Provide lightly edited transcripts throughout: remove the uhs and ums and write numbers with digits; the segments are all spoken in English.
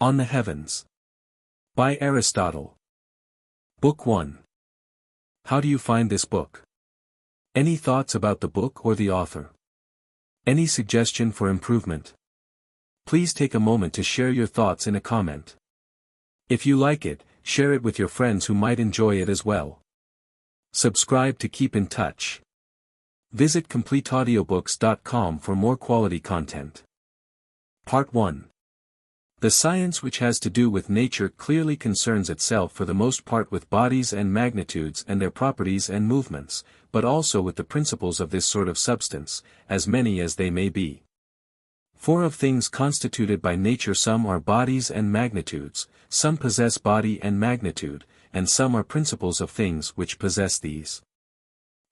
On the Heavens. By Aristotle. Book 1. How do you find this book? Any thoughts about the book or the author? Any suggestion for improvement? Please take a moment to share your thoughts in a comment. If you like it, share it with your friends who might enjoy it as well. Subscribe to keep in touch. Visit CompleteAudiobooks.com for more quality content. Part 1. The science which has to do with nature clearly concerns itself for the most part with bodies and magnitudes and their properties and movements, but also with the principles of this sort of substance, as many as they may be. For of things constituted by nature some are bodies and magnitudes, some possess body and magnitude, and some are principles of things which possess these.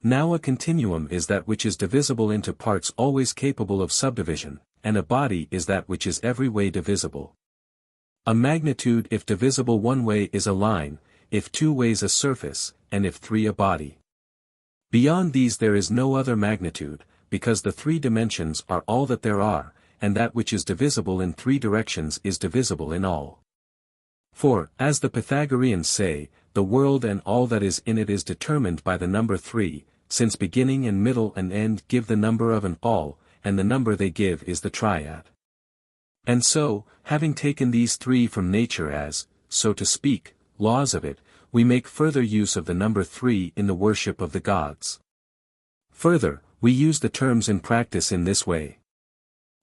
Now a continuum is that which is divisible into parts always capable of subdivision, and a body is that which is every way divisible. A magnitude if divisible one way is a line, if two ways a surface, and if three a body. Beyond these there is no other magnitude, because the three dimensions are all that there are, and that which is divisible in three directions is divisible in all. For, as the Pythagoreans say, the world and all that is in it is determined by the number 3, since beginning and middle and end give the number of an all, and the number they give is the triad. And so, having taken these three from nature as, so to speak, laws of it, we make further use of the number 3 in the worship of the gods. Further, we use the terms in practice in this way.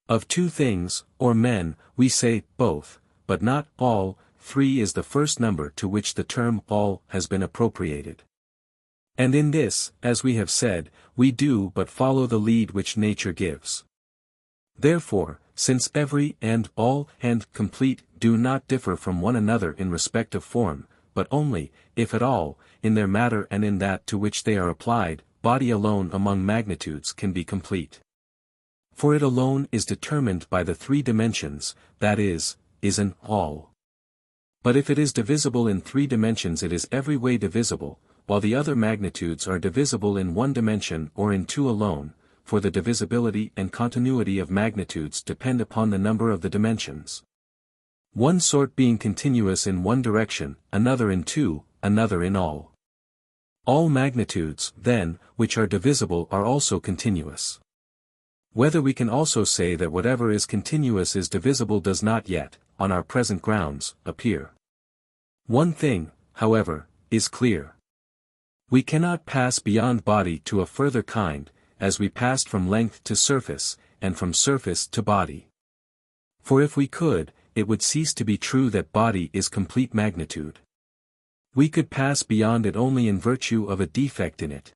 Of two things, or men, we say, both, but not all. 3 is the first number to which the term all has been appropriated. And in this, as we have said, we do but follow the lead which nature gives. Therefore, since every and all and complete do not differ from one another in respect of form, but only, if at all, in their matter and in that to which they are applied, body alone among magnitudes can be complete. For it alone is determined by the three dimensions, that is an all. But if it is divisible in three dimensions it is every way divisible, while the other magnitudes are divisible in one dimension or in two alone, for the divisibility and continuity of magnitudes depend upon the number of the dimensions. One sort being continuous in one direction, another in two, another in all. All magnitudes, then, which are divisible are also continuous. Whether we can also say that whatever is continuous is divisible does not yet, on our present grounds, appear. One thing, however, is clear. We cannot pass beyond body to a further kind, as we passed from length to surface, and from surface to body. For if we could, it would cease to be true that body is complete magnitude. We could pass beyond it only in virtue of a defect in it.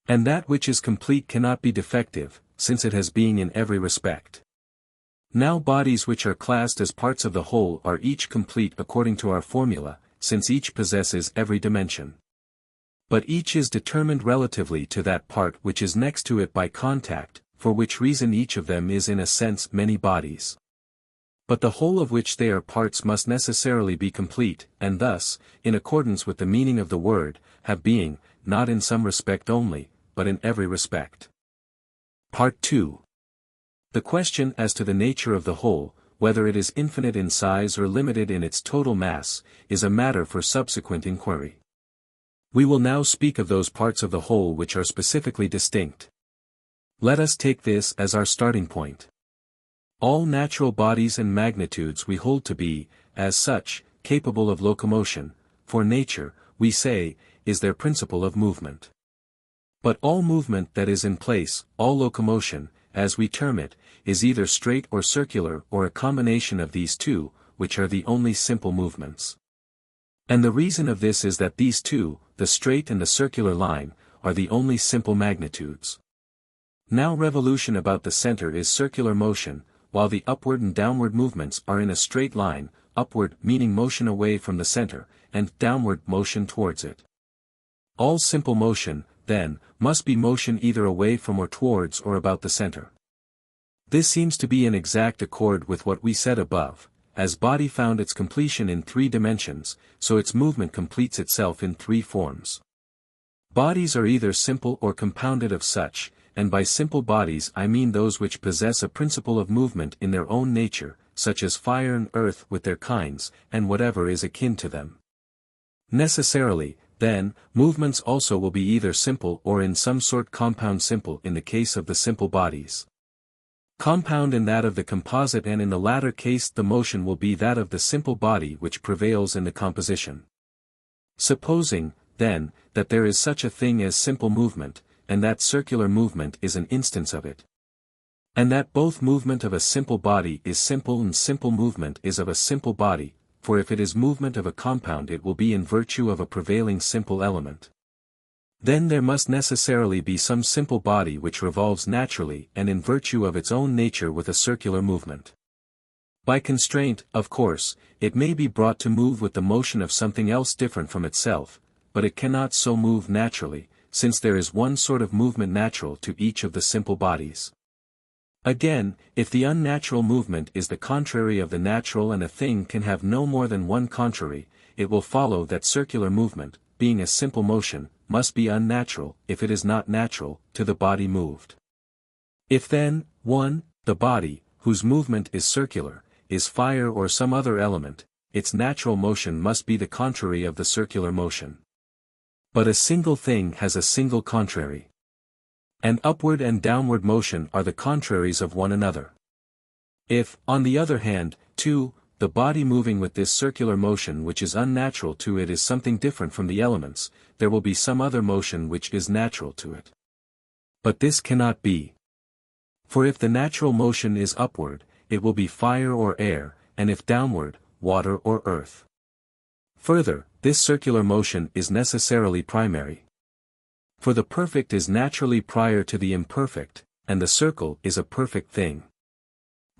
And that which is complete cannot be defective, since it has being in every respect. Now bodies which are classed as parts of the whole are each complete according to our formula, since each possesses every dimension. But each is determined relatively to that part which is next to it by contact, for which reason each of them is in a sense many bodies. But the whole of which they are parts must necessarily be complete, and thus, in accordance with the meaning of the word, have being, not in some respect only, but in every respect. Part 2. The question as to the nature of the whole, whether it is infinite in size or limited in its total mass, is a matter for subsequent inquiry. We will now speak of those parts of the whole which are specifically distinct. Let us take this as our starting point. All natural bodies and magnitudes we hold to be, as such, capable of locomotion, for nature, we say, is their principle of movement. But all movement that is in place, all locomotion, as we term it, is either straight or circular or a combination of these two, which are the only simple movements. And the reason of this is that these two, the straight and the circular line, are the only simple magnitudes. Now revolution about the center is circular motion, while the upward and downward movements are in a straight line, upward meaning motion away from the center, and downward motion towards it. All simple motion, then, must be motion either away from or towards or about the center. This seems to be in exact accord with what we said above. As body found its completion in three dimensions, so its movement completes itself in three forms. Bodies are either simple or compounded of such, and by simple bodies I mean those which possess a principle of movement in their own nature, such as fire and earth with their kinds, and whatever is akin to them. Necessarily, then, movements also will be either simple or in some sort compound, simple in the case of the simple bodies, compound in that of the composite, and in the latter case the motion will be that of the simple body which prevails in the composition. Supposing, then, that there is such a thing as simple movement, and that circular movement is an instance of it, and that both movement of a simple body is simple and simple movement is of a simple body, for if it is movement of a compound it will be in virtue of a prevailing simple element. Then there must necessarily be some simple body which revolves naturally and in virtue of its own nature with a circular movement. By constraint, of course, it may be brought to move with the motion of something else different from itself, but it cannot so move naturally, since there is one sort of movement natural to each of the simple bodies. Again, if the unnatural movement is the contrary of the natural and a thing can have no more than one contrary, it will follow that circular movement, being a simple motion, must be unnatural, if it is not natural, to the body moved. If then, 1, the body, whose movement is circular, is fire or some other element, its natural motion must be the contrary of the circular motion. But a single thing has a single contrary. And upward and downward motion are the contraries of one another. If, on the other hand, 2, the body moving with this circular motion which is unnatural to it is something different from the elements, there will be some other motion which is natural to it. But this cannot be. For if the natural motion is upward, it will be fire or air, and if downward, water or earth. Further, this circular motion is necessarily primary. For the perfect is naturally prior to the imperfect, and the circle is a perfect thing.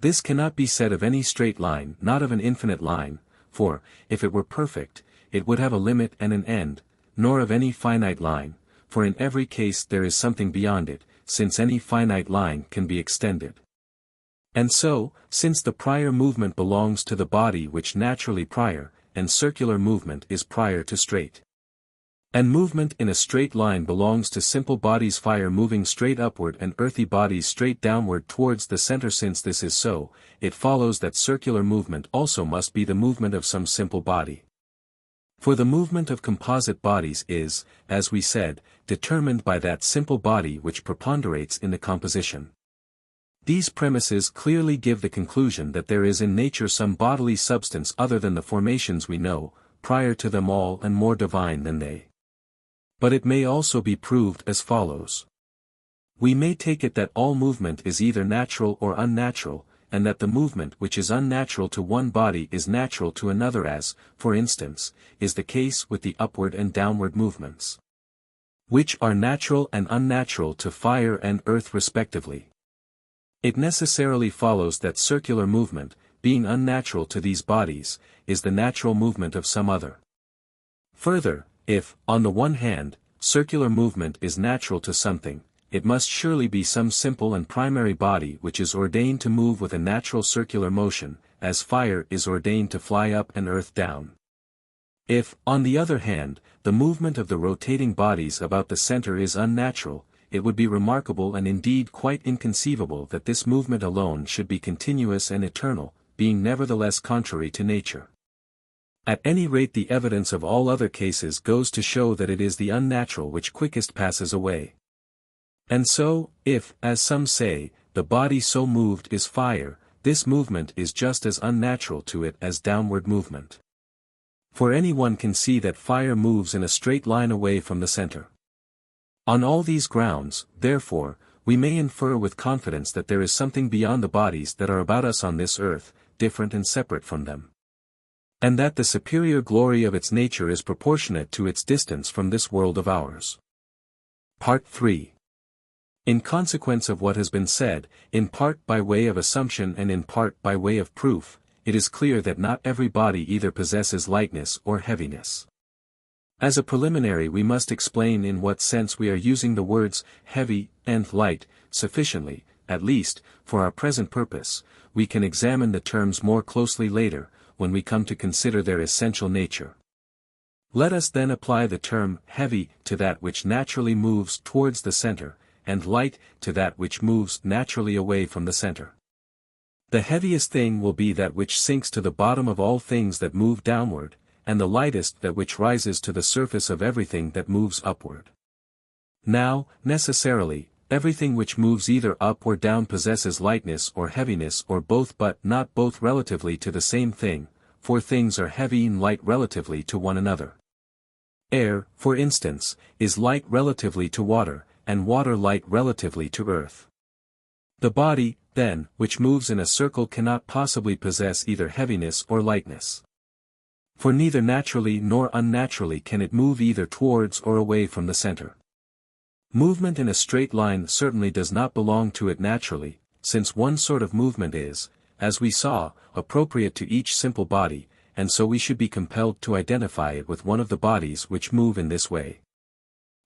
This cannot be said of any straight line, not of an infinite line, for, if it were perfect, it would have a limit and an end, nor of any finite line, for in every case there is something beyond it, since any finite line can be extended. And so, since the prior movement belongs to the body which naturally prior, and circular movement is prior to straight, and movement in a straight line belongs to simple bodies, fire moving straight upward and earthy bodies straight downward towards the center, since this is so, it follows that circular movement also must be the movement of some simple body. For the movement of composite bodies is, as we said, determined by that simple body which preponderates in the composition. These premises clearly give the conclusion that there is in nature some bodily substance other than the formations we know, prior to them all and more divine than they. But it may also be proved as follows. We may take it that all movement is either natural or unnatural, and that the movement which is unnatural to one body is natural to another, as, for instance, is the case with the upward and downward movements, which are natural and unnatural to fire and earth respectively. It necessarily follows that circular movement, being unnatural to these bodies, is the natural movement of some other. Further, if, on the one hand, circular movement is natural to something, it must surely be some simple and primary body which is ordained to move with a natural circular motion, as fire is ordained to fly up and earth down. If, on the other hand, the movement of the rotating bodies about the center is unnatural, it would be remarkable and indeed quite inconceivable that this movement alone should be continuous and eternal, being nevertheless contrary to nature. At any rate, the evidence of all other cases goes to show that it is the unnatural which quickest passes away. And so, if, as some say, the body so moved is fire, this movement is just as unnatural to it as downward movement. For anyone can see that fire moves in a straight line away from the center. On all these grounds, therefore, we may infer with confidence that there is something beyond the bodies that are about us on this earth, different and separate from them, and that the superior glory of its nature is proportionate to its distance from this world of ours. Part 3. In consequence of what has been said, in part by way of assumption and in part by way of proof, it is clear that not every body either possesses lightness or heaviness. As a preliminary, we must explain in what sense we are using the words heavy and light. Sufficiently, at least, for our present purpose. We can examine the terms more closely later, when we come to consider their essential nature. Let us then apply the term heavy to that which naturally moves towards the center, and light to that which moves naturally away from the center. The heaviest thing will be that which sinks to the bottom of all things that move downward, and the lightest that which rises to the surface of everything that moves upward. Now, necessarily, everything which moves either up or down possesses lightness or heaviness or both, but not both relatively to the same thing, for things are heavy and light relatively to one another. Air, for instance, is light relatively to water, and water light relatively to earth. The body, then, which moves in a circle cannot possibly possess either heaviness or lightness. For neither naturally nor unnaturally can it move either towards or away from the center. Movement in a straight line certainly does not belong to it naturally, since one sort of movement is, as we saw, appropriate to each simple body, and so we should be compelled to identify it with one of the bodies which move in this way.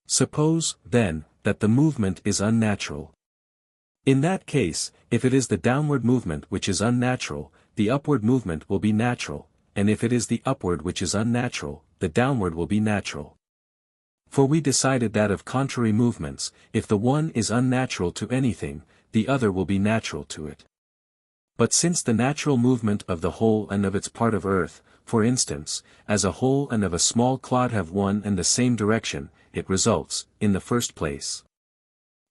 Suppose, then, that the movement is unnatural. In that case, if it is the downward movement which is unnatural, the upward movement will be natural, and if it is the upward which is unnatural, the downward will be natural. For we decided that of contrary movements, if the one is unnatural to anything, the other will be natural to it. But since the natural movement of the whole and of its part of earth, for instance, as a whole and of a small clod have one and the same direction, it results, in the first place,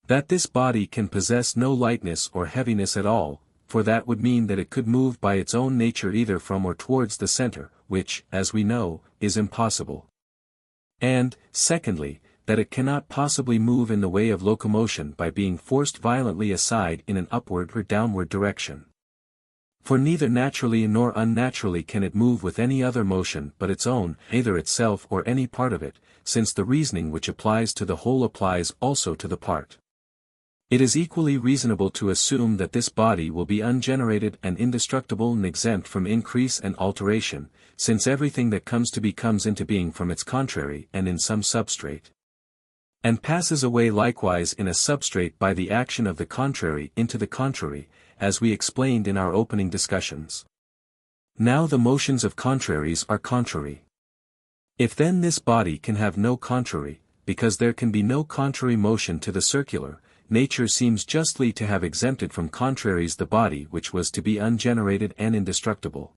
that this body can possess no lightness or heaviness at all, for that would mean that it could move by its own nature either from or towards the center, which, as we know, is impossible. And, secondly, that it cannot possibly move in the way of locomotion by being forced violently aside in an upward or downward direction. For neither naturally nor unnaturally can it move with any other motion but its own, either itself or any part of it, since the reasoning which applies to the whole applies also to the part. It is equally reasonable to assume that this body will be ungenerated and indestructible and exempt from increase and alteration, since everything that comes to be comes into being from its contrary and in some substrate, and passes away likewise in a substrate by the action of the contrary into the contrary, as we explained in our opening discussions. Now the motions of contraries are contrary. If then this body can have no contrary, because there can be no contrary motion to the circular, nature seems justly to have exempted from contraries the body which was to be ungenerated and indestructible.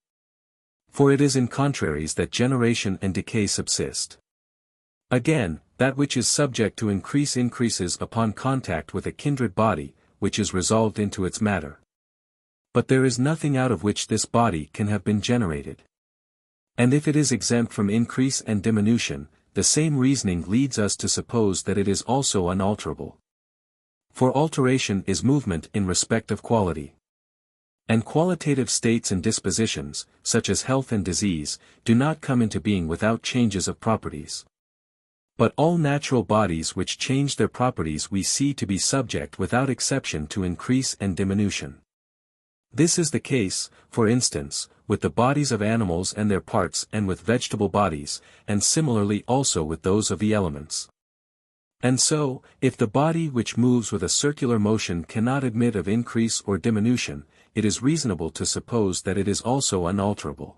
For it is in contraries that generation and decay subsist. Again, that which is subject to increase increases upon contact with a kindred body, which is resolved into its matter. But there is nothing out of which this body can have been generated. And if it is exempt from increase and diminution, the same reasoning leads us to suppose that it is also unalterable. For alteration is movement in respect of quality. And qualitative states and dispositions, such as health and disease, do not come into being without changes of properties. But all natural bodies which change their properties we see to be subject without exception to increase and diminution. This is the case, for instance, with the bodies of animals and their parts and with vegetable bodies, and similarly also with those of the elements. And so, if the body which moves with a circular motion cannot admit of increase or diminution, it is reasonable to suppose that it is also unalterable.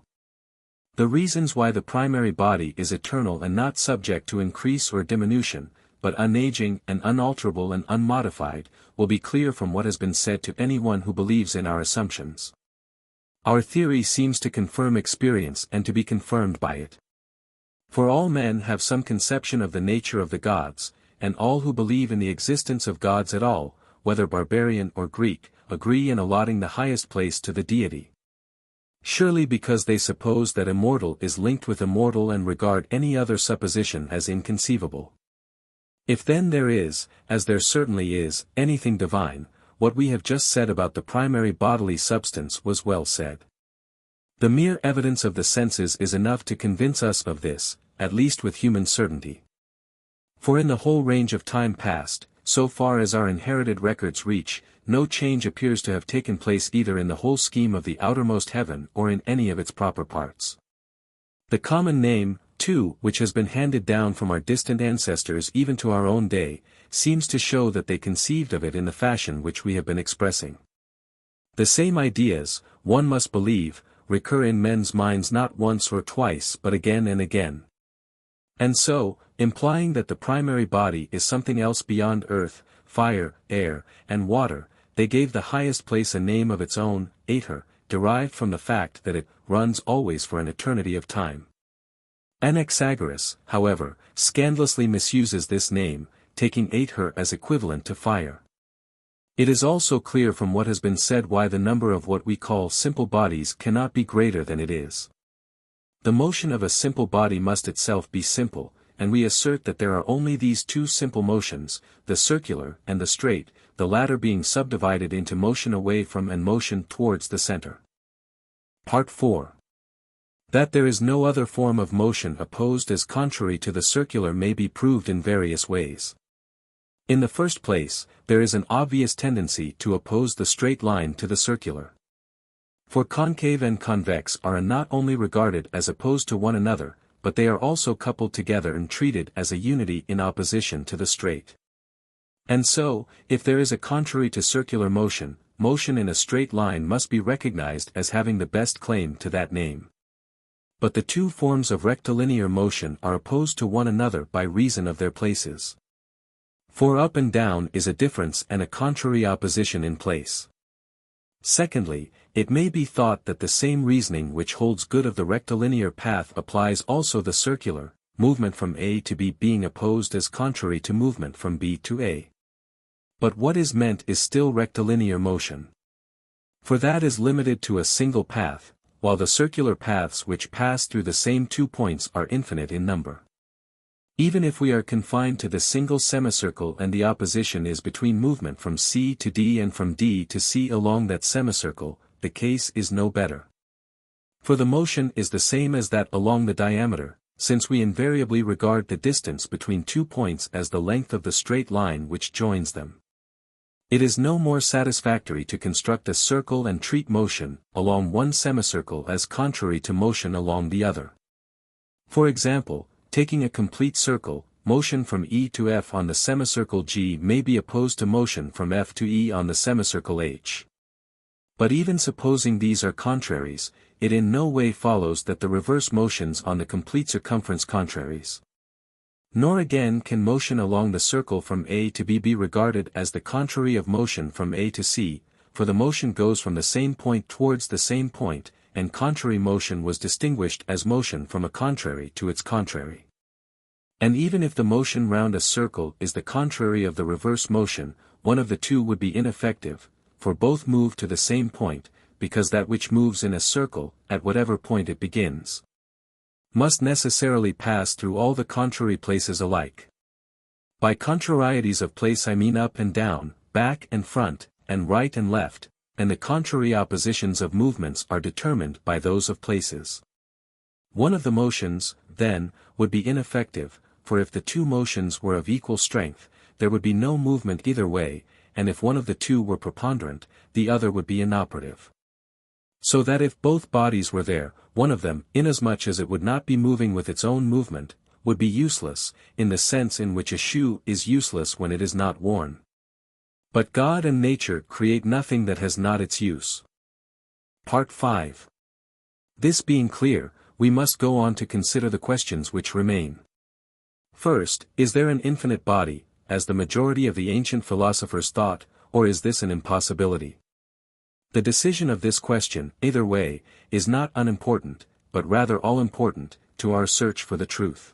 The reasons why the primary body is eternal and not subject to increase or diminution, but unaging and unalterable and unmodified, will be clear from what has been said to anyone who believes in our assumptions. Our theory seems to confirm experience and to be confirmed by it. For all men have some conception of the nature of the gods, and all who believe in the existence of gods at all, whether barbarian or Greek, agree in allotting the highest place to the deity. Surely because they suppose that immortal is linked with immortal and regard any other supposition as inconceivable. If then there is, as there certainly is, anything divine, what we have just said about the primary bodily substance was well said. The mere evidence of the senses is enough to convince us of this, at least with human certainty. For in the whole range of time past, so far as our inherited records reach, no change appears to have taken place either in the whole scheme of the outermost heaven or in any of its proper parts. The common name, too, which has been handed down from our distant ancestors even to our own day, seems to show that they conceived of it in the fashion which we have been expressing. The same ideas, one must believe, recur in men's minds not once or twice but again and again. And so, implying that the primary body is something else beyond earth, fire, air, and water, they gave the highest place a name of its own, aether, derived from the fact that it runs always for an eternity of time. Anaxagoras, however, scandalously misuses this name, taking aether as equivalent to fire. It is also clear from what has been said why the number of what we call simple bodies cannot be greater than it is. The motion of a simple body must itself be simple, and we assert that there are only these two simple motions, the circular and the straight, the latter being subdivided into motion away from and motion towards the center. Part 4. That there is no other form of motion opposed as contrary to the circular may be proved in various ways. In the first place, there is an obvious tendency to oppose the straight line to the circular. For concave and convex are not only regarded as opposed to one another, but they are also coupled together and treated as a unity in opposition to the straight. And so, if there is a contrary to circular motion, motion in a straight line must be recognized as having the best claim to that name. But the two forms of rectilinear motion are opposed to one another by reason of their places. For up and down is a difference and a contrary opposition in place. Secondly, it may be thought that the same reasoning which holds good of the rectilinear path applies also the circular, movement from A to B being opposed as contrary to movement from B to A. But what is meant is still rectilinear motion. For that is limited to a single path, while the circular paths which pass through the same 2 points are infinite in number. Even if we are confined to the single semicircle and the opposition is between movement from C to D and from D to C along that semicircle, the case is no better. For the motion is the same as that along the diameter, since we invariably regard the distance between 2 points as the length of the straight line which joins them. It is no more satisfactory to construct a circle and treat motion along one semicircle as contrary to motion along the other. For example, taking a complete circle, motion from E to F on the semicircle G may be opposed to motion from F to E on the semicircle H. But even supposing these are contraries, it in no way follows that the reverse motions on the complete circumference contraries. Nor again can motion along the circle from A to B be regarded as the contrary of motion from A to C, for the motion goes from the same point towards the same point, and contrary motion was distinguished as motion from a contrary to its contrary. And even if the motion round a circle is the contrary of the reverse motion, one of the two would be ineffective, for both move to the same point, because that which moves in a circle, at whatever point it begins, must necessarily pass through all the contrary places alike. By contrarieties of place I mean up and down, back and front, and right and left, and the contrary oppositions of movements are determined by those of places. One of the motions, then, would be ineffective, for if the two motions were of equal strength, there would be no movement either way, and if one of the two were preponderant, the other would be inoperative. So that if both bodies were there, one of them, inasmuch as it would not be moving with its own movement, would be useless, in the sense in which a shoe is useless when it is not worn. But God and nature create nothing that has not its use. Part 5. This being clear, we must go on to consider the questions which remain. First, is there an infinite body, as the majority of the ancient philosophers thought, or is this an impossibility? The decision of this question, either way, is not unimportant, but rather all-important, to our search for the truth.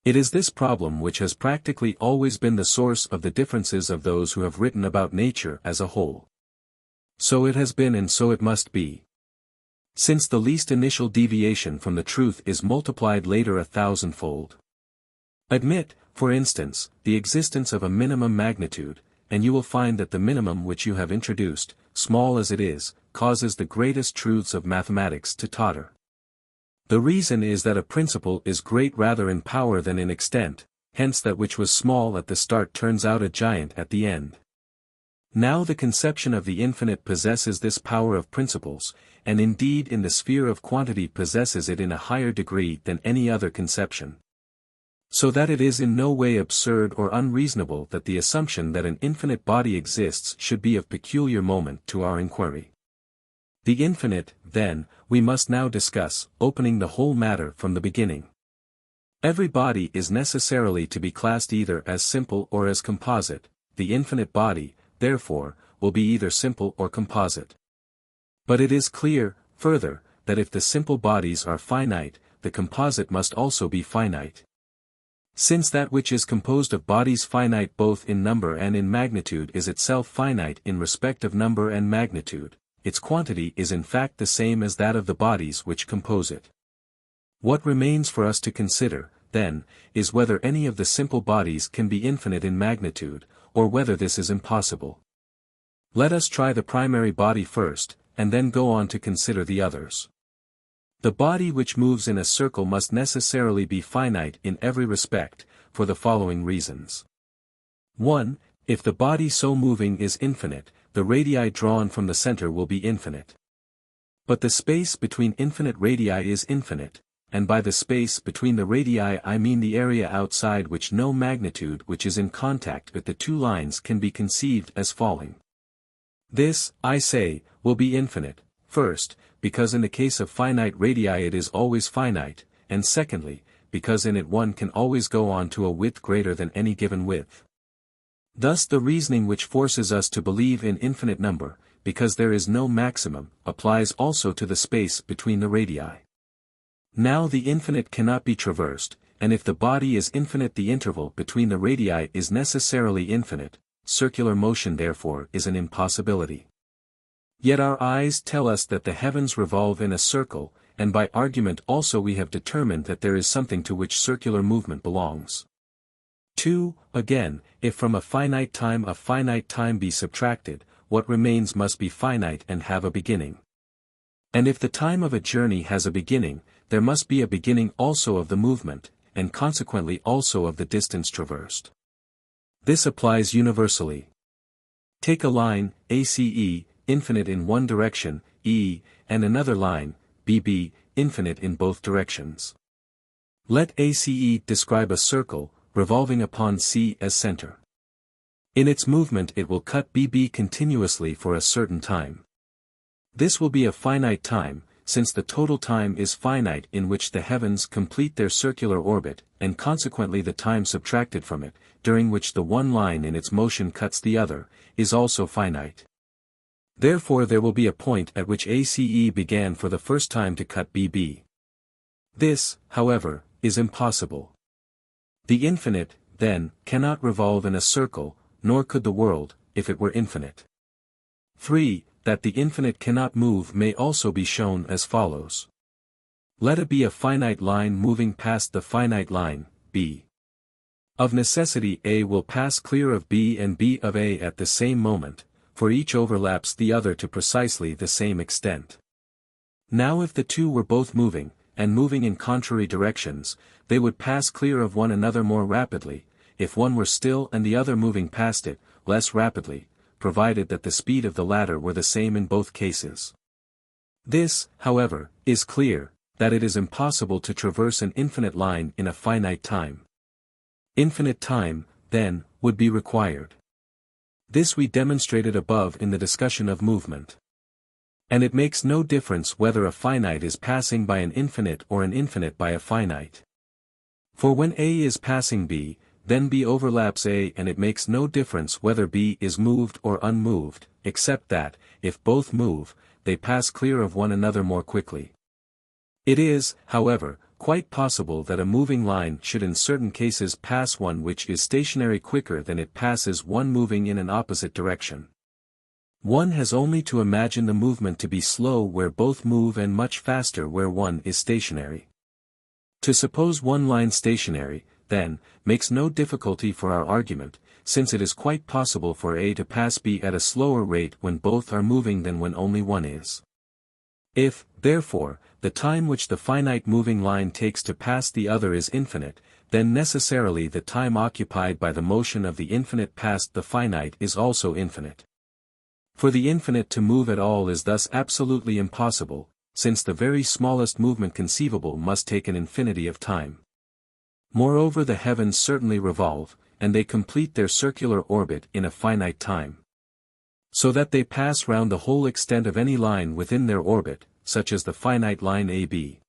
It is this problem which has practically always been the source of the differences of those who have written about nature as a whole. So it has been and so it must be. Since the least initial deviation from the truth is multiplied later 1,000-fold. Admit, for instance, the existence of a minimum magnitude, and you will find that the minimum which you have introduced, small as it is, causes the greatest truths of mathematics to totter. The reason is that a principle is great rather in power than in extent, hence that which was small at the start turns out a giant at the end. Now the conception of the infinite possesses this power of principles, and indeed in the sphere of quantity possesses it in a higher degree than any other conception. So that it is in no way absurd or unreasonable that the assumption that an infinite body exists should be of peculiar moment to our inquiry. The infinite, then, we must now discuss, opening the whole matter from the beginning. Every body is necessarily to be classed either as simple or as composite. The infinite body, therefore, will be either simple or composite. But it is clear, further, that if the simple bodies are finite, the composite must also be finite. Since that which is composed of bodies finite both in number and in magnitude is itself finite in respect of number and magnitude, its quantity is in fact the same as that of the bodies which compose it. What remains for us to consider, then, is whether any of the simple bodies can be infinite in magnitude, or whether this is impossible. Let us try the primary body first, and then go on to consider the others. The body which moves in a circle must necessarily be finite in every respect, for the following reasons. 1. If the body so moving is infinite, the radii drawn from the center will be infinite. But the space between infinite radii is infinite, and by the space between the radii I mean the area outside which no magnitude which is in contact with the two lines can be conceived as falling. This, I say, will be infinite, first, because in the case of finite radii it is always finite, and secondly, because in it one can always go on to a width greater than any given width. Thus the reasoning which forces us to believe in infinite number, because there is no maximum, applies also to the space between the radii. Now the infinite cannot be traversed, and if the body is infinite the interval between the radii is necessarily infinite, circular motion therefore is an impossibility. Yet our eyes tell us that the heavens revolve in a circle, and by argument also we have determined that there is something to which circular movement belongs. 2. Again, if from a finite time be subtracted, what remains must be finite and have a beginning. And if the time of a journey has a beginning, there must be a beginning also of the movement, and consequently also of the distance traversed. This applies universally. Take a line, ACE, infinite in one direction, E, and another line, BB, infinite in both directions. Let ACE describe a circle, revolving upon C as center. In its movement it will cut BB continuously for a certain time. This will be a finite time, since the total time is finite in which the heavens complete their circular orbit, and consequently the time subtracted from it, during which the one line in its motion cuts the other, is also finite. Therefore there will be a point at which ACE began for the first time to cut BB. This, however, is impossible. The infinite, then, cannot revolve in a circle, nor could the world, if it were infinite. 3. That the infinite cannot move may also be shown as follows. Let it be a finite line moving past the finite line, B. Of necessity A will pass clear of B and B of A at the same moment, for each overlaps the other to precisely the same extent. Now if the two were both moving, and moving in contrary directions, they would pass clear of one another more rapidly, if one were still and the other moving past it, less rapidly, provided that the speed of the latter were the same in both cases. This, however, is clear, that it is impossible to traverse an infinite line in a finite time. Infinite time, then, would be required. This we demonstrated above in the discussion of movement. And it makes no difference whether a finite is passing by an infinite or an infinite by a finite. For when A is passing B, then B overlaps A and it makes no difference whether B is moved or unmoved, except that, if both move, they pass clear of one another more quickly. It is, however, quite possible that a moving line should in certain cases pass one which is stationary quicker than it passes one moving in an opposite direction. One has only to imagine the movement to be slow where both move and much faster where one is stationary. To suppose one line stationary, then, makes no difficulty for our argument, since it is quite possible for A to pass B at a slower rate when both are moving than when only one is. If, therefore, the time which the finite moving line takes to pass the other is infinite, then necessarily the time occupied by the motion of the infinite past the finite is also infinite. For the infinite to move at all is thus absolutely impossible, since the very smallest movement conceivable must take an infinity of time. Moreover, the heavens certainly revolve, and they complete their circular orbit in a finite time. So that they pass round the whole extent of any line within their orbit, such as the finite line AB.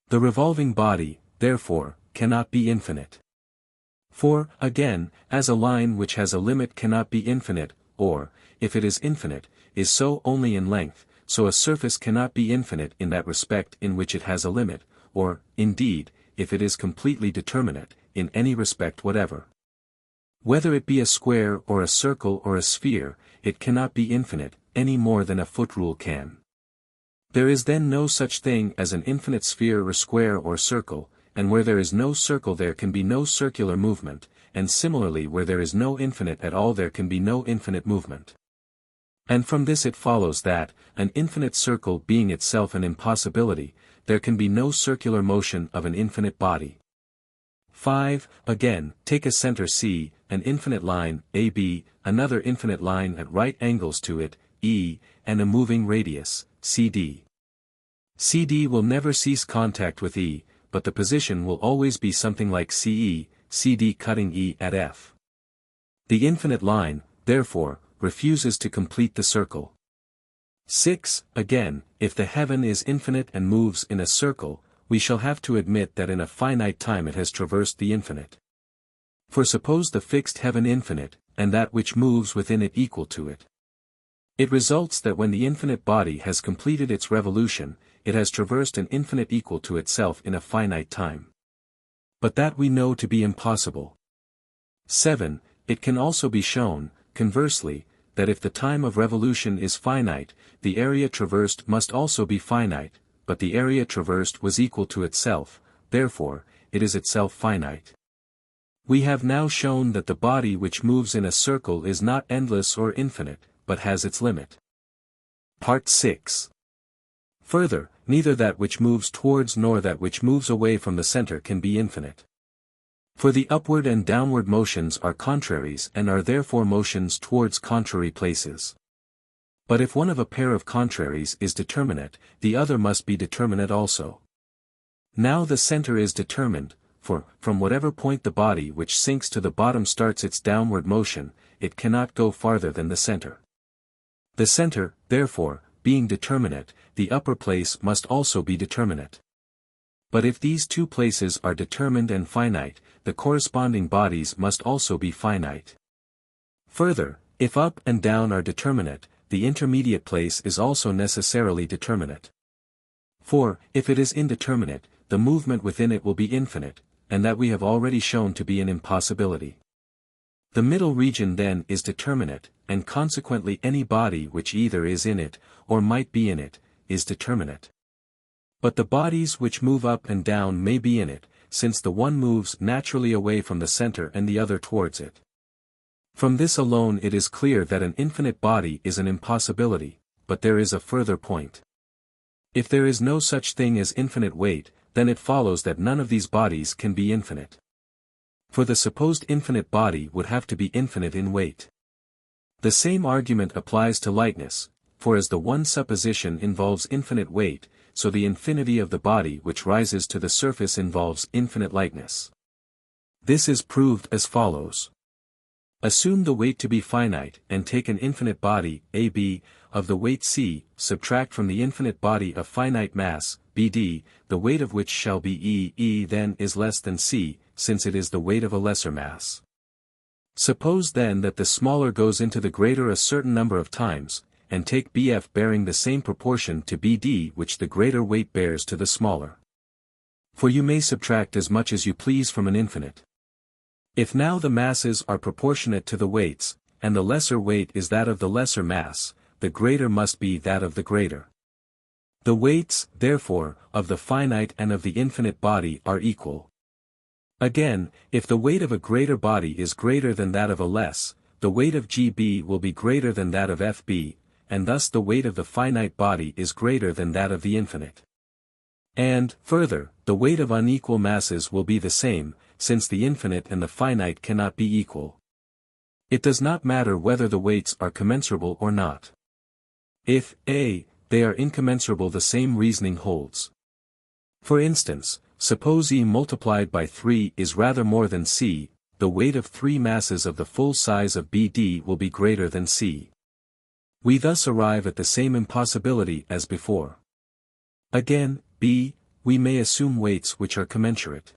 The revolving body, therefore, cannot be infinite. For, again, as a line which has a limit cannot be infinite, or, if it is infinite, is so only in length, so a surface cannot be infinite in that respect in which it has a limit, or, indeed, if it is completely determinate, in any respect whatever. Whether it be a square or a circle or a sphere, it cannot be infinite, any more than a foot rule can. There is then no such thing as an infinite sphere or square or circle, and where there is no circle there can be no circular movement, and similarly where there is no infinite at all there can be no infinite movement. And from this it follows that, an infinite circle being itself an impossibility, there can be no circular motion of an infinite body. 5. Again, take a center C, an infinite line, AB, another infinite line at right angles to it, E, and a moving radius, CD. CD will never cease contact with E, but the position will always be something like CE, CD cutting E at F. The infinite line, therefore, refuses to complete the circle. 6. Again, if the heaven is infinite and moves in a circle, we shall have to admit that in a finite time it has traversed the infinite. For suppose the fixed heaven infinite, and that which moves within it equal to it. It results that when the infinite body has completed its revolution, it has traversed an infinite equal to itself in a finite time. But that we know to be impossible. 7. It can also be shown, conversely, that if the time of revolution is finite, the area traversed must also be finite, but the area traversed was equal to itself, therefore, it is itself finite. We have now shown that the body which moves in a circle is not endless or infinite, but has its limit. Part 6. Further, neither that which moves towards nor that which moves away from the center can be infinite. For the upward and downward motions are contraries and are therefore motions towards contrary places. But if one of a pair of contraries is determinate, the other must be determinate also. Now the center is determined, for, from whatever point the body which sinks to the bottom starts its downward motion, it cannot go farther than the center. The center, therefore, being determinate, the upper place must also be determinate. But if these two places are determined and finite, the corresponding bodies must also be finite. Further, if up and down are determinate, the intermediate place is also necessarily determinate. For, if it is indeterminate, the movement within it will be infinite, and that we have already shown to be an impossibility. The middle region then is determinate, and consequently any body which either is in it, or might be in it, is determinate. But the bodies which move up and down may be in it, since the one moves naturally away from the center and the other towards it. From this alone it is clear that an infinite body is an impossibility, but there is a further point. If there is no such thing as infinite weight, then it follows that none of these bodies can be infinite. For the supposed infinite body would have to be infinite in weight. The same argument applies to lightness, for as the one supposition involves infinite weight, so the infinity of the body which rises to the surface involves infinite lightness. This is proved as follows. Assume the weight to be finite and take an infinite body, AB, of the weight C, subtract from the infinite body a finite mass, BD, the weight of which shall be E. E then is less than C, since it is the weight of a lesser mass. Suppose then that the smaller goes into the greater a certain number of times, and take BF bearing the same proportion to BD which the greater weight bears to the smaller. For you may subtract as much as you please from an infinite. If now the masses are proportionate to the weights, and the lesser weight is that of the lesser mass, the greater must be that of the greater. The weights, therefore, of the finite and of the infinite body are equal. Again, if the weight of a greater body is greater than that of a less, the weight of GB will be greater than that of FB, and thus the weight of the finite body is greater than that of the infinite. And, further, the weight of unequal masses will be the same, since the infinite and the finite cannot be equal. It does not matter whether the weights are commensurable or not. If, A, they are incommensurable, the same reasoning holds. For instance, suppose E multiplied by 3 is rather more than C, the weight of 3 masses of the full size of BD will be greater than C. We thus arrive at the same impossibility as before. Again, B, we may assume weights which are commensurate.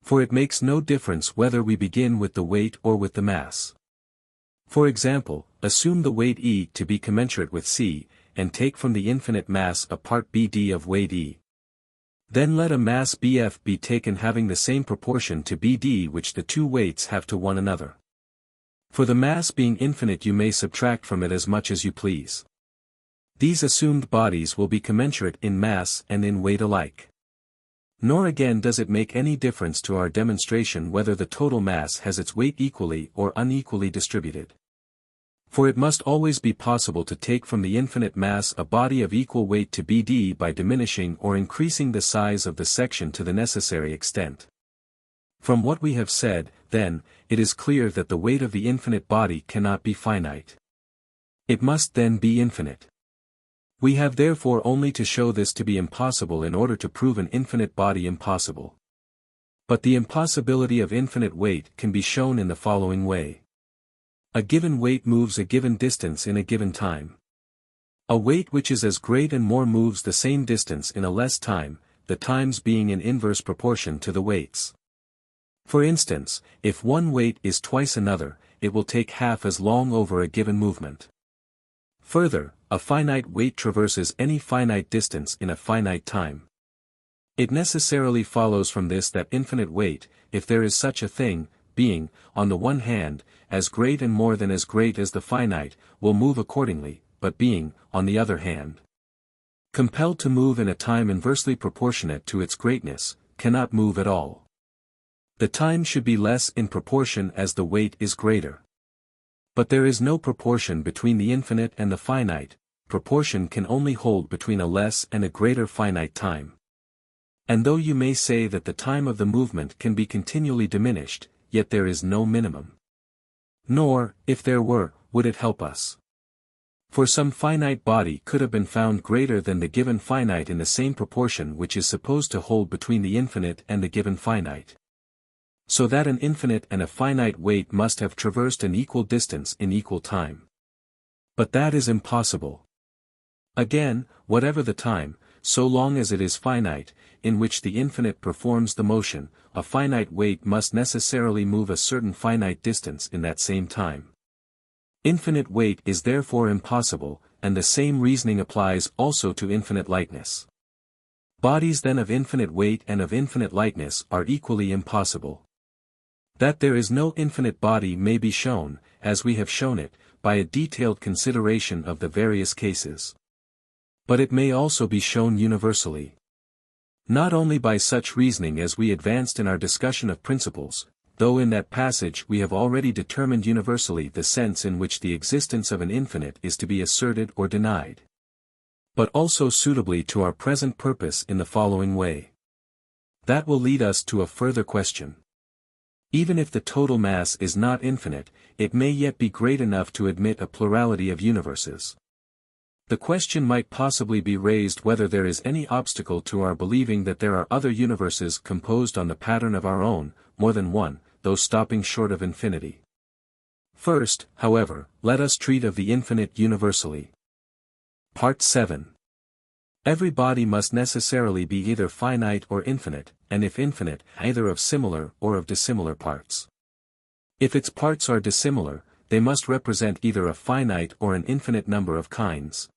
For it makes no difference whether we begin with the weight or with the mass. For example, assume the weight E to be commensurate with C, and take from the infinite mass a part BD of weight E. Then let a mass BF be taken having the same proportion to BD which the two weights have to one another. For the mass being infinite you may subtract from it as much as you please. These assumed bodies will be commensurate in mass and in weight alike. Nor again does it make any difference to our demonstration whether the total mass has its weight equally or unequally distributed. For it must always be possible to take from the infinite mass a body of equal weight to BD by diminishing or increasing the size of the section to the necessary extent. From what we have said, then, it is clear that the weight of the infinite body cannot be finite. It must then be infinite. We have therefore only to show this to be impossible in order to prove an infinite body impossible. But the impossibility of infinite weight can be shown in the following way. A given weight moves a given distance in a given time. A weight which is as great and more moves the same distance in a less time, the times being in inverse proportion to the weights. For instance, if one weight is twice another, it will take half as long over a given movement. Further, a finite weight traverses any finite distance in a finite time. It necessarily follows from this that infinite weight, if there is such a thing, being, on the one hand, as great and more than as great as the finite, will move accordingly, but being, on the other hand, compelled to move in a time inversely proportionate to its greatness, cannot move at all. The time should be less in proportion as the weight is greater. But there is no proportion between the infinite and the finite, proportion can only hold between a less and a greater finite time. And though you may say that the time of the movement can be continually diminished, yet there is no minimum. Nor, if there were, would it help us. For some finite body could have been found greater than the given finite in the same proportion which is supposed to hold between the infinite and the given finite. So that an infinite and a finite weight must have traversed an equal distance in equal time. But that is impossible. Again, whatever the time, so long as it is finite, in which the infinite performs the motion, a finite weight must necessarily move a certain finite distance in that same time. Infinite weight is therefore impossible, and the same reasoning applies also to infinite lightness. Bodies then of infinite weight and of infinite lightness are equally impossible. That there is no infinite body may be shown, as we have shown it, by a detailed consideration of the various cases. But it may also be shown universally. Not only by such reasoning as we advanced in our discussion of principles, though in that passage we have already determined universally the sense in which the existence of an infinite is to be asserted or denied. But also suitably to our present purpose in the following way. That will lead us to a further question. Even if the total mass is not infinite, it may yet be great enough to admit a plurality of universes. The question might possibly be raised whether there is any obstacle to our believing that there are other universes composed on the pattern of our own, more than one, though stopping short of infinity. First, however, let us treat of the infinite universally. Part 7. Every body must necessarily be either finite or infinite, and if infinite, either of similar or of dissimilar parts. If its parts are dissimilar, they must represent either a finite or an infinite number of kinds.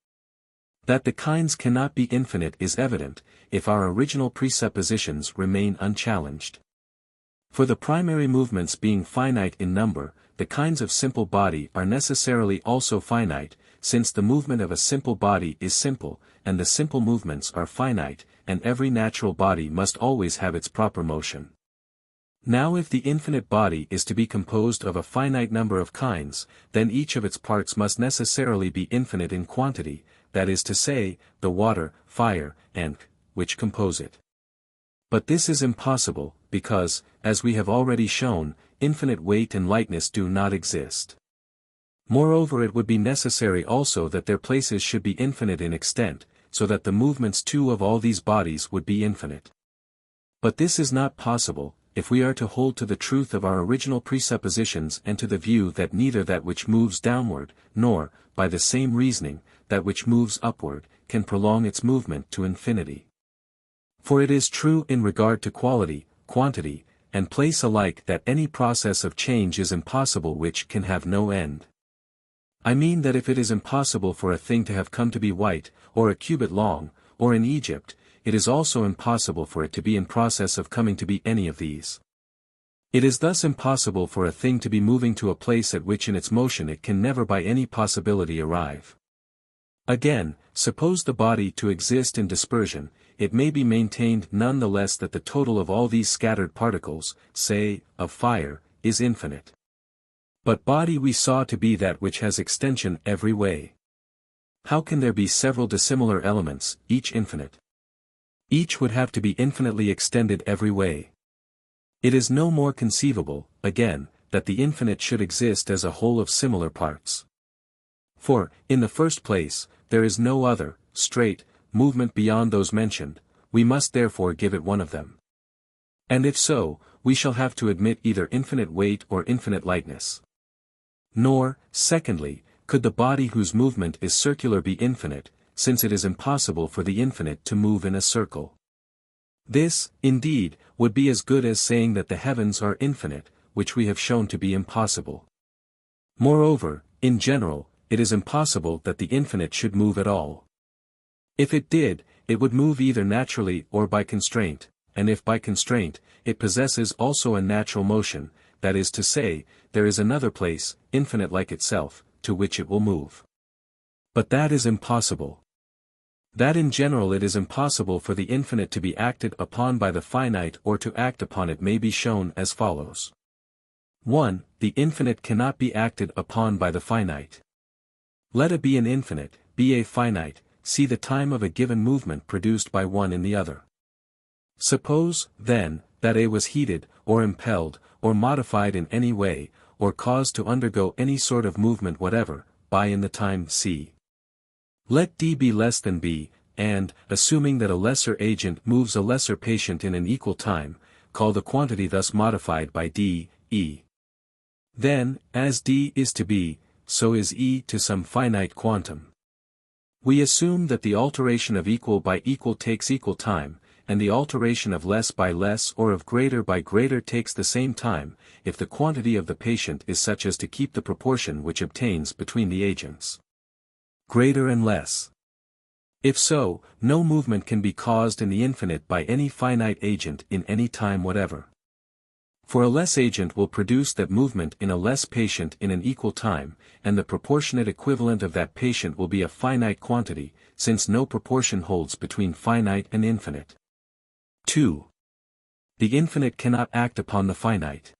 That the kinds cannot be infinite is evident, if our original presuppositions remain unchallenged. For the primary movements being finite in number, the kinds of simple body are necessarily also finite, since the movement of a simple body is simple, and the simple movements are finite, and every natural body must always have its proper motion. Now if the infinite body is to be composed of a finite number of kinds, then each of its parts must necessarily be infinite in quantity, that is to say, the water, fire, and which compose it. But this is impossible, because, as we have already shown, infinite weight and lightness do not exist. Moreover, it would be necessary also that their places should be infinite in extent, so that the movements too of all these bodies would be infinite. But this is not possible, if we are to hold to the truth of our original presuppositions and to the view that neither that which moves downward, nor, by the same reasoning, that which moves upward, can prolong its movement to infinity. For it is true in regard to quality, quantity, and place alike that any process of change is impossible which can have no end. I mean that if it is impossible for a thing to have come to be white, or a cubit long, or in Egypt, it is also impossible for it to be in process of coming to be any of these. It is thus impossible for a thing to be moving to a place at which in its motion it can never by any possibility arrive. Again, suppose the body to exist in dispersion, it may be maintained none the less that the total of all these scattered particles, say, of fire, is infinite. But body we saw to be that which has extension every way. How can there be several dissimilar elements, each infinite? Each would have to be infinitely extended every way. It is no more conceivable, again, that the infinite should exist as a whole of similar parts. For, in the first place, there is no other, straight, movement beyond those mentioned, we must therefore give it one of them. And if so, we shall have to admit either infinite weight or infinite lightness. Nor, secondly, could the body whose movement is circular be infinite, since it is impossible for the infinite to move in a circle. This, indeed, would be as good as saying that the heavens are infinite, which we have shown to be impossible. Moreover, in general, it is impossible that the infinite should move at all. If it did, it would move either naturally or by constraint, and if by constraint, it possesses also a natural motion, that is to say, there is another place, infinite like itself, to which it will move. But that is impossible. That in general it is impossible for the infinite to be acted upon by the finite or to act upon it may be shown as follows. 1. The infinite cannot be acted upon by the finite. Let A be an infinite, be A finite, see the time of a given movement produced by one in the other. Suppose, then, that A was heated, or impelled, or modified in any way, or caused to undergo any sort of movement whatever, by in the time C. Let D be less than B, and, assuming that a lesser agent moves a lesser patient in an equal time, call the quantity thus modified by D, E. Then, as D is to B, so is E to some finite quantum. We assume that the alteration of equal by equal takes equal time, and the alteration of less by less or of greater by greater takes the same time, if the quantity of the patient is such as to keep the proportion which obtains between the agents. Greater and less. If so, no movement can be caused in the infinite by any finite agent in any time whatever. For a less agent will produce that movement in a less patient in an equal time, and the proportionate equivalent of that patient will be a finite quantity, since no proportion holds between finite and infinite. 2. The infinite cannot act upon the finite.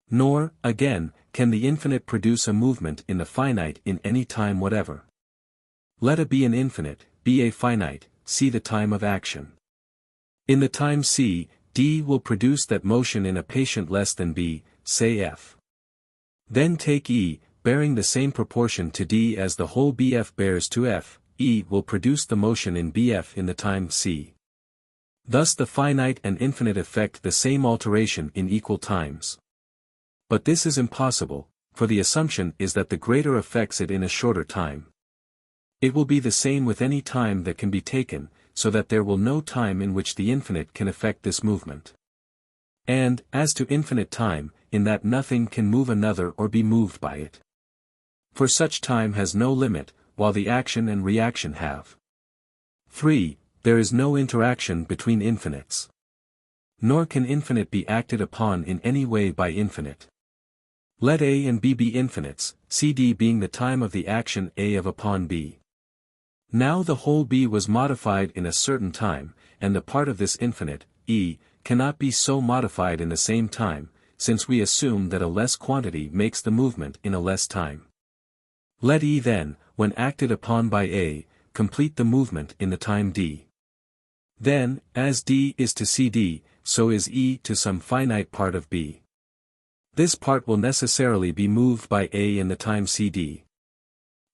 Nor, again, can the infinite produce a movement in the finite in any time whatever. Let A be an infinite, be A finite, see the time of action. In the time C, D will produce that motion in a patient less than B, say F. Then take E, bearing the same proportion to D as the whole BF bears to F, E will produce the motion in BF in the time C. Thus the finite and infinite effect the same alteration in equal times. But this is impossible, for the assumption is that the greater affects it in a shorter time. It will be the same with any time that can be taken, so that there will no time in which the infinite can effect this movement. And, as to infinite time, in that nothing can move another or be moved by it. For such time has no limit, while the action and reaction have. 3. There is no interaction between infinites. Nor can infinite be acted upon in any way by infinite. Let A and B be infinites, CD being the time of the action A of upon B. Now the whole B was modified in a certain time, and the part of this infinite, E, cannot be so modified in the same time, since we assume that a less quantity makes the movement in a less time. Let E then, when acted upon by A, complete the movement in the time D. Then, as D is to CD, so is E to some finite part of B. This part will necessarily be moved by A in the time CD.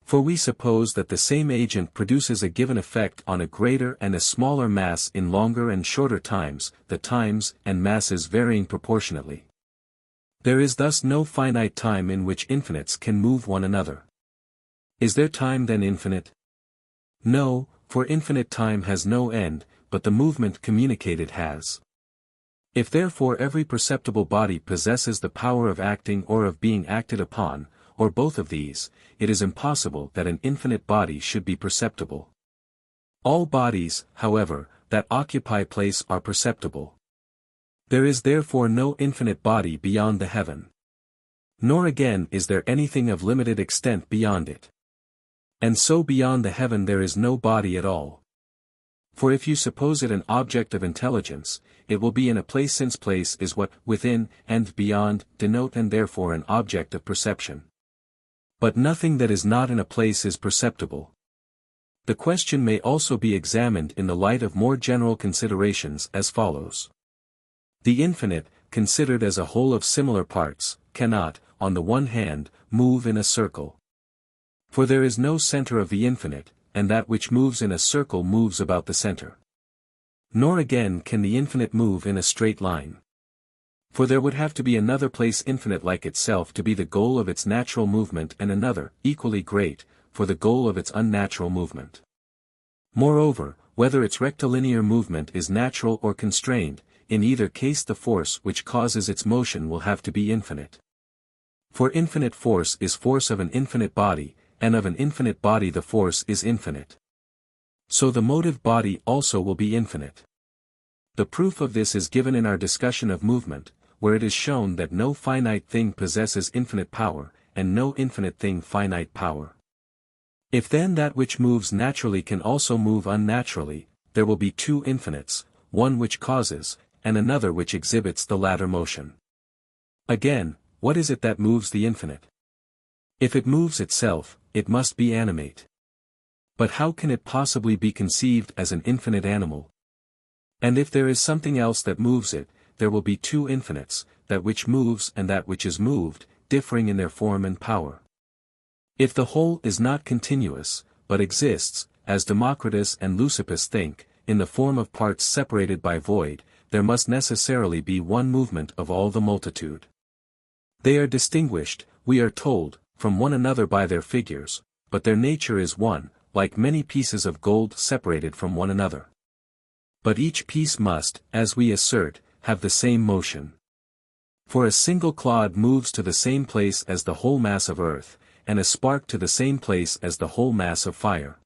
For we suppose that the same agent produces a given effect on a greater and a smaller mass in longer and shorter times, the times and masses varying proportionately. There is thus no finite time in which infinites can move one another. Is there time then infinite? No, for infinite time has no end, but the movement communicated has. If therefore every perceptible body possesses the power of acting or of being acted upon, or both of these, it is impossible that an infinite body should be perceptible. All bodies, however, that occupy place are perceptible. There is therefore no infinite body beyond the heaven. Nor again is there anything of limited extent beyond it. And so beyond the heaven there is no body at all. For if you suppose it an object of intelligence, it will be in a place, since place is what within and beyond denote, and therefore an object of perception. But nothing that is not in a place is perceptible. The question may also be examined in the light of more general considerations as follows. The infinite, considered as a whole of similar parts, cannot, on the one hand, move in a circle. For there is no center of the infinite, and that which moves in a circle moves about the center. Nor again can the infinite move in a straight line. For there would have to be another place infinite like itself to be the goal of its natural movement, and another, equally great, for the goal of its unnatural movement. Moreover, whether its rectilinear movement is natural or constrained, in either case the force which causes its motion will have to be infinite. For infinite force is force of an infinite body, and of an infinite body the force is infinite. So the motive body also will be infinite. The proof of this is given in our discussion of movement, where it is shown that no finite thing possesses infinite power, and no infinite thing finite power. If then that which moves naturally can also move unnaturally, there will be two infinites, one which causes, and another which exhibits the latter motion. Again, what is it that moves the infinite? If it moves itself, it must be animate. But how can it possibly be conceived as an infinite animal? And if there is something else that moves it, there will be two infinites, that which moves and that which is moved, differing in their form and power. If the whole is not continuous, but exists, as Democritus and Leucippus think, in the form of parts separated by void, there must necessarily be one movement of all the multitude. They are distinguished, we are told, from one another by their figures, but their nature is one, like many pieces of gold separated from one another. But each piece must, as we assert, have the same motion. For a single clod moves to the same place as the whole mass of earth, and a spark to the same place as the whole mass of fire.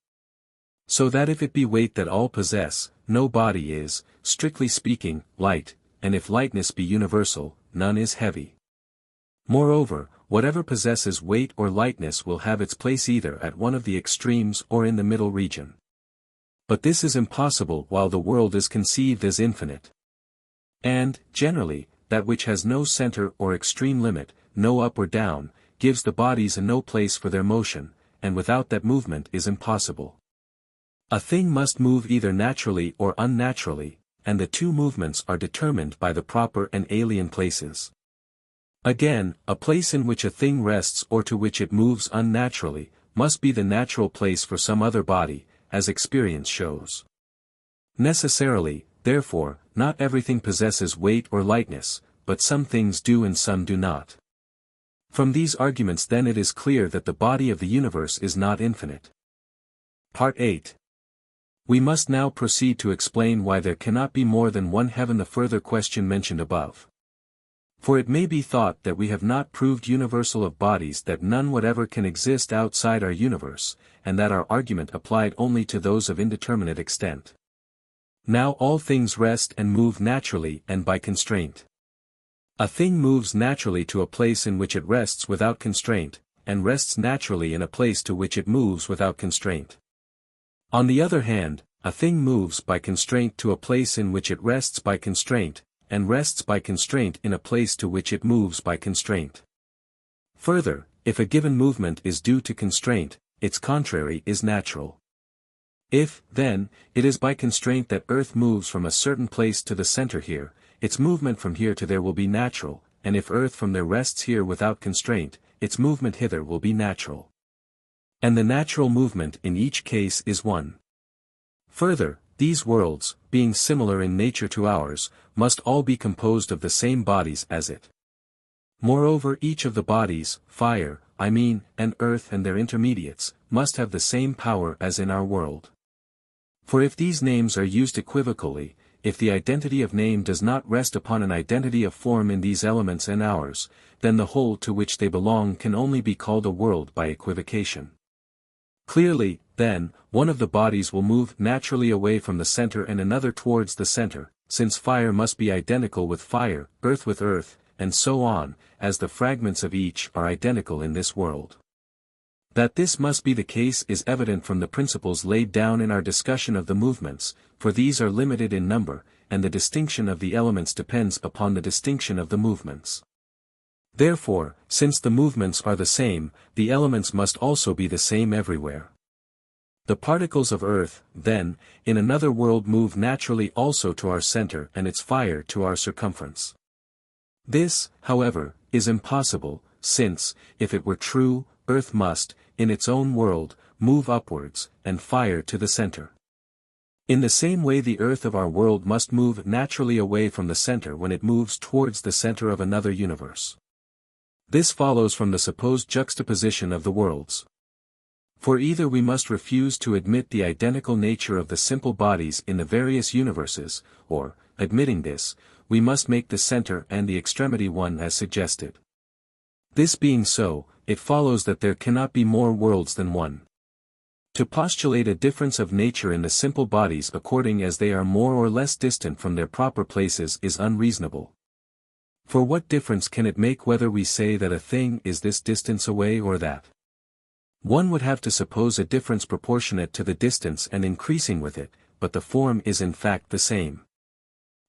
So that if it be weight that all possess, no body is, strictly speaking, light, and if lightness be universal, none is heavy. Moreover, whatever possesses weight or lightness will have its place either at one of the extremes or in the middle region. But this is impossible while the world is conceived as infinite. And, generally, that which has no center or extreme limit, no up or down, gives the bodies a no place for their motion, and without that movement is impossible. A thing must move either naturally or unnaturally, and the two movements are determined by the proper and alien places. Again, a place in which a thing rests or to which it moves unnaturally, must be the natural place for some other body, as experience shows. Necessarily, therefore, not everything possesses weight or lightness, but some things do and some do not. From these arguments then it is clear that the body of the universe is not infinite. Part 8. We must now proceed to explain why there cannot be more than one heaven, the further question mentioned above. For it may be thought that we have not proved universal of bodies, that none whatever can exist outside our universe, and that our argument applied only to those of indeterminate extent. Now all things rest and move naturally and by constraint. A thing moves naturally to a place in which it rests without constraint, and rests naturally in a place to which it moves without constraint. On the other hand, a thing moves by constraint to a place in which it rests by constraint, and rests by constraint in a place to which it moves by constraint. Further, if a given movement is due to constraint, its contrary is natural. If, then, it is by constraint that earth moves from a certain place to the center here, its movement from here to there will be natural, and if earth from there rests here without constraint, its movement hither will be natural. And the natural movement in each case is one. Further, these worlds, being similar in nature to ours, must all be composed of the same bodies as it. Moreover, each of the bodies, fire, and earth and their intermediates, must have the same power as in our world. For if these names are used equivocally, if the identity of name does not rest upon an identity of form in these elements and ours, then the whole to which they belong can only be called a world by equivocation. Clearly, then, one of the bodies will move naturally away from the center and another towards the center, since fire must be identical with fire, earth with earth, and so on, as the fragments of each are identical in this world. That this must be the case is evident from the principles laid down in our discussion of the movements, for these are limited in number, and the distinction of the elements depends upon the distinction of the movements. Therefore, since the movements are the same, the elements must also be the same everywhere. The particles of earth, then, in another world move naturally also to our center and its fire to our circumference. This, however, is impossible, since, if it were true, earth must, in its own world, move upwards, and fire to the center. In the same way the earth of our world must move naturally away from the center when it moves towards the center of another universe. This follows from the supposed juxtaposition of the worlds. For either we must refuse to admit the identical nature of the simple bodies in the various universes, or, admitting this, we must make the center and the extremity one as suggested. This being so, it follows that there cannot be more worlds than one. To postulate a difference of nature in the simple bodies according as they are more or less distant from their proper places is unreasonable. For what difference can it make whether we say that a thing is this distance away or that? One would have to suppose a difference proportionate to the distance and increasing with it, but the form is in fact the same.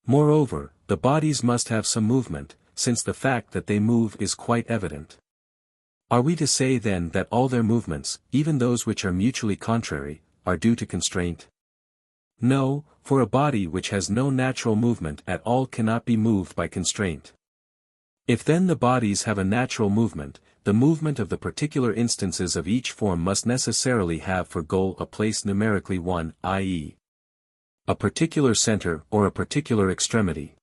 Moreover, the bodies must have some movement, since the fact that they move is quite evident. Are we to say then that all their movements, even those which are mutually contrary, are due to constraint? No, for a body which has no natural movement at all cannot be moved by constraint. If then the bodies have a natural movement, the movement of the particular instances of each form must necessarily have for goal a place numerically one, i.e., a particular center or a particular extremity.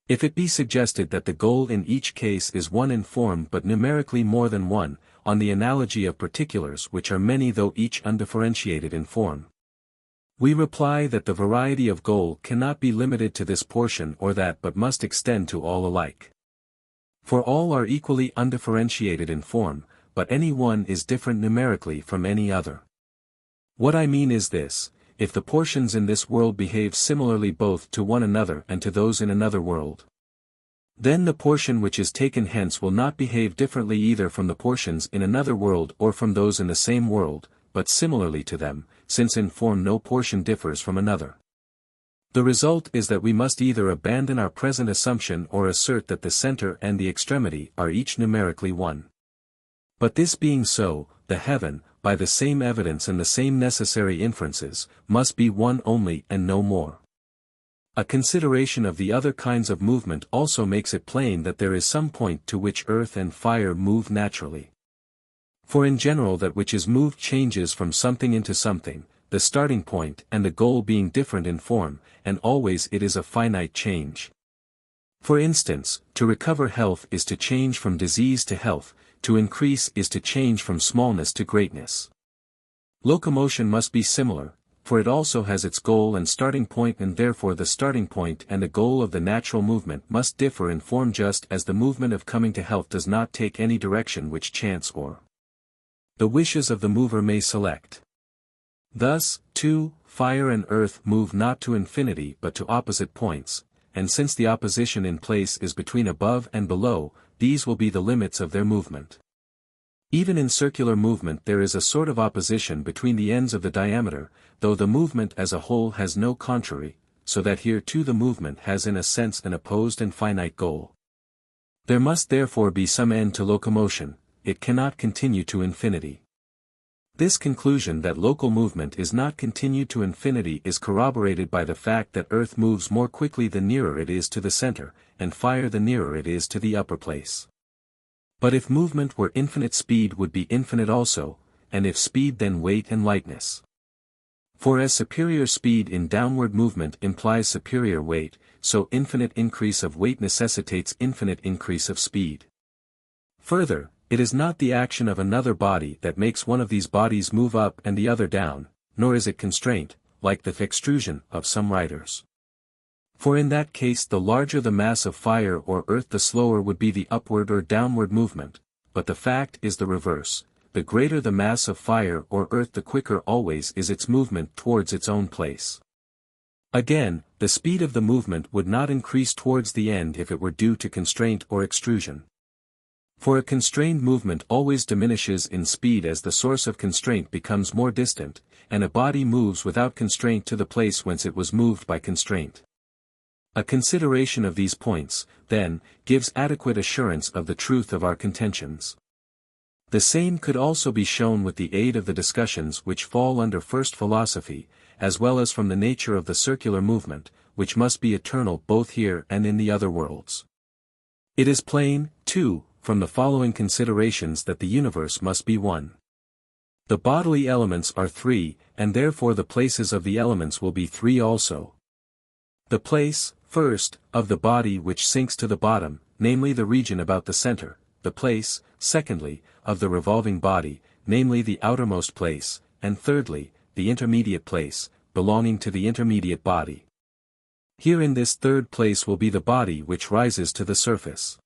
If it be suggested that the goal in each case is one in form but numerically more than one, on the analogy of particulars which are many though each undifferentiated in form, we reply that the variety of goal cannot be limited to this portion or that but must extend to all alike. For all are equally undifferentiated in form, but any one is different numerically from any other. What I mean is this: if the portions in this world behave similarly both to one another and to those in another world, then the portion which is taken hence will not behave differently either from the portions in another world or from those in the same world, but similarly to them, since in form no portion differs from another. The result is that we must either abandon our present assumption or assert that the center and the extremity are each numerically one. But this being so, the heaven, by the same evidence and the same necessary inferences, must be one only and no more. A consideration of the other kinds of movement also makes it plain that there is some point to which earth and fire move naturally. For in general that which is moved changes from something into something, the starting point and the goal being different in form, and always it is a finite change. For instance, to recover health is to change from disease to health, to increase is to change from smallness to greatness. Locomotion must be similar, for it also has its goal and starting point, and therefore the starting point and the goal of the natural movement must differ in form, just as the movement of coming to health does not take any direction which chance or the wishes of the mover may select. Thus, too, fire and earth move not to infinity but to opposite points, and since the opposition in place is between above and below, these will be the limits of their movement. Even in circular movement there is a sort of opposition between the ends of the diameter, though the movement as a whole has no contrary, so that here too the movement has in a sense an opposed and finite goal. There must therefore be some end to locomotion, it cannot continue to infinity. This conclusion that local movement is not continued to infinity is corroborated by the fact that earth moves more quickly the nearer it is to the center, and fire the nearer it is to the upper place. But if movement were infinite, speed would be infinite also, and if speed, then weight and lightness. For as superior speed in downward movement implies superior weight, so infinite increase of weight necessitates infinite increase of speed. Further, it is not the action of another body that makes one of these bodies move up and the other down, nor is it constraint, like the extrusion of some writers. For in that case the larger the mass of fire or earth the slower would be the upward or downward movement, but the fact is the reverse, the greater the mass of fire or earth the quicker always is its movement towards its own place. Again, the speed of the movement would not increase towards the end if it were due to constraint or extrusion. For a constrained movement always diminishes in speed as the source of constraint becomes more distant, and a body moves without constraint to the place whence it was moved by constraint. A consideration of these points, then, gives adequate assurance of the truth of our contentions. The same could also be shown with the aid of the discussions which fall under first philosophy, as well as from the nature of the circular movement, which must be eternal both here and in the other worlds. It is plain, too, from the following considerations that the universe must be one. The bodily elements are three, and therefore the places of the elements will be three also. The place, first, of the body which sinks to the bottom, namely the region about the center, the place, secondly, of the revolving body, namely the outermost place, and thirdly, the intermediate place, belonging to the intermediate body. Here in this third place will be the body which rises to the surface.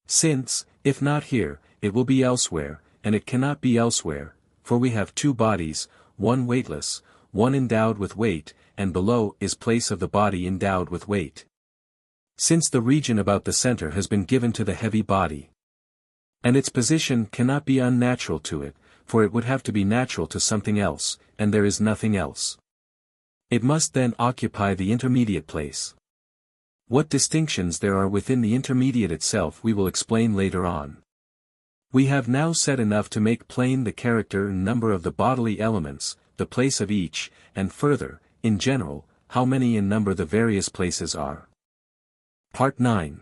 Since, if not here, it will be elsewhere, and it cannot be elsewhere, for we have two bodies, one weightless, one endowed with weight, and below is place of the body endowed with weight. Since the region about the center has been given to the heavy body, and its position cannot be unnatural to it, for it would have to be natural to something else, and there is nothing else. It must then occupy the intermediate place. What distinctions there are within the intermediate itself we will explain later on. We have now said enough to make plain the character and number of the bodily elements, the place of each, and further, in general, how many in number the various places are. Part 9.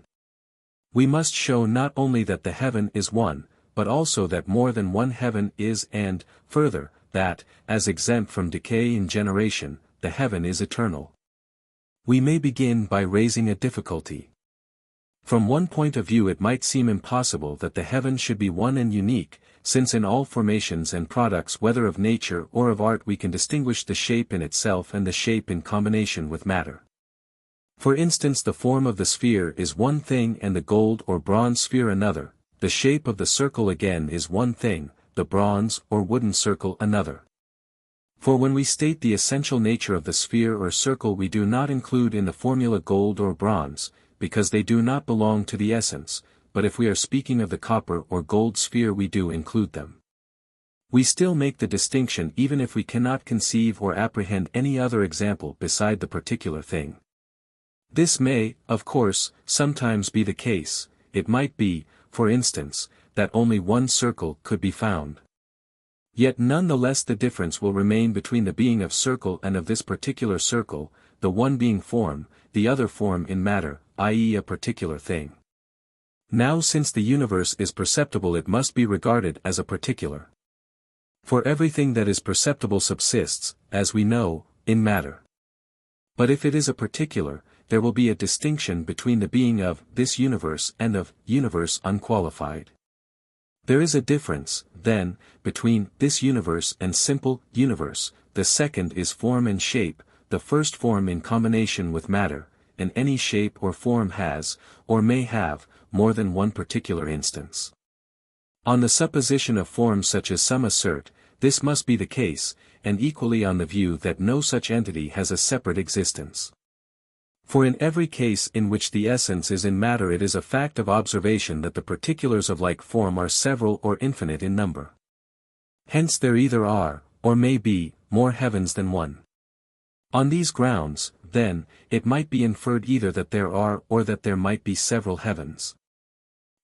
We must show not only that the heaven is one, but also that more than one heaven is and, further, that, as exempt from decay and generation, the heaven is eternal. We may begin by raising a difficulty. From one point of view it might seem impossible that the heaven should be one and unique, since in all formations and products whether of nature or of art we can distinguish the shape in itself and the shape in combination with matter. For instance, the form of the sphere is one thing and the gold or bronze sphere another, the shape of the circle again is one thing, the bronze or wooden circle another. For when we state the essential nature of the sphere or circle we do not include in the formula gold or bronze, because they do not belong to the essence, but if we are speaking of the copper or gold sphere we do include them. We still make the distinction even if we cannot conceive or apprehend any other example beside the particular thing. This may, of course, sometimes be the case. It might be, for instance, that only one circle could be found. Yet none the less the difference will remain between the being of circle and of this particular circle, the one being form, the other form in matter, i.e. a particular thing. Now since the universe is perceptible it must be regarded as a particular. For everything that is perceptible subsists, as we know, in matter. But if it is a particular, there will be a distinction between the being of this universe and of universe unqualified. There is a difference, then, between this universe and simple universe, the second is form and shape, the first form in combination with matter, and any shape or form has, or may have, more than one particular instance. On the supposition of forms such as some assert, this must be the case, and equally on the view that no such entity has a separate existence. For in every case in which the essence is in matter it is a fact of observation that the particulars of like form are several or infinite in number. Hence there either are, or may be, more heavens than one. On these grounds, then, it might be inferred either that there are or that there might be several heavens.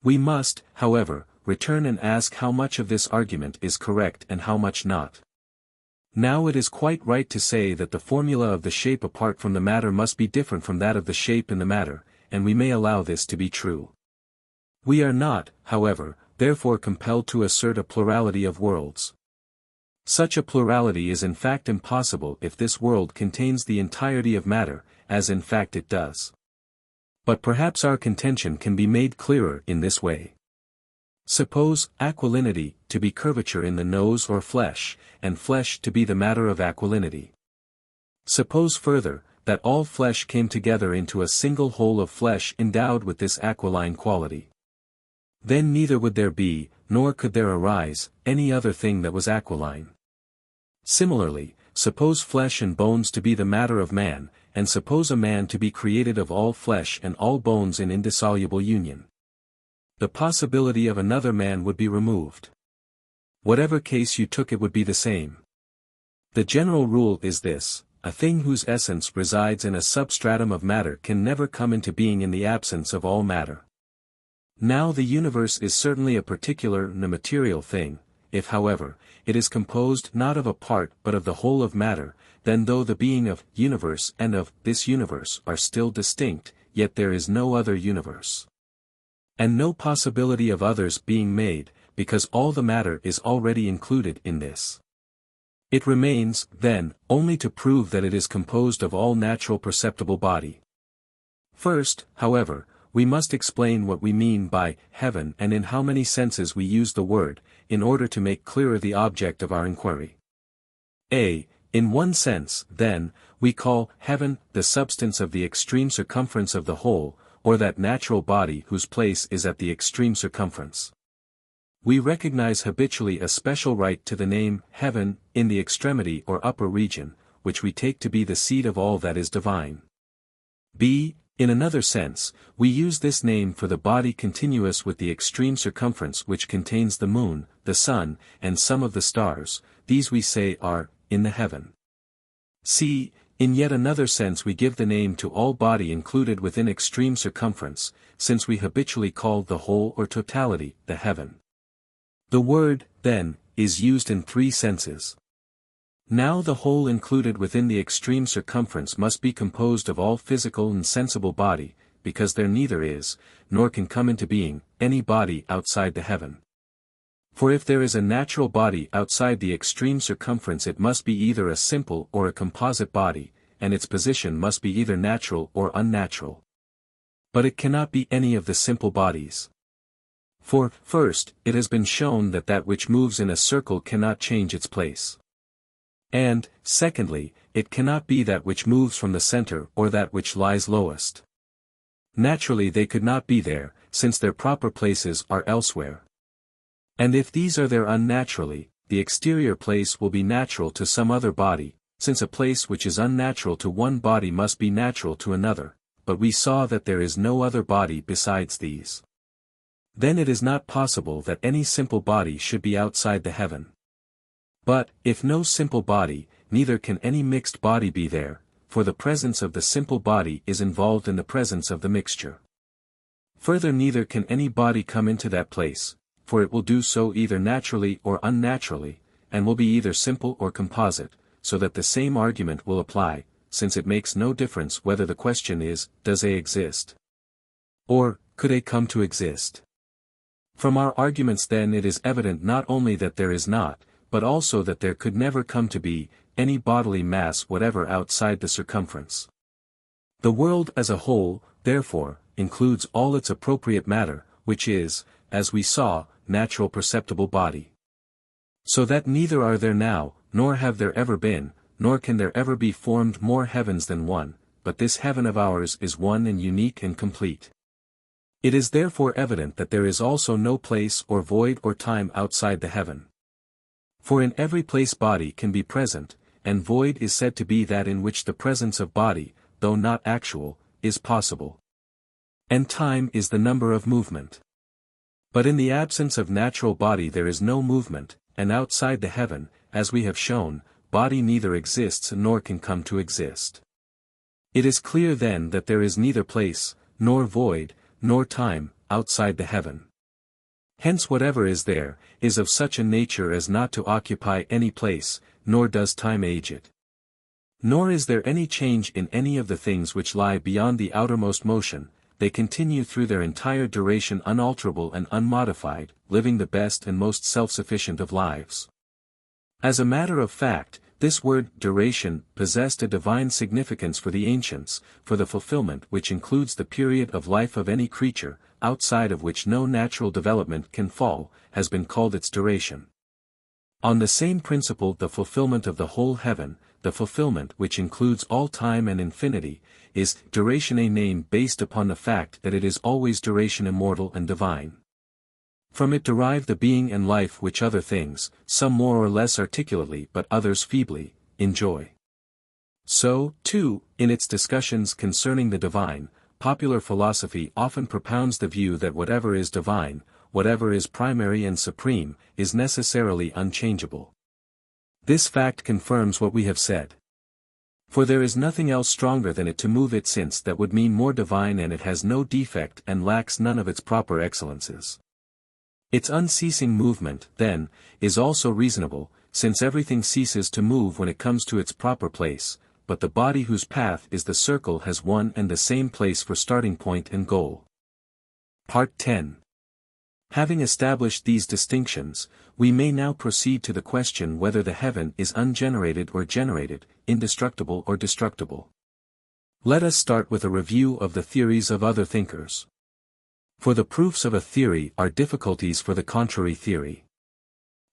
We must, however, return and ask how much of this argument is correct and how much not. Now it is quite right to say that the formula of the shape apart from the matter must be different from that of the shape in the matter, and we may allow this to be true. We are not, however, therefore compelled to assert a plurality of worlds. Such a plurality is in fact impossible if this world contains the entirety of matter, as in fact it does. But perhaps our contention can be made clearer in this way. Suppose aquilinity to be curvature in the nose or flesh, and flesh to be the matter of aquilinity. Suppose further, that all flesh came together into a single whole of flesh endowed with this aquiline quality. Then neither would there be, nor could there arise, any other thing that was aquiline. Similarly, suppose flesh and bones to be the matter of man, and suppose a man to be created of all flesh and all bones in indissoluble union. The possibility of another man would be removed. Whatever case you took, it would be the same. The general rule is this: a thing whose essence resides in a substratum of matter can never come into being in the absence of all matter. Now the universe is certainly a particular and a material thing. If however, it is composed not of a part but of the whole of matter, then though the being of universe and of this universe are still distinct, yet there is no other universe. And no possibility of others being made, because all the matter is already included in this. It remains, then, only to prove that it is composed of all natural perceptible body. First, however, we must explain what we mean by heaven and in how many senses we use the word, in order to make clearer the object of our inquiry. In one sense, then, we call heaven the substance of the extreme circumference of the whole, or that natural body whose place is at the extreme circumference. We recognize habitually a special right to the name heaven in the extremity or upper region, which we take to be the seat of all that is divine. In another sense, we use this name for the body continuous with the extreme circumference which contains the moon, the sun, and some of the stars. These we say are in the heaven. In yet another sense we give the name to all body included within extreme circumference, since we habitually call the whole or totality the heaven. The word, then, is used in three senses. Now the whole included within the extreme circumference must be composed of all physical and sensible body, because there neither is, nor can come into being, any body outside the heaven. For if there is a natural body outside the extreme circumference, it must be either a simple or a composite body, and its position must be either natural or unnatural. But it cannot be any of the simple bodies. For, first, it has been shown that that which moves in a circle cannot change its place. And, secondly, it cannot be that which moves from the center or that which lies lowest. Naturally they could not be there, since their proper places are elsewhere. And if these are there unnaturally, the exterior place will be natural to some other body, since a place which is unnatural to one body must be natural to another, but we saw that there is no other body besides these. Then it is not possible that any simple body should be outside the heaven. But, if no simple body, neither can any mixed body be there, for the presence of the simple body is involved in the presence of the mixture. Further, neither can any body come into that place, for it will do so either naturally or unnaturally, and will be either simple or composite, so that the same argument will apply, since it makes no difference whether the question is, does A exist? Or, could A come to exist? From our arguments then it is evident not only that there is not, but also that there could never come to be, any bodily mass whatever outside the circumference. The world as a whole, therefore, includes all its appropriate matter, which is, as we saw, natural perceptible body. So that neither are there now, nor have there ever been, nor can there ever be formed more heavens than one, but this heaven of ours is one and unique and complete. It is therefore evident that there is also no place or void or time outside the heaven. For in every place body can be present, and void is said to be that in which the presence of body, though not actual, is possible. And time is the number of movement. But in the absence of natural body there is no movement, and outside the heaven, as we have shown, body neither exists nor can come to exist. It is clear then that there is neither place, nor void, nor time, outside the heaven. Hence whatever is there, is of such a nature as not to occupy any place, nor does time age it. Nor is there any change in any of the things which lie beyond the outermost motion, they continue through their entire duration unalterable and unmodified, living the best and most self-sufficient of lives. As a matter of fact, this word duration possessed a divine significance for the ancients, for the fulfillment which includes the period of life of any creature, outside of which no natural development can fall, has been called its duration. On the same principle the fulfillment of the whole heaven, the fulfillment which includes all time and infinity, is duration, a name based upon the fact that it is always duration, immortal and divine. From it derive the being and life which other things, some more or less articulately but others feebly, enjoy. So, too, in its discussions concerning the divine, popular philosophy often propounds the view that whatever is divine, whatever is primary and supreme, is necessarily unchangeable. This fact confirms what we have said. For there is nothing else stronger than it to move it, since that would mean more divine, and it has no defect and lacks none of its proper excellences. Its unceasing movement, then, is also reasonable, since everything ceases to move when it comes to its proper place, but the body whose path is the circle has one and the same place for starting point and goal. Part 10. Having established these distinctions, we may now proceed to the question whether the heaven is ungenerated or generated, indestructible or destructible. Let us start with a review of the theories of other thinkers. For the proofs of a theory are difficulties for the contrary theory.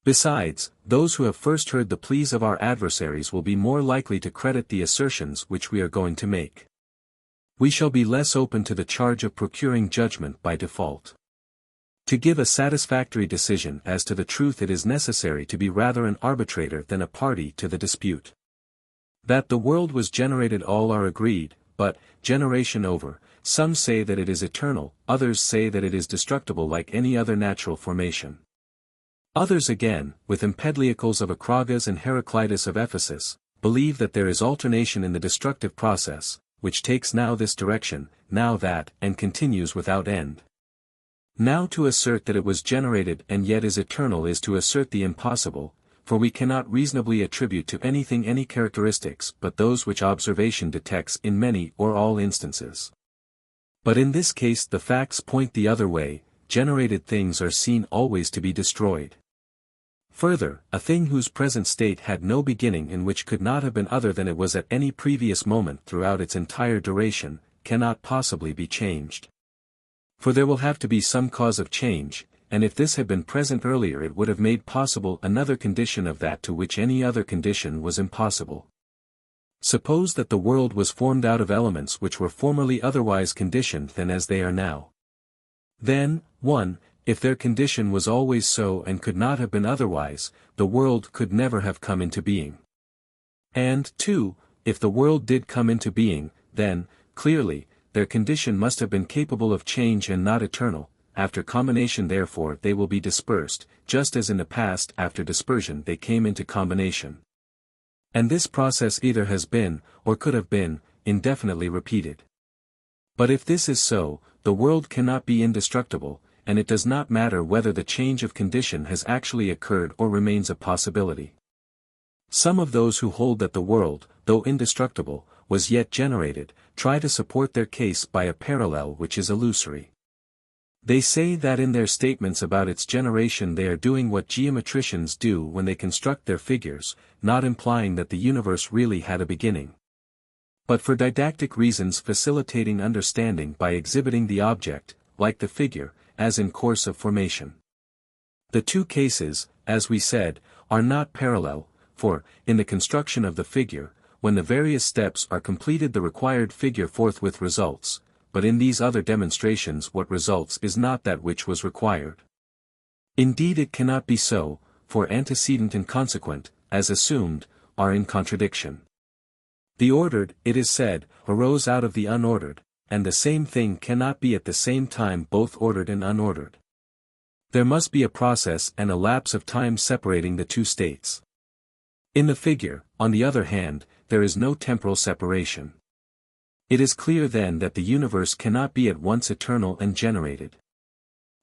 Besides, those who have first heard the pleas of our adversaries will be more likely to credit the assertions which we are going to make. We shall be less open to the charge of procuring judgment by default. To give a satisfactory decision as to the truth, it is necessary to be rather an arbitrator than a party to the dispute. That the world was generated all are agreed, but, generation over, some say that it is eternal, others say that it is destructible like any other natural formation. Others again, with Empedocles of Acragas and Heraclitus of Ephesus, believe that there is alternation in the destructive process, which takes now this direction, now that, and continues without end. Now to assert that it was generated and yet is eternal is to assert the impossible, for we cannot reasonably attribute to anything any characteristics but those which observation detects in many or all instances. But in this case the facts point the other way, generated things are seen always to be destroyed. Further, a thing whose present state had no beginning and which could not have been other than it was at any previous moment throughout its entire duration, cannot possibly be changed. For there will have to be some cause of change, and if this had been present earlier it would have made possible another condition of that to which any other condition was impossible. Suppose that the world was formed out of elements which were formerly otherwise conditioned than as they are now. Then, 1. If their condition was always so and could not have been otherwise, the world could never have come into being. And, 2. If the world did come into being, then, clearly, their condition must have been capable of change and not eternal. After combination therefore they will be dispersed, just as in the past after dispersion they came into combination. And this process either has been, or could have been, indefinitely repeated. But if this is so, the world cannot be indestructible, and it does not matter whether the change of condition has actually occurred or remains a possibility. Some of those who hold that the world, though indestructible, was yet generated, try to support their case by a parallel which is illusory. They say that in their statements about its generation they are doing what geometricians do when they construct their figures, not implying that the universe really had a beginning, but for didactic reasons facilitating understanding by exhibiting the object, like the figure, as in course of formation. The two cases, as we said, are not parallel, for, in the construction of the figure, when the various steps are completed the required figure forthwith results, but in these other demonstrations what results is not that which was required. Indeed it cannot be so, for antecedent and consequent, as assumed, are in contradiction. The ordered, it is said, arose out of the unordered, and the same thing cannot be at the same time both ordered and unordered. There must be a process and a lapse of time separating the two states. In the figure, on the other hand, there is no temporal separation. It is clear then that the universe cannot be at once eternal and generated.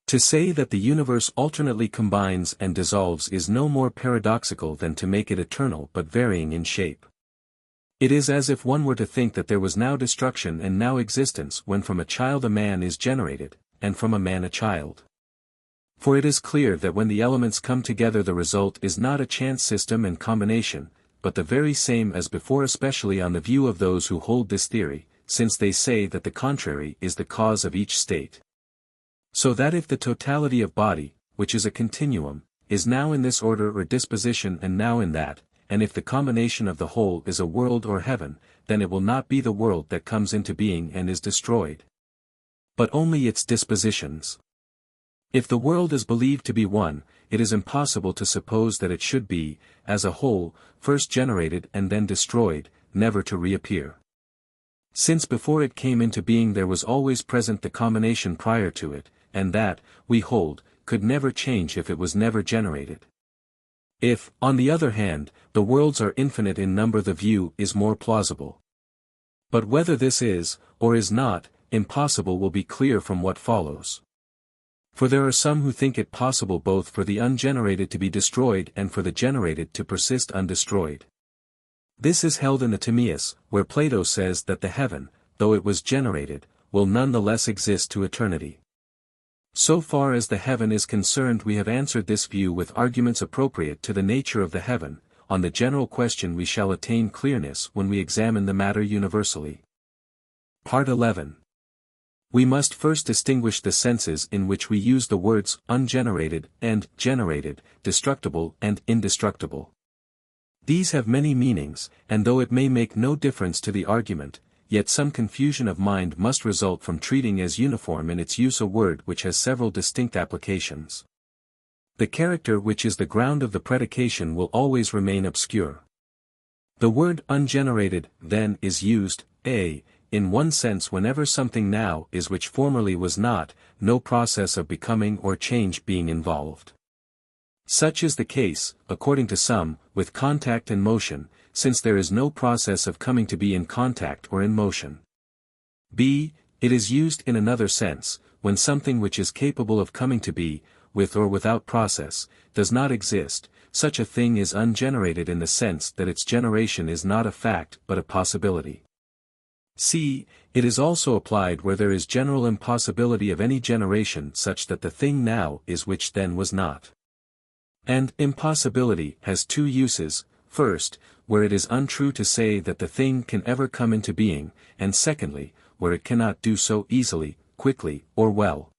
To say that the universe alternately combines and dissolves is no more paradoxical than to make it eternal but varying in shape. It is as if one were to think that there was now destruction and now existence when from a child a man is generated, and from a man a child. For it is clear that when the elements come together the result is not a chance system and combination, but the very same as before, especially on the view of those who hold this theory, since they say that the contrary is the cause of each state. So that if the totality of body, which is a continuum, is now in this order or disposition and now in that, and if the combination of the whole is a world or heaven, then it will not be the world that comes into being and is destroyed, but only its dispositions. If the world is believed to be one, it is impossible to suppose that it should be, as a whole, first generated and then destroyed, never to reappear. Since before it came into being there was always present the combination prior to it, and that, we hold, could never change if it was never generated. If, on the other hand, the worlds are infinite in number, the view is more plausible. But whether this is, or is not, impossible will be clear from what follows. For there are some who think it possible both for the ungenerated to be destroyed and for the generated to persist undestroyed. This is held in the Timaeus, where Plato says that the heaven, though it was generated, will none the less exist to eternity. So far as the heaven is concerned, we have answered this view with arguments appropriate to the nature of the heaven. On the general question we shall attain clearness when we examine the matter universally. Part 11. We must first distinguish the senses in which we use the words ungenerated and generated, destructible and indestructible. These have many meanings, and though it may make no difference to the argument, yet some confusion of mind must result from treating as uniform in its use a word which has several distinct applications. The character which is the ground of the predication will always remain obscure. The word ungenerated, then, is used, a, in one sense whenever something now is which formerly was not, no process of becoming or change being involved. Such is the case, according to some, with contact and motion, since there is no process of coming to be in contact or in motion. b. It is used in another sense, when something which is capable of coming to be, with or without process, does not exist. Such a thing is ungenerated in the sense that its generation is not a fact but a possibility. c. It is also applied where there is general impossibility of any generation such that the thing now is which then was not. And impossibility has two uses: first, where it is untrue to say that the thing can ever come into being, and secondly, where it cannot do so easily, quickly, or well.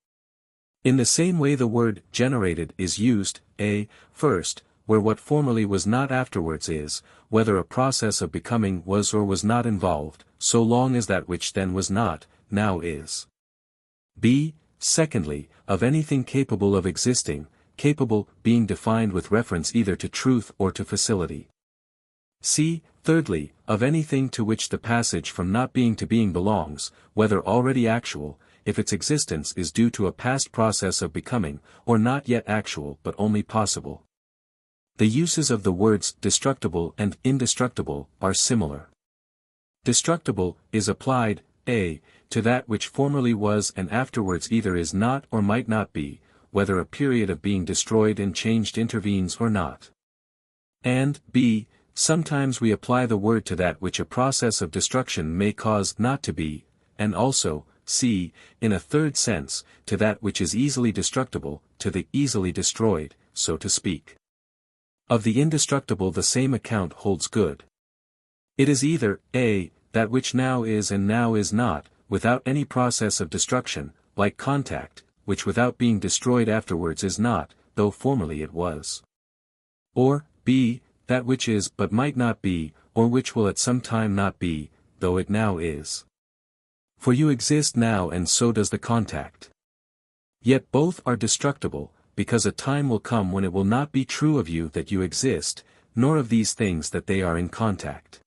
In the same way the word generated is used, a, first, where what formerly was not afterwards is, whether a process of becoming was or was not involved, so long as that which then was not, now is. b. Secondly, of anything capable of existing, capable being defined with reference either to truth or to facility. c. Thirdly, of anything to which the passage from not being to being belongs, whether already actual, if its existence is due to a past process of becoming, or not yet actual but only possible. The uses of the words destructible and indestructible are similar. Destructible is applied, a, to that which formerly was and afterwards either is not or might not be, whether a period of being destroyed and changed intervenes or not. And, b. Sometimes we apply the word to that which a process of destruction may cause not to be, and also, c. In a third sense, to that which is easily destructible, to the easily destroyed, so to speak. Of the indestructible the same account holds good. It is either, a, that which now is and now is not, without any process of destruction, like contact, which without being destroyed afterwards is not, though formerly it was. Or, b. That which is but might not be, or which will at some time not be, though it now is. For you exist now and so does the contact. Yet both are destructible, because a time will come when it will not be true of you that you exist, nor of these things that they are in contact.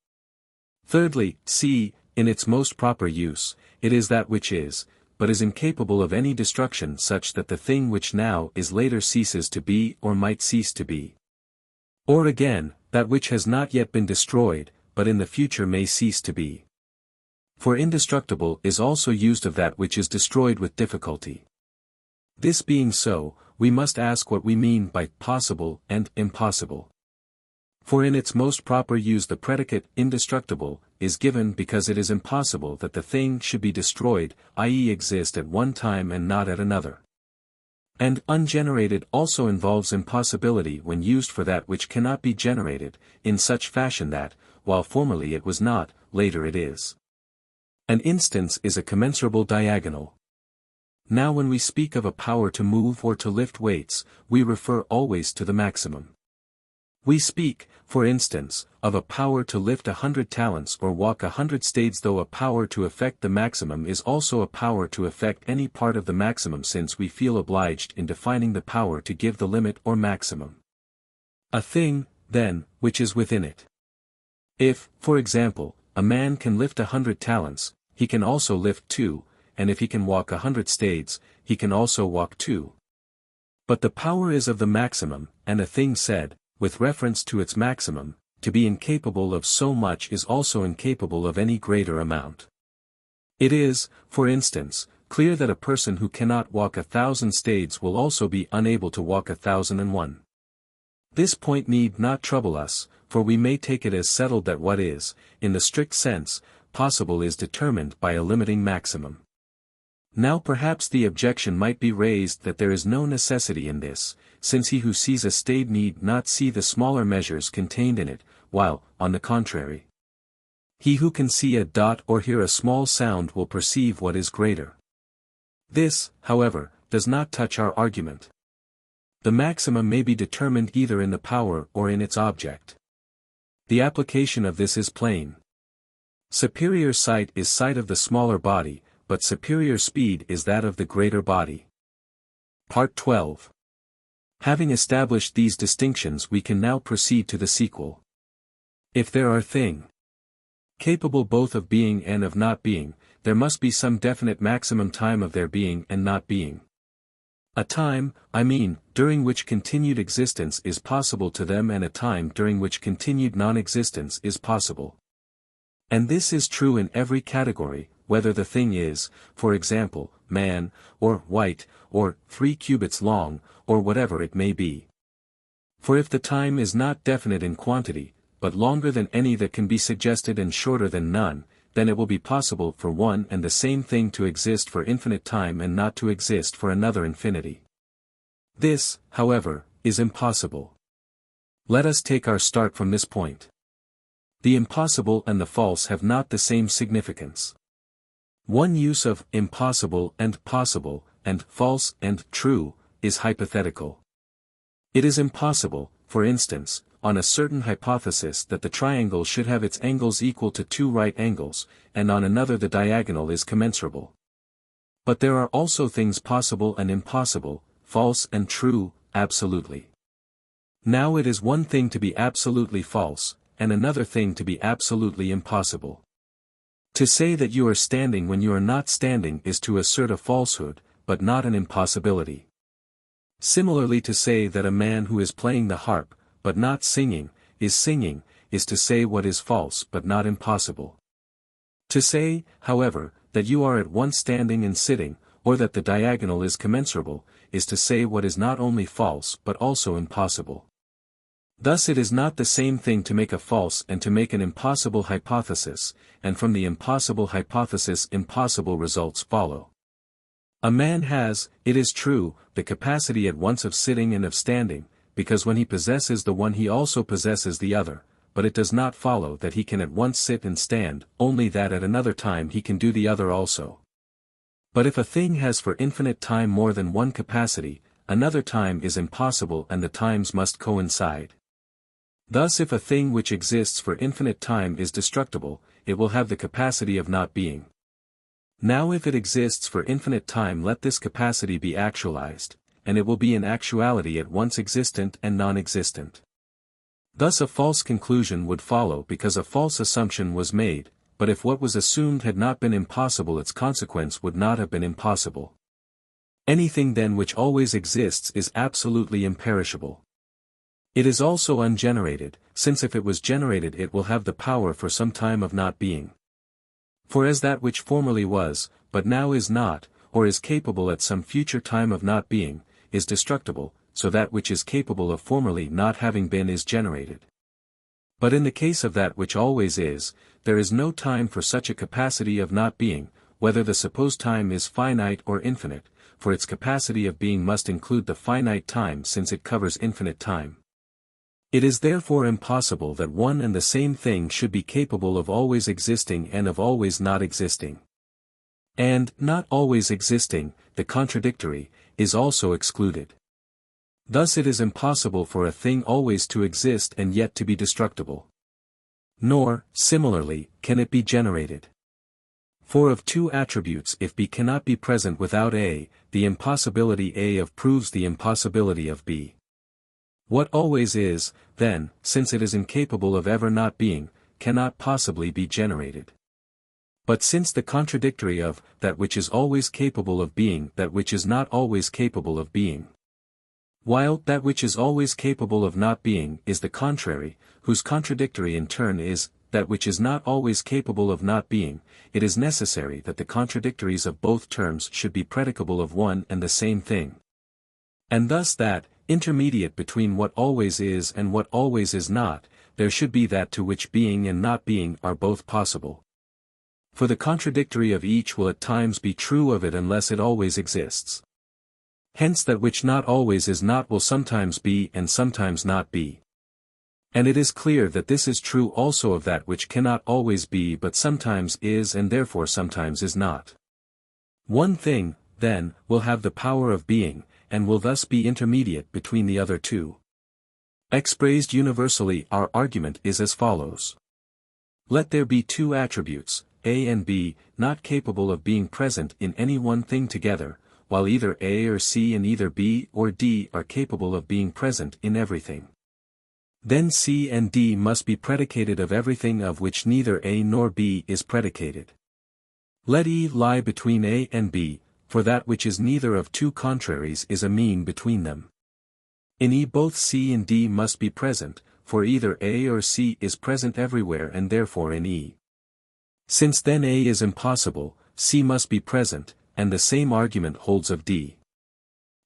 Thirdly, c. In its most proper use, it is that which is, but is incapable of any destruction such that the thing which now is later ceases to be or might cease to be. Or again, that which has not yet been destroyed, but in the future may cease to be. For indestructible is also used of that which is destroyed with difficulty. This being so, we must ask what we mean by possible and impossible. For in its most proper use the predicate indestructible is given because it is impossible that the thing should be destroyed, i.e. exist at one time and not at another. And ungenerated also involves impossibility when used for that which cannot be generated, in such fashion that, while formerly it was not, later it is. An instance is a commensurable diagonal. Now when we speak of a power to move or to lift weights, we refer always to the maximum. We speak, for instance, of a power to lift 100 talents or walk 100 stades, though a power to effect the maximum is also a power to effect any part of the maximum, since we feel obliged in defining the power to give the limit or maximum. A thing, then, which is within it. If, for example, a man can lift 100 talents, he can also lift 2, and if he can walk 100 stades, he can also walk 2. But the power is of the maximum, and a thing said, with reference to its maximum, to be incapable of so much is also incapable of any greater amount. It is, for instance, clear that a person who cannot walk 1,000 stades will also be unable to walk 1,001. This point need not trouble us, for we may take it as settled that what is, in the strict sense, possible is determined by a limiting maximum. Now perhaps the objection might be raised that there is no necessity in this, since he who sees a stade need not see the smaller measures contained in it, while, on the contrary, he who can see a dot or hear a small sound will perceive what is greater. This, however, does not touch our argument. The maximum may be determined either in the power or in its object. The application of this is plain. Superior sight is sight of the smaller body, but superior speed is that of the greater body. Part 12. Having established these distinctions, we can now proceed to the sequel. If there are things capable both of being and of not being, there must be some definite maximum time of their being and not being. A time, I mean, during which continued existence is possible to them, and a time during which continued non-existence is possible. And this is true in every category, whether the thing is, for example, man, or white, or 3 cubits long, or whatever it may be. For if the time is not definite in quantity, but longer than any that can be suggested and shorter than none, then it will be possible for one and the same thing to exist for infinite time and not to exist for another infinity. This, however, is impossible. Let us take our start from this point. The impossible and the false have not the same significance. One use of impossible and possible, and false and true, is hypothetical. It is impossible, for instance, on a certain hypothesis that the triangle should have its angles equal to 2 right angles, and on another the diagonal is commensurable. But there are also things possible and impossible, false and true, absolutely. Now it is one thing to be absolutely false, and another thing to be absolutely impossible. To say that you are standing when you are not standing is to assert a falsehood, but not an impossibility. Similarly, to say that a man who is playing the harp, but not singing, is to say what is false but not impossible. To say, however, that you are at once standing and sitting, or that the diagonal is commensurable, is to say what is not only false but also impossible. Thus it is not the same thing to make a false and to make an impossible hypothesis, and from the impossible hypothesis impossible results follow. A man has, it is true, the capacity at once of sitting and of standing, because when he possesses the one he also possesses the other, but it does not follow that he can at once sit and stand, only that at another time he can do the other also. But if a thing has for infinite time more than one capacity, another time is impossible and the times must coincide. Thus if a thing which exists for infinite time is destructible, it will have the capacity of not being. Now if it exists for infinite time, let this capacity be actualized, and it will be in actuality at once existent and non-existent. Thus a false conclusion would follow because a false assumption was made, but if what was assumed had not been impossible, its consequence would not have been impossible. Anything then which always exists is absolutely imperishable. It is also ungenerated, since if it was generated it will have the power for some time of not being. For as that which formerly was, but now is not, or is capable at some future time of not being, is destructible, so that which is capable of formerly not having been is generated. But in the case of that which always is, there is no time for such a capacity of not being, whether the supposed time is finite or infinite, for its capacity of being must include the finite time since it covers infinite time. It is therefore impossible that one and the same thing should be capable of always existing and of always not existing. And, not always existing, the contradictory, is also excluded. Thus it is impossible for a thing always to exist and yet to be destructible. Nor, similarly, can it be generated. For of two attributes if B cannot be present without A, the impossibility A of proves the impossibility of B. What always is, then, since it is incapable of ever not being, cannot possibly be generated. But since the contradictory of that which is always capable of being that which is not always capable of being, while that which is always capable of not being is the contrary, whose contradictory in turn is that which is not always capable of not being, it is necessary that the contradictories of both terms should be predicable of one and the same thing. And thus that, intermediate between what always is and what always is not, there should be that to which being and not being are both possible. For the contradictory of each will at times be true of it unless it always exists. Hence that which not always is not will sometimes be and sometimes not be. And it is clear that this is true also of that which cannot always be but sometimes is and therefore sometimes is not. One thing, then, will have the power of being, and will thus be intermediate between the other two. Expressed universally our argument is as follows. Let there be two attributes, A and B, not capable of being present in any one thing together, while either A or C and either B or D are capable of being present in everything. Then C and D must be predicated of everything of which neither A nor B is predicated. Let E lie between A and B, for that which is neither of two contraries is a mean between them. In E both C and D must be present, for either A or C is present everywhere and therefore in E. Since then A is impossible, C must be present, and the same argument holds of D.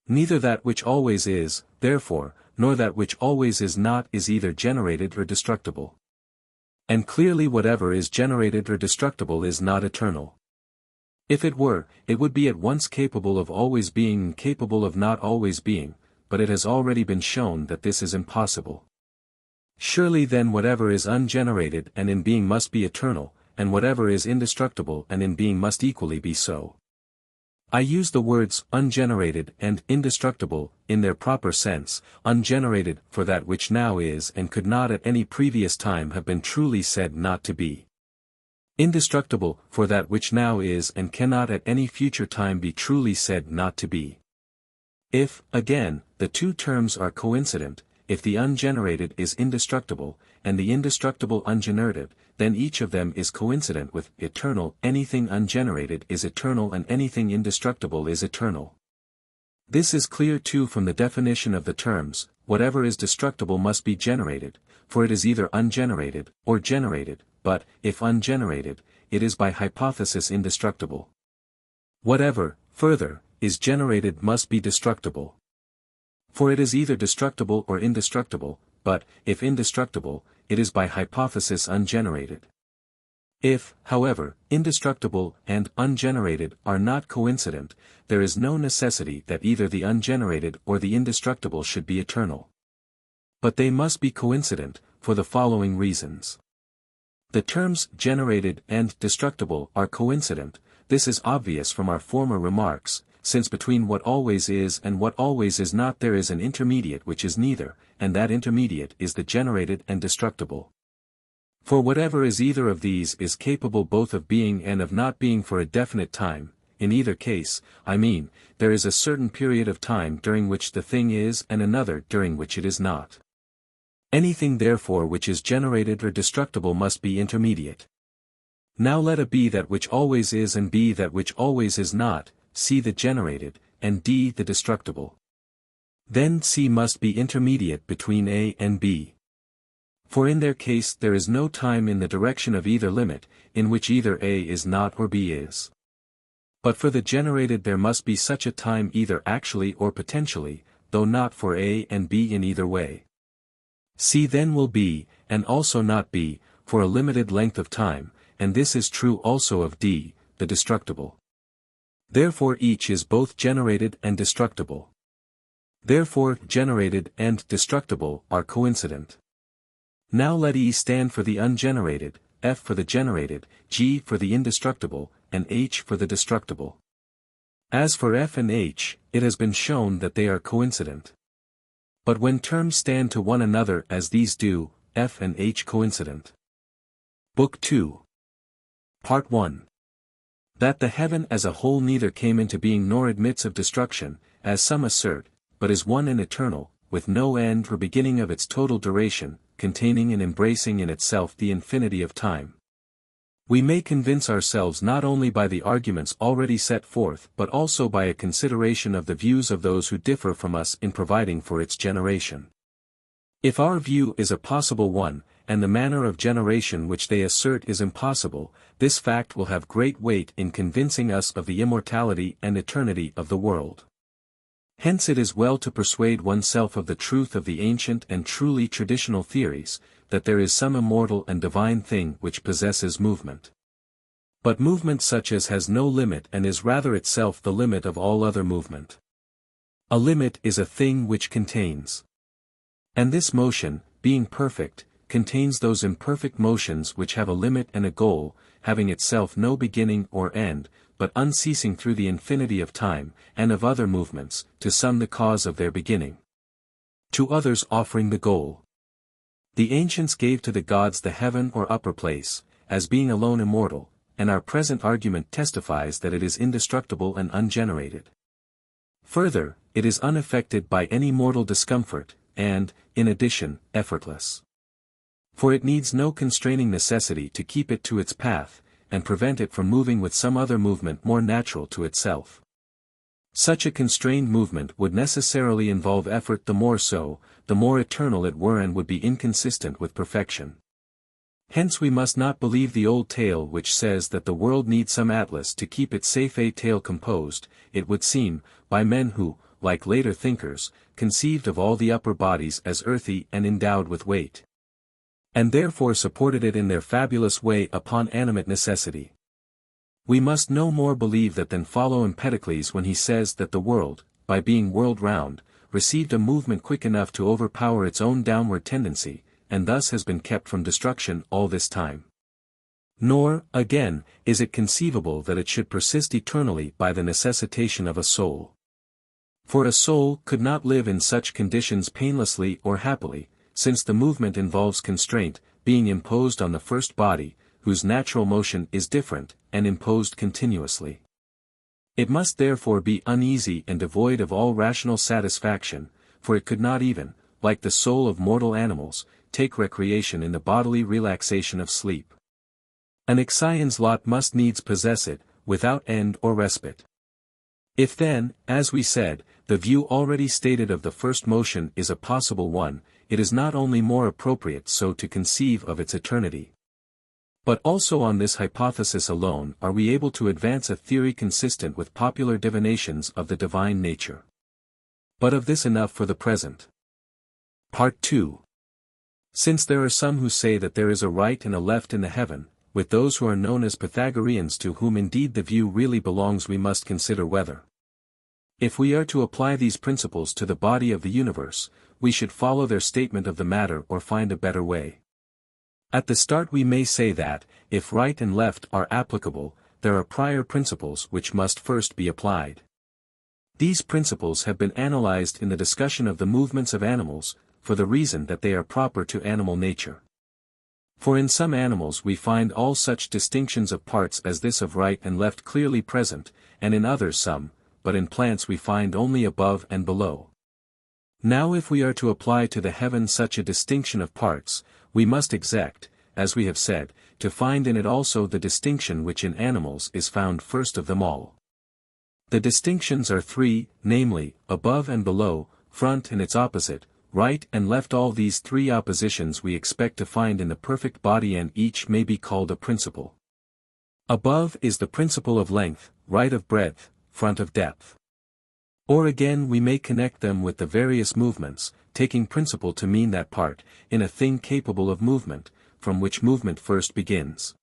Neither that which always is, therefore, nor that which always is not is either generated or destructible. And clearly whatever is generated or destructible is not eternal. If it were, it would be at once capable of always being and capable of not always being, but it has already been shown that this is impossible. Surely then whatever is ungenerated and in being must be eternal, and whatever is indestructible and in being must equally be so. I use the words ungenerated and indestructible, in their proper sense, ungenerated for that which now is and could not at any previous time have been truly said not to be. Indestructible for that which now is and cannot at any future time be truly said not to be. If, again, the two terms are coincident, if the ungenerated is indestructible, and the indestructible ungenerated, then each of them is coincident with eternal. Anything ungenerated is eternal and anything indestructible is eternal. This is clear too from the definition of the terms, whatever is destructible must be generated, for it is either ungenerated, or generated, but, if ungenerated, it is by hypothesis indestructible. Whatever, further, is generated must be destructible. For it is either destructible or indestructible, but, if indestructible, it is by hypothesis ungenerated. If, however, indestructible and ungenerated are not coincident, there is no necessity that either the ungenerated or the indestructible should be eternal. But they must be coincident, for the following reasons. The terms generated and destructible are coincident. This is obvious from our former remarks, since between what always is and what always is not there is an intermediate which is neither, and that intermediate is the generated and destructible. For whatever is either of these is capable both of being and of not being for a definite time. In either case, I mean, there is a certain period of time during which the thing is and another during which it is not. Anything therefore which is generated or destructible must be intermediate. Now let A be that which always is and B that which always is not, C the generated, and D the destructible. Then C must be intermediate between A and B. For in their case there is no time in the direction of either limit, in which either A is not or B is. But for the generated there must be such a time either actually or potentially, though not for A and B in either way. C then will be, and also not be, for a limited length of time, and this is true also of D, the destructible. Therefore each is both generated and destructible. Therefore generated and destructible are coincident. Now let E stand for the ungenerated, F for the generated, G for the indestructible, and H for the destructible. As for F and H, it has been shown that they are coincident. But when terms stand to one another as these do, F and H coincident. Book 2. Part 1. That the heaven as a whole neither came into being nor admits of destruction, as some assert, but is one and eternal, with no end or beginning of its total duration, containing and embracing in itself the infinity of time. We may convince ourselves not only by the arguments already set forth but also by a consideration of the views of those who differ from us in providing for its generation. If our view is a possible one, and the manner of generation which they assert is impossible, this fact will have great weight in convincing us of the immortality and eternity of the world. Hence it is well to persuade oneself of the truth of the ancient and truly traditional theories, that there is some immortal and divine thing which possesses movement. But movement such as has no limit and is rather itself the limit of all other movement. A limit is a thing which contains. And this motion, being perfect, contains those imperfect motions which have a limit and a goal, having itself no beginning or end, but unceasing through the infinity of time, and of other movements, to some the cause of their beginning, to others offering the goal. The ancients gave to the gods the heaven or upper place, as being alone immortal, and our present argument testifies that it is indestructible and ungenerated. Further, it is unaffected by any mortal discomfort, and, in addition, effortless. For it needs no constraining necessity to keep it to its path, and prevent it from moving with some other movement more natural to itself. Such a constrained movement would necessarily involve effort, the more so, the more eternal it were, and would be inconsistent with perfection. Hence we must not believe the old tale which says that the world needs some Atlas to keep it safe. A tale composed, it would seem, by men who, like later thinkers, conceived of all the upper bodies as earthy and endowed with weight, and therefore supported it in their fabulous way upon animate necessity. We must no more believe that than follow Empedocles when he says that the world, by being whirled round, received a movement quick enough to overpower its own downward tendency, and thus has been kept from destruction all this time. Nor, again, is it conceivable that it should persist eternally by the necessitation of a soul. For a soul could not live in such conditions painlessly or happily, since the movement involves constraint, being imposed on the first body, whose natural motion is different, and imposed continuously. It must therefore be uneasy and devoid of all rational satisfaction, for it could not even, like the soul of mortal animals, take recreation in the bodily relaxation of sleep. An Ixion's lot must needs possess it, without end or respite. If then, as we said, the view already stated of the first motion is a possible one, it is not only more appropriate so to conceive of its eternity, but also on this hypothesis alone are we able to advance a theory consistent with popular divinations of the divine nature. But of this enough for the present. Part 2. Since there are some who say that there is a right and a left in the heaven, with those who are known as Pythagoreans, to whom indeed the view really belongs, we must consider whether, if we are to apply these principles to the body of the universe, we should follow their statement of the matter or find a better way. At the start we may say that, if right and left are applicable, there are prior principles which must first be applied. These principles have been analyzed in the discussion of the movements of animals, for the reason that they are proper to animal nature. For in some animals we find all such distinctions of parts as this of right and left clearly present, and in others some, but in plants we find only above and below. Now if we are to apply to the heaven such a distinction of parts, we must exact, as we have said, to find in it also the distinction which in animals is found first of them all. The distinctions are three, namely, above and below, front and its opposite, right and left. All these three oppositions we expect to find in the perfect body, and each may be called a principle. Above is the principle of length, right of breadth, front of depth. Or again we may connect them with the various movements, taking principle to mean that part, in a thing capable of movement, from which movement first begins.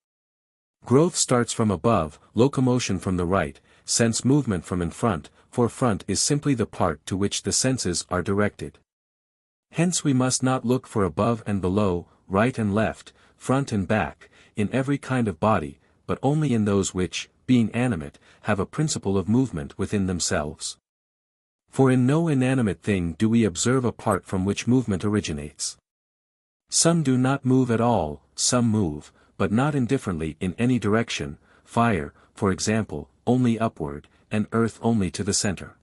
Growth starts from above, locomotion from the right, sense movement from in front, for front is simply the part to which the senses are directed. Hence we must not look for above and below, right and left, front and back, in every kind of body, but only in those which, being animate, have a principle of movement within themselves. For in no inanimate thing do we observe a part from which movement originates. Some do not move at all, some move, but not indifferently in any direction, fire, for example, only upward, and earth only to the center.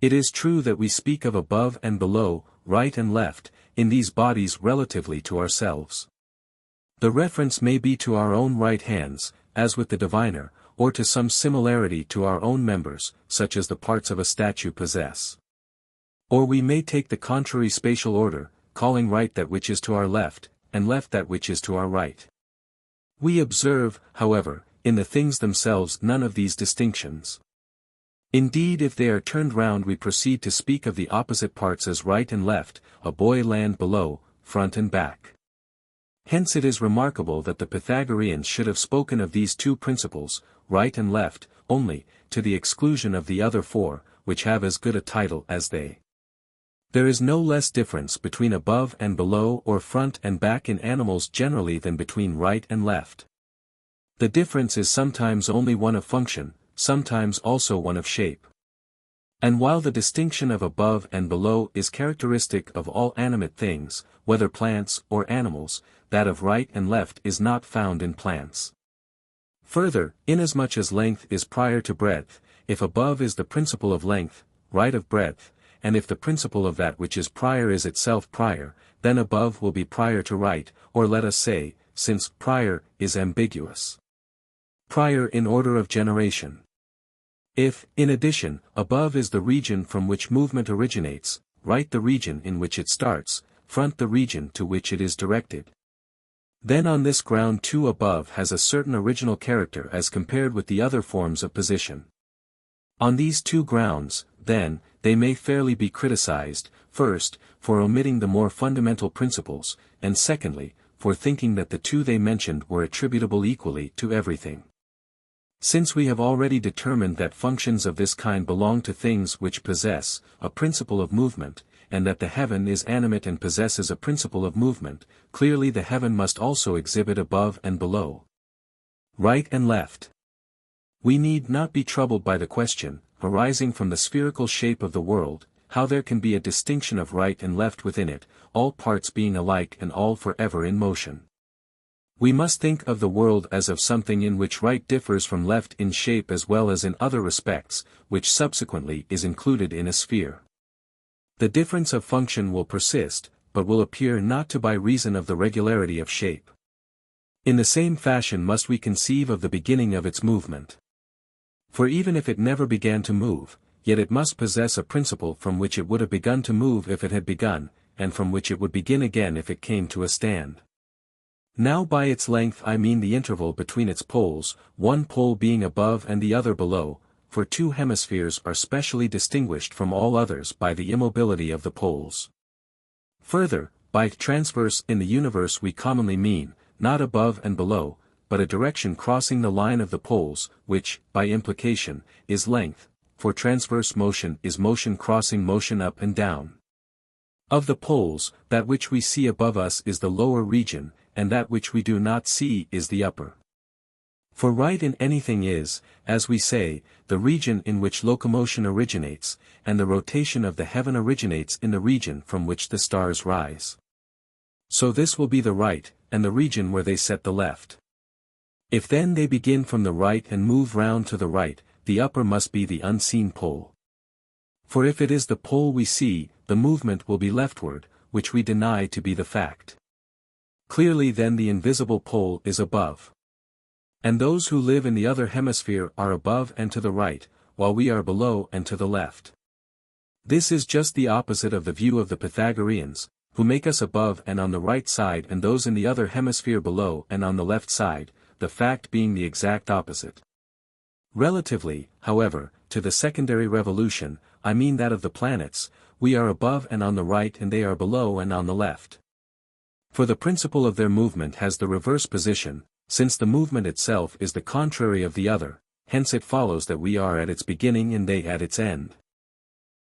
It is true that we speak of above and below, right and left, in these bodies relatively to ourselves. The reference may be to our own right hands, as with the diviner, or to some similarity to our own members, such as the parts of a statue possess. Or we may take the contrary spatial order, calling right that which is to our left, and left that which is to our right. We observe, however, in the things themselves none of these distinctions. Indeed, if they are turned round, we proceed to speak of the opposite parts as right and left, a boy land below, front and back. Hence it is remarkable that the Pythagoreans should have spoken of these two principles, right and left, only, to the exclusion of the other four, which have as good a title as they. There is no less difference between above and below or front and back in animals generally than between right and left. The difference is sometimes only one of function, sometimes also one of shape. And while the distinction of above and below is characteristic of all animate things, whether plants or animals, that of right and left is not found in plants. Further, inasmuch as length is prior to breadth, if above is the principle of length, right of breadth, and if the principle of that which is prior is itself prior, then above will be prior to right, or let us say, since prior is ambiguous, prior in order of generation. If, in addition, above is the region from which movement originates, right the region in which it starts, front the region to which it is directed, then on this ground too above has a certain original character as compared with the other forms of position. On these two grounds, then, they may fairly be criticized, first, for omitting the more fundamental principles, and secondly, for thinking that the two they mentioned were attributable equally to everything. Since we have already determined that functions of this kind belong to things which possess a principle of movement, and that the heaven is animate and possesses a principle of movement, clearly the heaven must also exhibit above and below, right and left. We need not be troubled by the question, arising from the spherical shape of the world, how there can be a distinction of right and left within it, all parts being alike and all forever in motion. We must think of the world as of something in which right differs from left in shape as well as in other respects, which subsequently is included in a sphere. The difference of function will persist, but will appear not to by reason of the regularity of shape. In the same fashion must we conceive of the beginning of its movement. For even if it never began to move, yet it must possess a principle from which it would have begun to move if it had begun, and from which it would begin again if it came to a stand. Now by its length I mean the interval between its poles, one pole being above and the other below, for two hemispheres are specially distinguished from all others by the immobility of the poles. Further, by transverse in the universe we commonly mean, not above and below, but a direction crossing the line of the poles, which, by implication, is length, for transverse motion is motion crossing motion up and down. Of the poles, that which we see above us is the lower region, and that which we do not see is the upper. For right in anything is, as we say, the region in which locomotion originates, and the rotation of the heaven originates in the region from which the stars rise. So this will be the right, and the region where they set the left. If then they begin from the right and move round to the right, the upper must be the unseen pole. For if it is the pole we see, the movement will be leftward, which we deny to be the fact. Clearly then the invisible pole is above. And those who live in the other hemisphere are above and to the right, while we are below and to the left. This is just the opposite of the view of the Pythagoreans, who make us above and on the right side and those in the other hemisphere below and on the left side, the fact being the exact opposite. Relatively, however, to the secondary revolution, I mean that of the planets, we are above and on the right and they are below and on the left. For the principle of their movement has the reverse position, since the movement itself is the contrary of the other, hence it follows that we are at its beginning and they at its end.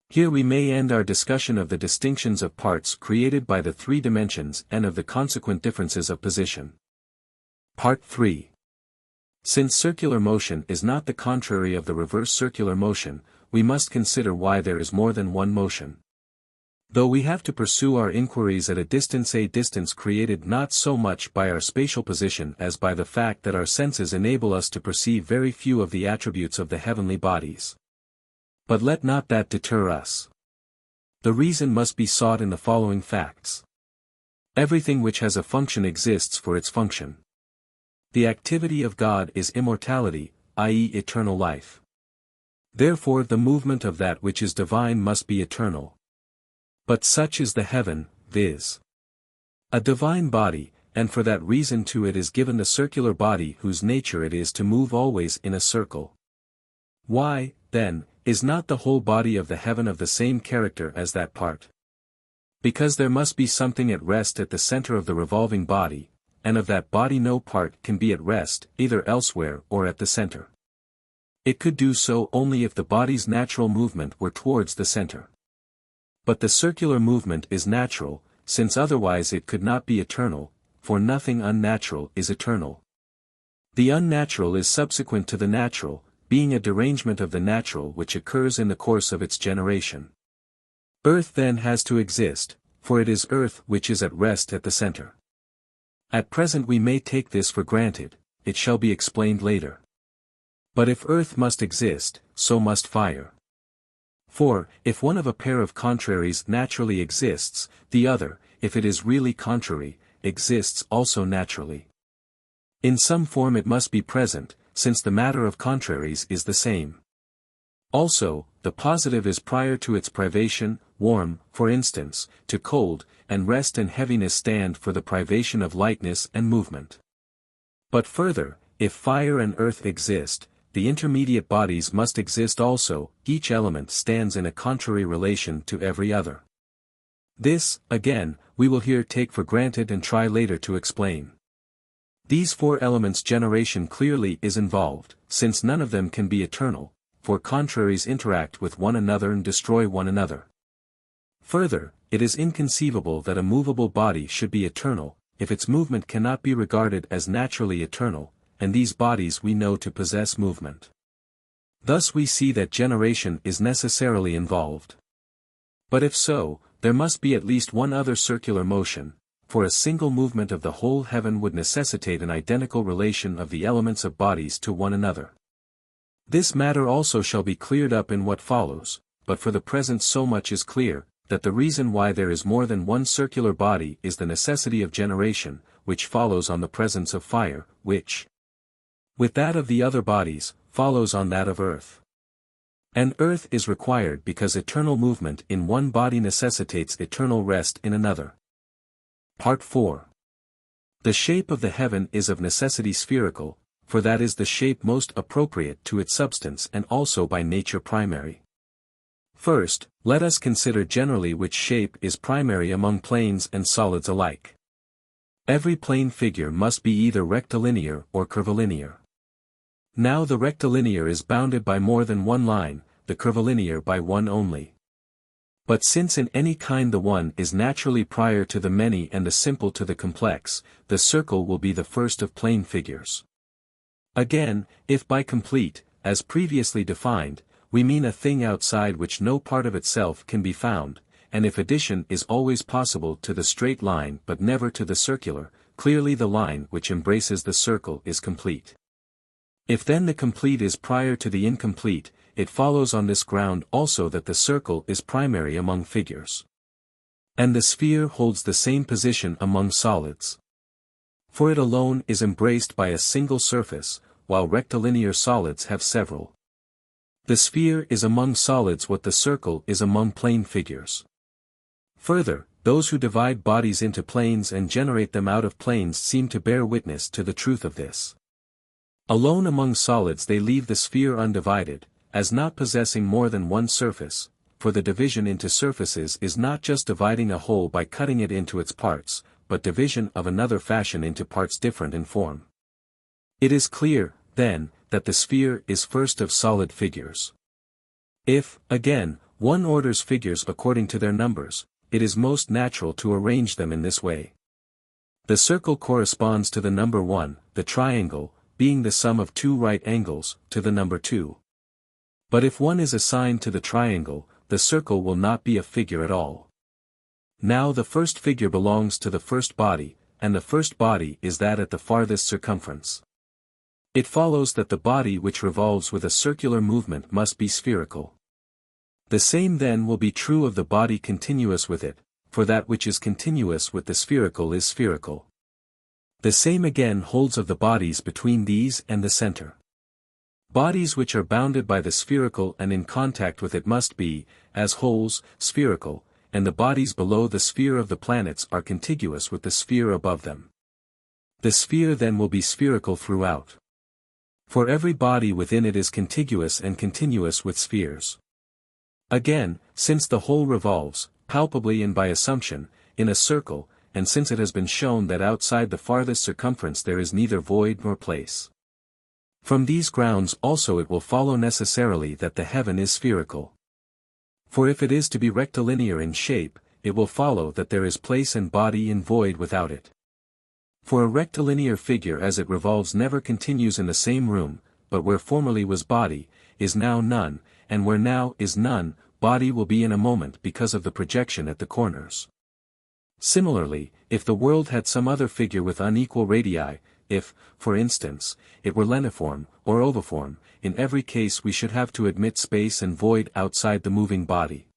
Here we may end our discussion of the distinctions of parts created by the three dimensions and of the consequent differences of position. Part 3. Since circular motion is not the contrary of the reverse circular motion, we must consider why there is more than one motion. Though we have to pursue our inquiries at a distance created not so much by our spatial position as by the fact that our senses enable us to perceive very few of the attributes of the heavenly bodies. But let not that deter us. The reason must be sought in the following facts. Everything which has a function exists for its function. The activity of God is immortality, i.e. eternal life. Therefore the movement of that which is divine must be eternal. But such is the heaven, viz. a divine body, and for that reason to it is given the circular body whose nature it is to move always in a circle. Why, then, is not the whole body of the heaven of the same character as that part? Because there must be something at rest at the center of the revolving body, and of that body no part can be at rest, either elsewhere or at the center. It could do so only if the body's natural movement were towards the center. But the circular movement is natural, since otherwise it could not be eternal, for nothing unnatural is eternal. The unnatural is subsequent to the natural, being a derangement of the natural which occurs in the course of its generation. Earth then has to exist, for it is earth which is at rest at the center. At present we may take this for granted, it shall be explained later. But if earth must exist, so must fire. For, if one of a pair of contraries naturally exists, the other, if it is really contrary, exists also naturally. In some form it must be present, since the matter of contraries is the same. Also, the positive is prior to its privation, warm, for instance, to cold, and rest and heaviness stand for the privation of lightness and movement. But further, if fire and earth exist, the intermediate bodies must exist also, each element stands in a contrary relation to every other. This, again, we will here take for granted and try later to explain. These four elements' generation clearly is involved, since none of them can be eternal, for contraries interact with one another and destroy one another. Further, it is inconceivable that a movable body should be eternal, if its movement cannot be regarded as naturally eternal, and these bodies we know to possess movement. Thus we see that generation is necessarily involved. But if so, there must be at least one other circular motion, for a single movement of the whole heaven would necessitate an identical relation of the elements of bodies to one another. This matter also shall be cleared up in what follows, but for the present so much is clear, that the reason why there is more than one circular body is the necessity of generation, which follows on the presence of fire, which, with that of the other bodies, follows on that of earth. And earth is required because eternal movement in one body necessitates eternal rest in another. Part 4. The shape of the heaven is of necessity spherical, for that is the shape most appropriate to its substance and also by nature primary. First, let us consider generally which shape is primary among planes and solids alike. Every plane figure must be either rectilinear or curvilinear. Now the rectilinear is bounded by more than one line, the curvilinear by one only. But since in any kind the one is naturally prior to the many and the simple to the complex, the circle will be the first of plane figures. Again, if by complete, as previously defined, we mean a thing outside which no part of itself can be found, and if addition is always possible to the straight line but never to the circular, clearly the line which embraces the circle is complete. If then the complete is prior to the incomplete, it follows on this ground also that the circle is primary among figures. And the sphere holds the same position among solids. For it alone is embraced by a single surface, while rectilinear solids have several. The sphere is among solids what the circle is among plane figures. Further, those who divide bodies into planes and generate them out of planes seem to bear witness to the truth of this. Alone among solids they leave the sphere undivided, as not possessing more than one surface, for the division into surfaces is not just dividing a whole by cutting it into its parts, but division of another fashion into parts different in form. It is clear, then, that the sphere is first of solid figures. If, again, one orders figures according to their numbers, it is most natural to arrange them in this way. The circle corresponds to the number 1, the triangle, being the sum of two right angles, to the number 2. But if one is assigned to the triangle, the circle will not be a figure at all. Now the first figure belongs to the first body, and the first body is that at the farthest circumference. It follows that the body which revolves with a circular movement must be spherical. The same then will be true of the body continuous with it, for that which is continuous with the spherical is spherical. The same again holds of the bodies between these and the center. Bodies which are bounded by the spherical and in contact with it must be, as wholes, spherical, and the bodies below the sphere of the planets are contiguous with the sphere above them. The sphere then will be spherical throughout. For every body within it is contiguous and continuous with spheres. Again, since the whole revolves, palpably and by assumption, in a circle, and since it has been shown that outside the farthest circumference there is neither void nor place. From these grounds also it will follow necessarily that the heaven is spherical. For if it is to be rectilinear in shape, it will follow that there is place and body in void without it. For a rectilinear figure as it revolves never continues in the same room, but where formerly was body, is now none, and where now is none, body will be in a moment because of the projection at the corners. Similarly, if the world had some other figure with unequal radii, if, for instance, it were leniform, or oviform, in every case we should have to admit space and void outside the moving body.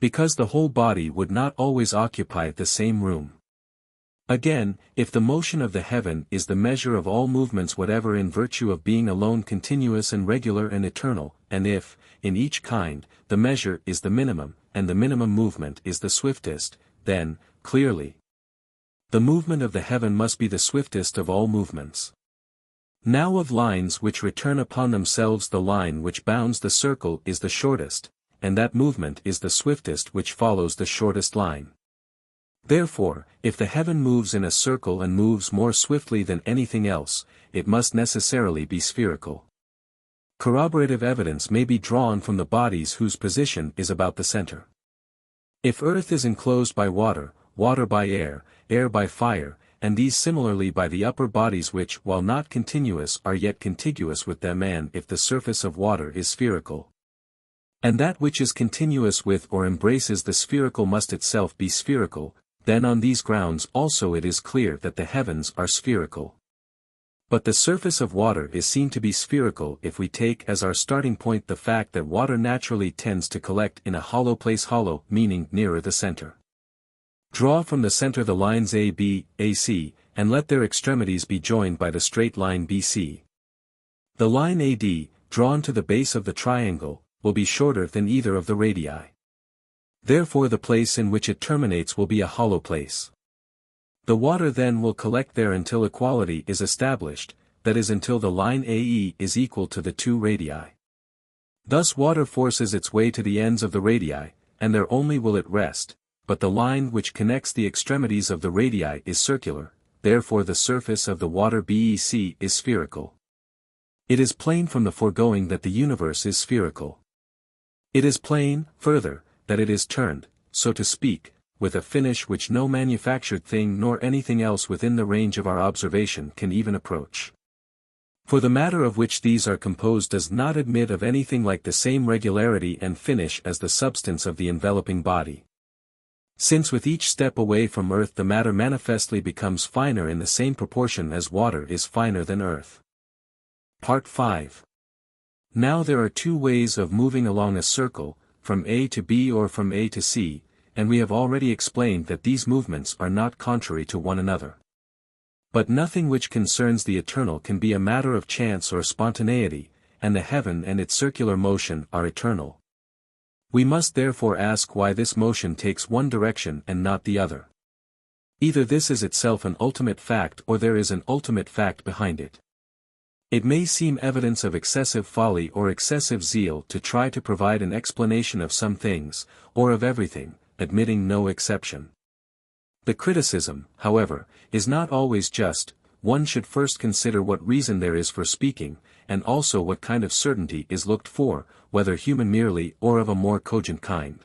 Because the whole body would not always occupy the same room. Again, if the motion of the heaven is the measure of all movements whatever in virtue of being alone continuous and regular and eternal, and if, in each kind, the measure is the minimum, and the minimum movement is the swiftest, then, clearly, the movement of the heaven must be the swiftest of all movements. Now of lines which return upon themselves the line which bounds the circle is the shortest, and that movement is the swiftest which follows the shortest line. Therefore, if the heaven moves in a circle and moves more swiftly than anything else, it must necessarily be spherical. Corroborative evidence may be drawn from the bodies whose position is about the center. If earth is enclosed by water, water by air, air by fire, and these similarly by the upper bodies which while not continuous are yet contiguous with them, and if the surface of water is spherical, and that which is continuous with or embraces the spherical must itself be spherical, then on these grounds also it is clear that the heavens are spherical. But the surface of water is seen to be spherical if we take as our starting point the fact that water naturally tends to collect in a hollow place, hollow meaning nearer the center. Draw from the center the lines AB, AC, and let their extremities be joined by the straight line BC. The line AD, drawn to the base of the triangle, will be shorter than either of the radii. Therefore the place in which it terminates will be a hollow place. The water then will collect there until equality is established, that is until the line AE is equal to the two radii. Thus water forces its way to the ends of the radii, and there only will it rest, but the line which connects the extremities of the radii is circular, therefore the surface of the water BEC is spherical. It is plain from the foregoing that the universe is spherical. It is plain, further, that it is turned, so to speak, with a finish which no manufactured thing nor anything else within the range of our observation can even approach. For the matter of which these are composed does not admit of anything like the same regularity and finish as the substance of the enveloping body. Since with each step away from earth the matter manifestly becomes finer in the same proportion as water is finer than earth. Part 5. Now there are two ways of moving along a circle, from A to B or from A to C, and we have already explained that these movements are not contrary to one another. But nothing which concerns the eternal can be a matter of chance or spontaneity, and the heaven and its circular motion are eternal. We must therefore ask why this motion takes one direction and not the other. Either this is itself an ultimate fact or there is an ultimate fact behind it. It may seem evidence of excessive folly or excessive zeal to try to provide an explanation of some things, or of everything, admitting no exception. The criticism, however, is not always just. One should first consider what reason there is for speaking, and also what kind of certainty is looked for, whether human merely or of a more cogent kind.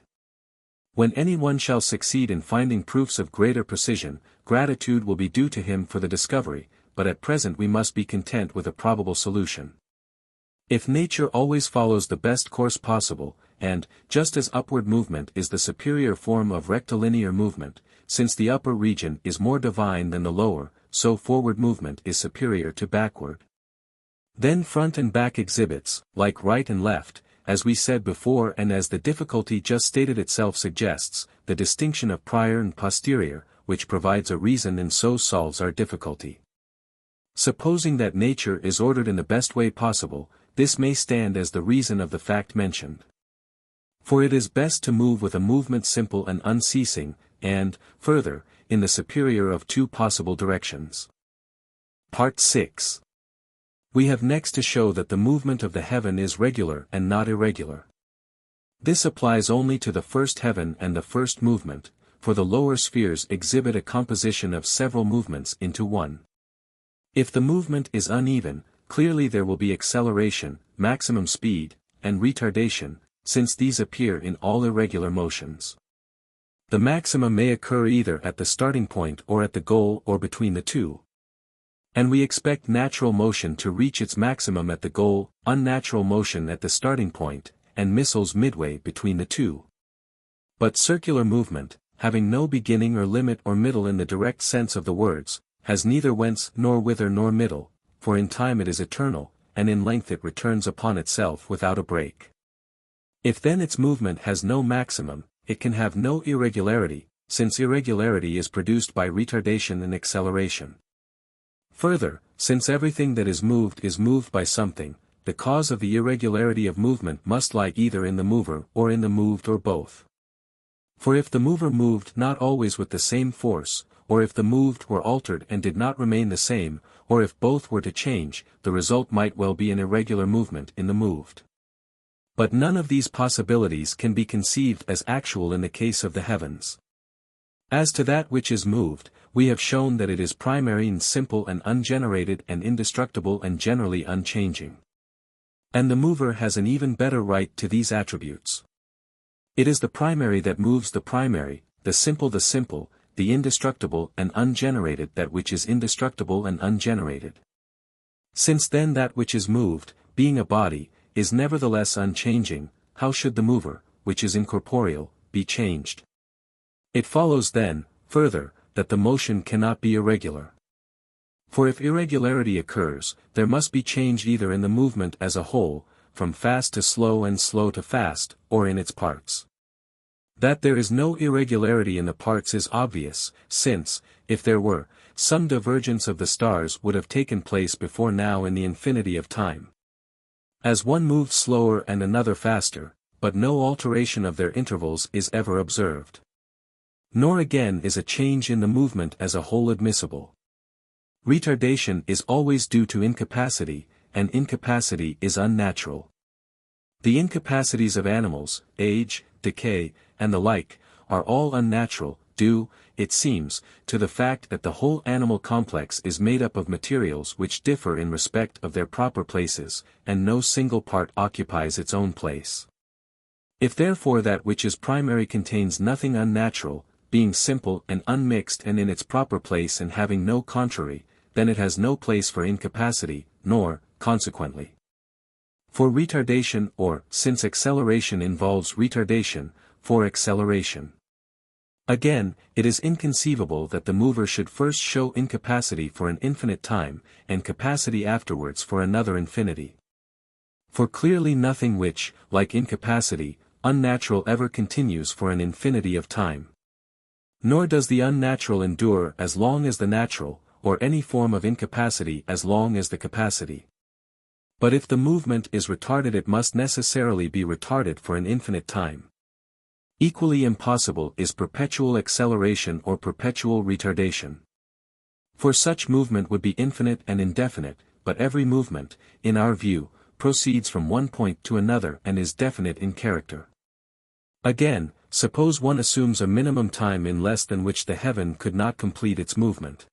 When anyone shall succeed in finding proofs of greater precision, gratitude will be due to him for the discovery, but at present we must be content with a probable solution. If nature always follows the best course possible, and, just as upward movement is the superior form of rectilinear movement, since the upper region is more divine than the lower, so forward movement is superior to backward. Then front and back exhibits, like right and left, as we said before and as the difficulty just stated itself suggests, the distinction of prior and posterior, which provides a reason and so solves our difficulty. Supposing that nature is ordered in the best way possible, this may stand as the reason of the fact mentioned. For it is best to move with a movement simple and unceasing, and, further, in the superior of two possible directions. Part 6. We have next to show that the movement of the heaven is regular and not irregular. This applies only to the first heaven and the first movement, for the lower spheres exhibit a composition of several movements into one. If the movement is uneven, clearly there will be acceleration, maximum speed, and retardation, since these appear in all irregular motions. The maximum may occur either at the starting point or at the goal or between the two. And we expect natural motion to reach its maximum at the goal, unnatural motion at the starting point, and missiles midway between the two. But circular movement, having no beginning or limit or middle in the direct sense of the words, has neither whence nor whither nor middle, for in time it is eternal, and in length it returns upon itself without a break. If then its movement has no maximum, it can have no irregularity, since irregularity is produced by retardation and acceleration. Further, since everything that is moved by something, the cause of the irregularity of movement must lie either in the mover or in the moved or both. For if the mover moved not always with the same force, or if the moved were altered and did not remain the same, or if both were to change, the result might well be an irregular movement in the moved. But none of these possibilities can be conceived as actual in the case of the heavens. As to that which is moved, we have shown that it is primary and simple and ungenerated and indestructible and generally unchanging. And the mover has an even better right to these attributes. It is the primary that moves the primary, the simple, the indestructible and ungenerated that which is indestructible and ungenerated. Since then that which is moved, being a body, is nevertheless unchanging, how should the mover, which is incorporeal, be changed? It follows then, further, that the motion cannot be irregular. For if irregularity occurs, there must be change either in the movement as a whole, from fast to slow and slow to fast, or in its parts. That there is no irregularity in the parts is obvious, since, if there were, some divergence of the stars would have taken place before now in the infinity of time. As one moves slower and another faster, but no alteration of their intervals is ever observed. Nor again is a change in the movement as a whole admissible. Retardation is always due to incapacity, and incapacity is unnatural. The incapacities of animals, age, decay, and the like, are all unnatural, due, it seems, to the fact that the whole animal complex is made up of materials which differ in respect of their proper places, and no single part occupies its own place. If therefore that which is primary contains nothing unnatural, being simple and unmixed and in its proper place and having no contrary, then it has no place for incapacity, nor, consequently, for retardation or, since acceleration involves retardation, for acceleration. Again, it is inconceivable that the mover should first show incapacity for an infinite time, and capacity afterwards for another infinity. For clearly nothing which, like incapacity, unnatural ever continues for an infinity of time. Nor does the unnatural endure as long as the natural, or any form of incapacity as long as the capacity. But if the movement is retarded it must necessarily be retarded for an infinite time. Equally impossible is perpetual acceleration or perpetual retardation. For such movement would be infinite and indefinite, but every movement, in our view, proceeds from one point to another and is definite in character. Again, suppose one assumes a minimum time in less than which the heaven could not complete its movement.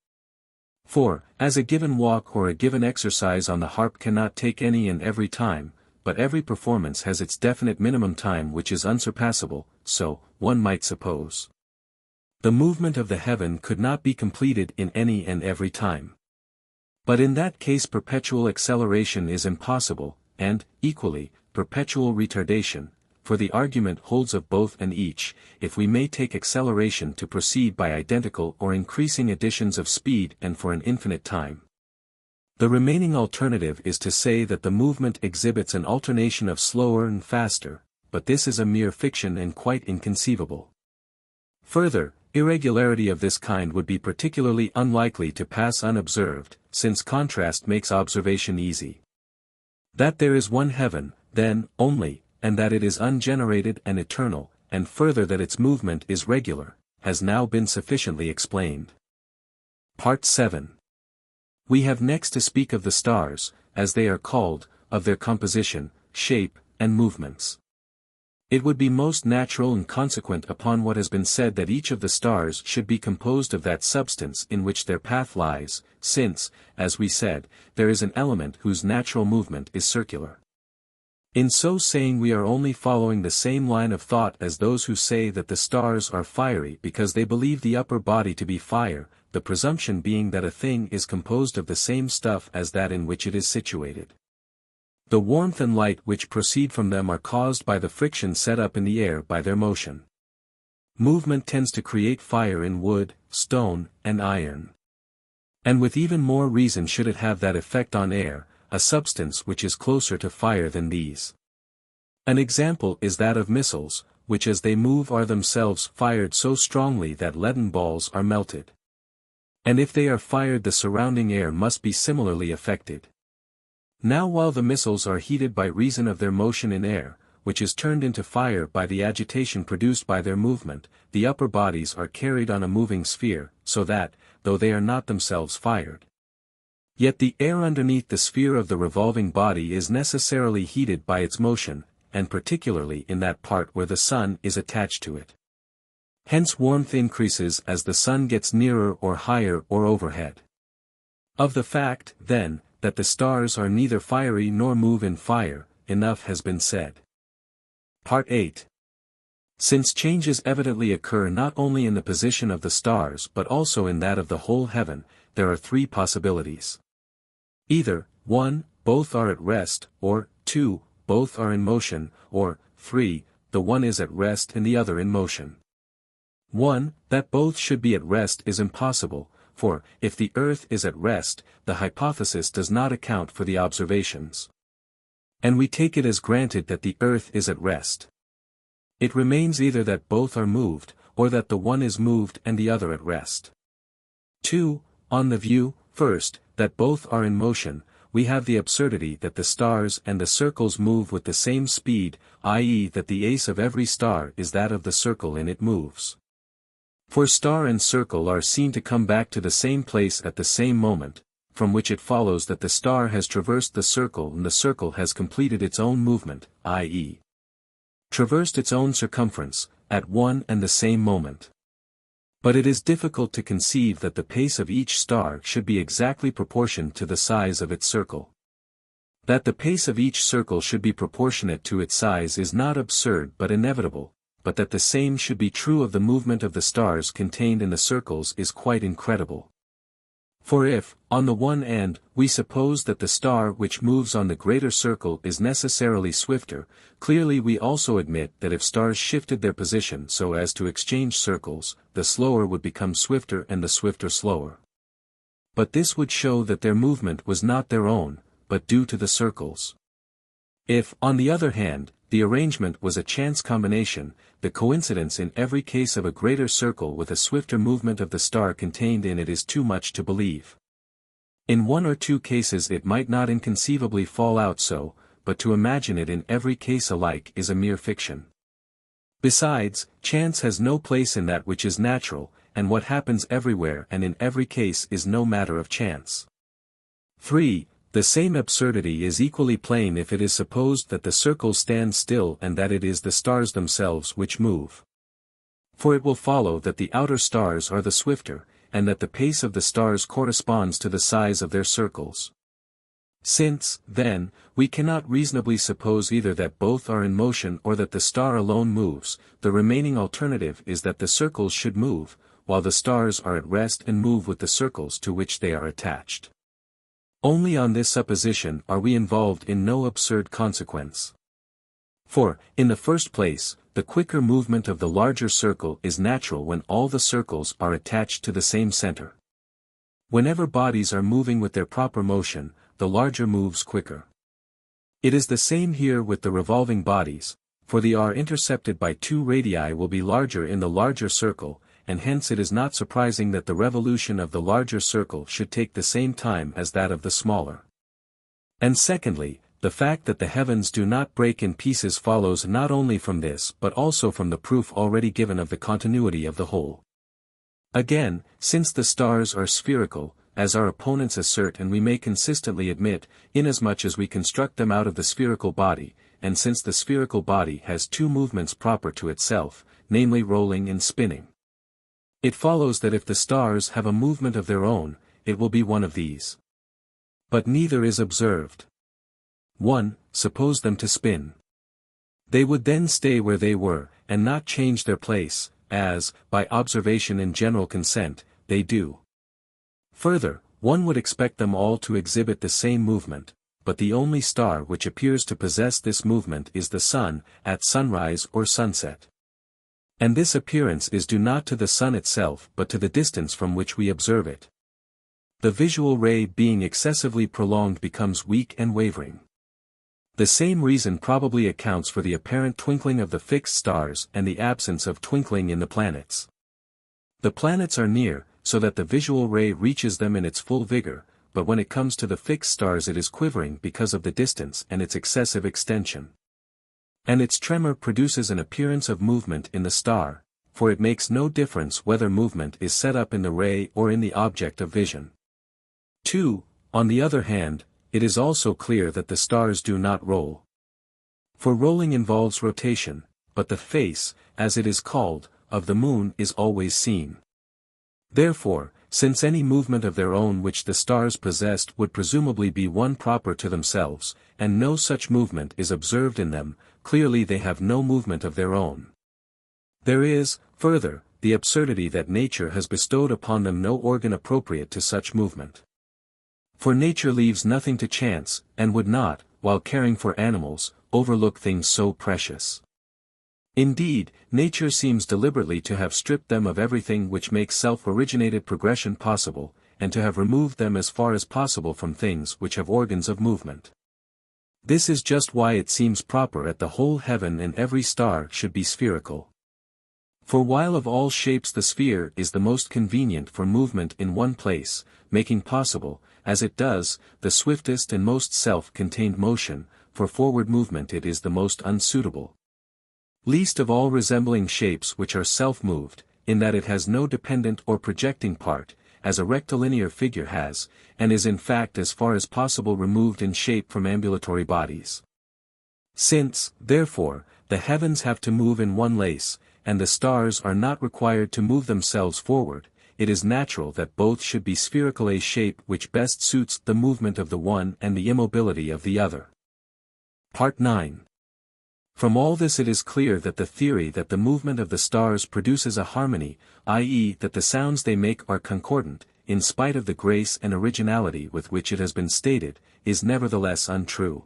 For, as a given walk or a given exercise on the harp cannot take any and every time, but every performance has its definite minimum time which is unsurpassable, so, one might suppose, the movement of the heaven could not be completed in any and every time. But in that case perpetual acceleration is impossible, and, equally, perpetual retardation, for the argument holds of both and each, if we may take acceleration to proceed by identical or increasing additions of speed and for an infinite time. The remaining alternative is to say that the movement exhibits an alternation of slower and faster, but this is a mere fiction and quite inconceivable. Further, irregularity of this kind would be particularly unlikely to pass unobserved, since contrast makes observation easy. That there is one heaven, then, only, and that it is ungenerated and eternal, and further that its movement is regular, has now been sufficiently explained. Part 7. We have next to speak of the stars, as they are called, of their composition, shape, and movements. It would be most natural and consequent upon what has been said that each of the stars should be composed of that substance in which their path lies, since, as we said, there is an element whose natural movement is circular. In so saying we are only following the same line of thought as those who say that the stars are fiery because they believe the upper body to be fire, the presumption being that a thing is composed of the same stuff as that in which it is situated. The warmth and light which proceed from them are caused by the friction set up in the air by their motion. Movement tends to create fire in wood, stone, and iron. And with even more reason should it have that effect on air, a substance which is closer to fire than these. An example is that of missiles, which as they move are themselves fired so strongly that leaden balls are melted. And if they are fired the surrounding air must be similarly affected. Now while the missiles are heated by reason of their motion in air, which is turned into fire by the agitation produced by their movement, the upper bodies are carried on a moving sphere, so that, though they are not themselves fired, yet the air underneath the sphere of the revolving body is necessarily heated by its motion, and particularly in that part where the sun is attached to it. Hence warmth increases as the sun gets nearer or higher or overhead. Of the fact, then, that the stars are neither fiery nor move in fire, enough has been said. Part 8. Since changes evidently occur not only in the position of the stars but also in that of the whole heaven, there are three possibilities. Either, 1, both are at rest, or, 2, both are in motion, or, 3, the one is at rest and the other in motion. 1. That both should be at rest is impossible, for, if the earth is at rest, the hypothesis does not account for the observations. And we take it as granted that the earth is at rest. It remains either that both are moved, or that the one is moved and the other at rest. 2. On the view, first, that both are in motion, we have the absurdity that the stars and the circles move with the same speed, i.e. that the ace of every star is that of the circle in it moves. For star and circle are seen to come back to the same place at the same moment, from which it follows that the star has traversed the circle and the circle has completed its own movement, i.e. traversed its own circumference, at one and the same moment. But it is difficult to conceive that the pace of each star should be exactly proportioned to the size of its circle. That the pace of each circle should be proportionate to its size is not absurd but inevitable, but that the same should be true of the movement of the stars contained in the circles is quite incredible. For if, on the one hand, we suppose that the star which moves on the greater circle is necessarily swifter, clearly we also admit that if stars shifted their position so as to exchange circles, the slower would become swifter and the swifter slower. But this would show that their movement was not their own, but due to the circles. If, on the other hand, the arrangement was a chance combination, the coincidence in every case of a greater circle with a swifter movement of the star contained in it is too much to believe. In one or two cases it might not inconceivably fall out so, but to imagine it in every case alike is a mere fiction. Besides, chance has no place in that which is natural, and what happens everywhere and in every case is no matter of chance. 3. The same absurdity is equally plain if it is supposed that the circle stands still and that it is the stars themselves which move. For it will follow that the outer stars are the swifter, and that the pace of the stars corresponds to the size of their circles. Since, then, we cannot reasonably suppose either that both are in motion or that the star alone moves, the remaining alternative is that the circles should move, while the stars are at rest and move with the circles to which they are attached. Only on this supposition are we involved in no absurd consequence. For, in the first place, the quicker movement of the larger circle is natural when all the circles are attached to the same center. Whenever bodies are moving with their proper motion, the larger moves quicker. It is the same here with the revolving bodies, for the r intercepted by two radii will be larger in the larger circle, and hence it is not surprising that the revolution of the larger circle should take the same time as that of the smaller. And secondly, the fact that the heavens do not break in pieces follows not only from this but also from the proof already given of the continuity of the whole. Again, since the stars are spherical, as our opponents assert and we may consistently admit, inasmuch as we construct them out of the spherical body, and since the spherical body has two movements proper to itself, namely rolling and spinning, it follows that if the stars have a movement of their own, it will be one of these. But neither is observed. 1. Suppose them to spin. They would then stay where they were, and not change their place, as, by observation and general consent, they do. Further, one would expect them all to exhibit the same movement, but the only star which appears to possess this movement is the sun, at sunrise or sunset. And this appearance is due not to the sun itself but to the distance from which we observe it. The visual ray being excessively prolonged becomes weak and wavering. The same reason probably accounts for the apparent twinkling of the fixed stars and the absence of twinkling in the planets. The planets are near, so that the visual ray reaches them in its full vigor, but when it comes to the fixed stars it is quivering because of the distance and its excessive extension. And its tremor produces an appearance of movement in the star, for it makes no difference whether movement is set up in the ray or in the object of vision. 2. On the other hand, it is also clear that the stars do not roll. For rolling involves rotation, but the face, as it is called, of the moon is always seen. Therefore, since any movement of their own which the stars possessed would presumably be one proper to themselves, and no such movement is observed in them, clearly they have no movement of their own. There is, further, the absurdity that nature has bestowed upon them no organ appropriate to such movement. For nature leaves nothing to chance, and would not, while caring for animals, overlook things so precious. Indeed, nature seems deliberately to have stripped them of everything which makes self-originated progression possible, and to have removed them as far as possible from things which have organs of movement. This is just why it seems proper that the whole heaven and every star should be spherical. For while of all shapes the sphere is the most convenient for movement in one place, making possible, as it does, the swiftest and most self-contained motion, for forward movement it is the most unsuitable. Least of all resembling shapes which are self-moved, in that it has no dependent or projecting part, as a rectilinear figure has, and is in fact as far as possible removed in shape from ambulatory bodies. Since, therefore, the heavens have to move in one lace, and the stars are not required to move themselves forward, it is natural that both should be spherical, a shape which best suits the movement of the one and the immobility of the other. Part 9. From all this it is clear that the theory that the movement of the stars produces a harmony, i.e. that the sounds they make are concordant, in spite of the grace and originality with which it has been stated, is nevertheless untrue.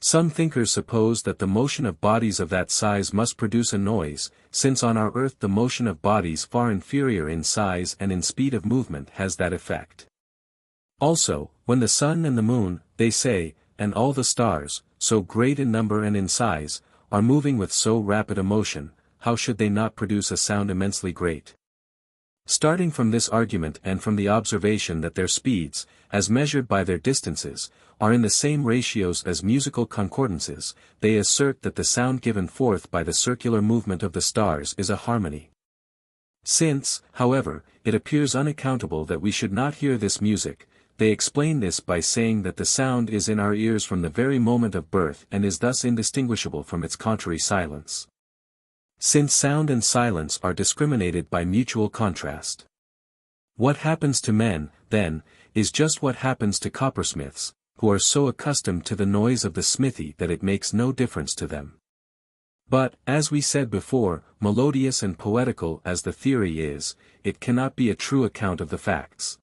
Some thinkers suppose that the motion of bodies of that size must produce a noise, since on our earth the motion of bodies far inferior in size and in speed of movement has that effect. Also, when the sun and the moon, they say, and all the stars, so great in number and in size, are moving with so rapid a motion, how should they not produce a sound immensely great? Starting from this argument and from the observation that their speeds, as measured by their distances, are in the same ratios as musical concordances, they assert that the sound given forth by the circular movement of the stars is a harmony. Since, however, it appears unaccountable that we should not hear this music, they explain this by saying that the sound is in our ears from the very moment of birth and is thus indistinguishable from its contrary silence. Since sound and silence are discriminated by mutual contrast. What happens to men, then, is just what happens to coppersmiths, who are so accustomed to the noise of the smithy that it makes no difference to them. But, as we said before, melodious and poetical as the theory is, it cannot be a true account of the facts.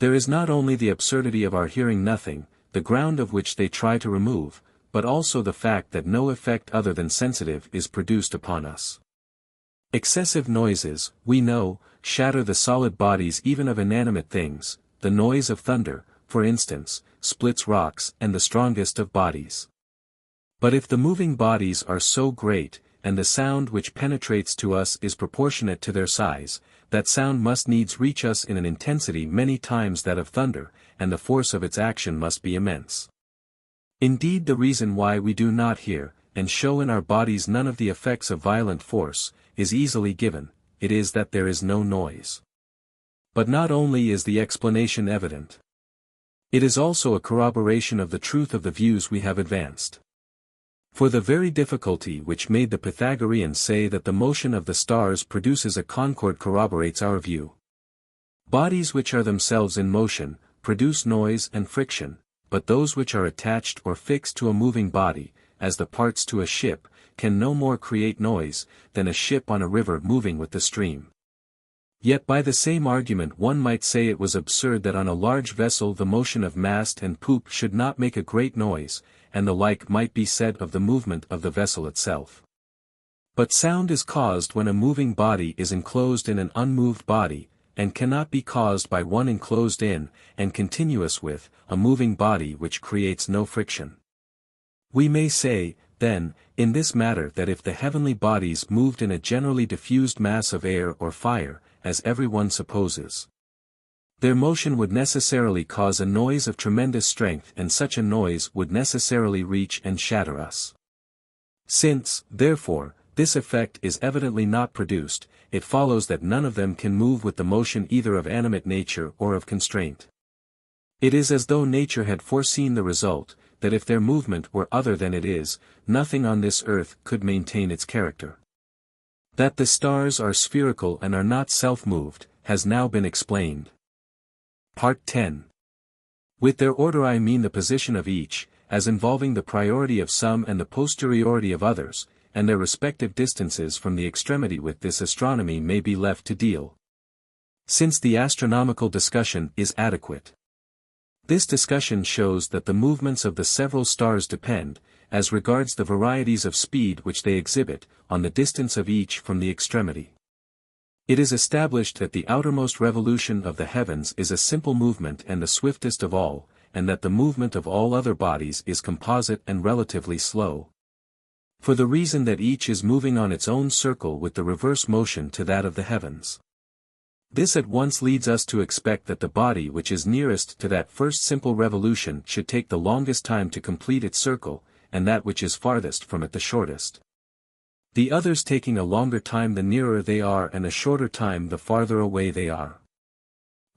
There is not only the absurdity of our hearing nothing, the ground of which they try to remove, but also the fact that no effect other than sensitive is produced upon us. Excessive noises, we know, shatter the solid bodies even of inanimate things. The noise of thunder, for instance, splits rocks and the strongest of bodies. But if the moving bodies are so great, and the sound which penetrates to us is proportionate to their size, that sound must needs reach us in an intensity many times that of thunder, and the force of its action must be immense. Indeed, the reason why we do not hear, and show in our bodies none of the effects of violent force, is easily given. It is that there is no noise. But not only is the explanation evident. It is also a corroboration of the truth of the views we have advanced. For the very difficulty which made the Pythagoreans say that the motion of the stars produces a concord corroborates our view. Bodies which are themselves in motion, produce noise and friction, but those which are attached or fixed to a moving body, as the parts to a ship, can no more create noise, than a ship on a river moving with the stream. Yet by the same argument one might say it was absurd that on a large vessel the motion of mast and poop should not make a great noise, and the like might be said of the movement of the vessel itself. But sound is caused when a moving body is enclosed in an unmoved body, and cannot be caused by one enclosed in, and continuous with, a moving body which creates no friction. We may say, then, in this matter that if the heavenly bodies moved in a generally diffused mass of air or fire, as everyone supposes, their motion would necessarily cause a noise of tremendous strength, and such a noise would necessarily reach and shatter us. Since, therefore, this effect is evidently not produced, it follows that none of them can move with the motion either of animate nature or of constraint. It is as though nature had foreseen the result, that if their movement were other than it is, nothing on this earth could maintain its character. That the stars are spherical and are not self-moved, has now been explained. Part 10. With their order I mean the position of each, as involving the priority of some and the posteriority of others, and their respective distances from the extremity. With this astronomy may be left to deal, since the astronomical discussion is adequate. This discussion shows that the movements of the several stars depend, as regards the varieties of speed which they exhibit, on the distance of each from the extremity. It is established that the outermost revolution of the heavens is a simple movement and the swiftest of all, and that the movement of all other bodies is composite and relatively slow. For the reason that each is moving on its own circle with the reverse motion to that of the heavens. This at once leads us to expect that the body which is nearest to that first simple revolution should take the longest time to complete its circle, and that which is farthest from it the shortest. The others taking a longer time the nearer they are and a shorter time the farther away they are.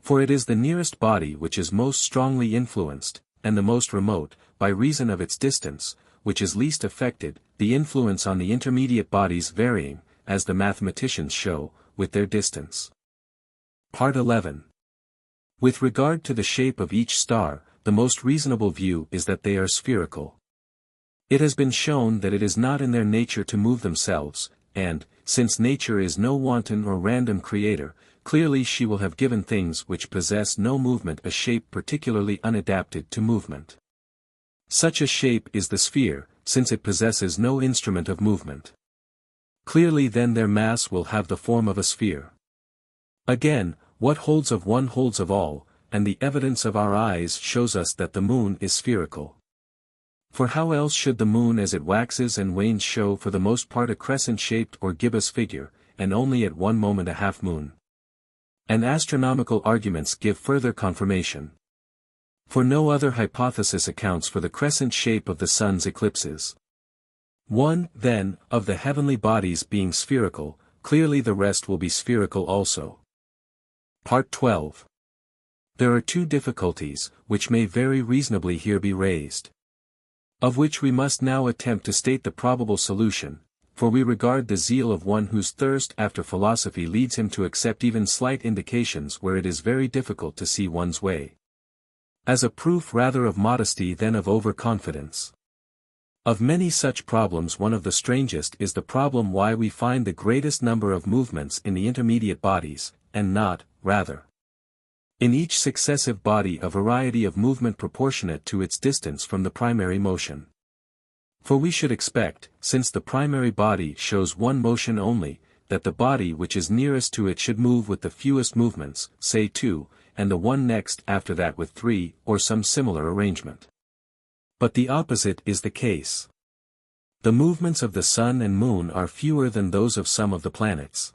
For it is the nearest body which is most strongly influenced, and the most remote, by reason of its distance, which is least affected, the influence on the intermediate bodies varying, as the mathematicians show, with their distance. Part 11. With regard to the shape of each star, the most reasonable view is that they are spherical. It has been shown that it is not in their nature to move themselves, and, since nature is no wanton or random creator, clearly she will have given things which possess no movement a shape particularly unadapted to movement. Such a shape is the sphere, since it possesses no instrument of movement. Clearly then their mass will have the form of a sphere. Again, what holds of one holds of all, and the evidence of our eyes shows us that the moon is spherical. For how else should the moon as it waxes and wanes show for the most part a crescent-shaped or gibbous figure, and only at one moment a half-moon? And astronomical arguments give further confirmation. For no other hypothesis accounts for the crescent shape of the sun's eclipses. One, then, of the heavenly bodies being spherical, clearly the rest will be spherical also. Part 12. There are two difficulties, which may very reasonably here be raised, of which we must now attempt to state the probable solution, for we regard the zeal of one whose thirst after philosophy leads him to accept even slight indications where it is very difficult to see one's way, as a proof rather of modesty than of overconfidence. Of many such problems one of the strangest is the problem why we find the greatest number of movements in the intermediate bodies, and not, rather, In each successive body a variety of movement proportionate to its distance from the primary motion. For we should expect, since the primary body shows one motion only, that the body which is nearest to it should move with the fewest movements, say 2, and the one next after that with 3, or some similar arrangement. But the opposite is the case. The movements of the sun and moon are fewer than those of some of the planets.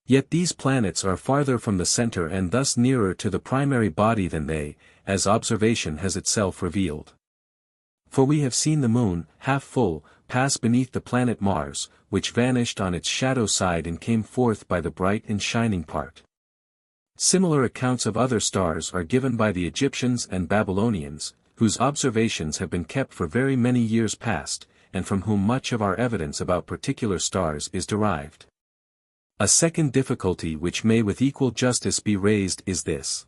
Yet these planets are farther from the center and thus nearer to the primary body than they, as observation has itself revealed. For we have seen the moon, half full, pass beneath the planet Mars, which vanished on its shadow side and came forth by the bright and shining part. Similar accounts of other stars are given by the Egyptians and Babylonians, whose observations have been kept for very many years past, and from whom much of our evidence about particular stars is derived. A second difficulty which may with equal justice be raised is this.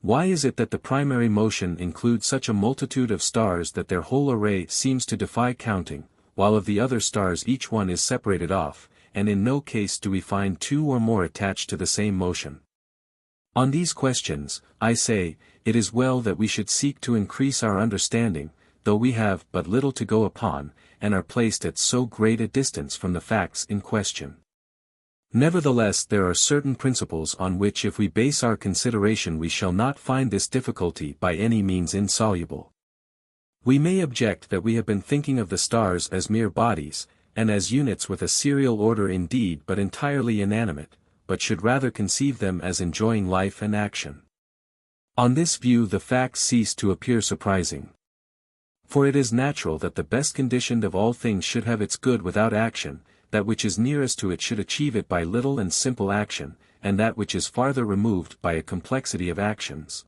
Why is it that the primary motion includes such a multitude of stars that their whole array seems to defy counting, while of the other stars each one is separated off, and in no case do we find two or more attached to the same motion? On these questions, I say, it is well that we should seek to increase our understanding, though we have but little to go upon, and are placed at so great a distance from the facts in question. Nevertheless there are certain principles on which if we base our consideration we shall not find this difficulty by any means insoluble. We may object that we have been thinking of the stars as mere bodies, and as units with a serial order indeed but entirely inanimate, but should rather conceive them as enjoying life and action. On this view the facts cease to appear surprising. For it is natural that the best conditioned of all things should have its good without action, that which is nearest to it should achieve it by little and simple action, and that which is farther removed by a complexity of actions.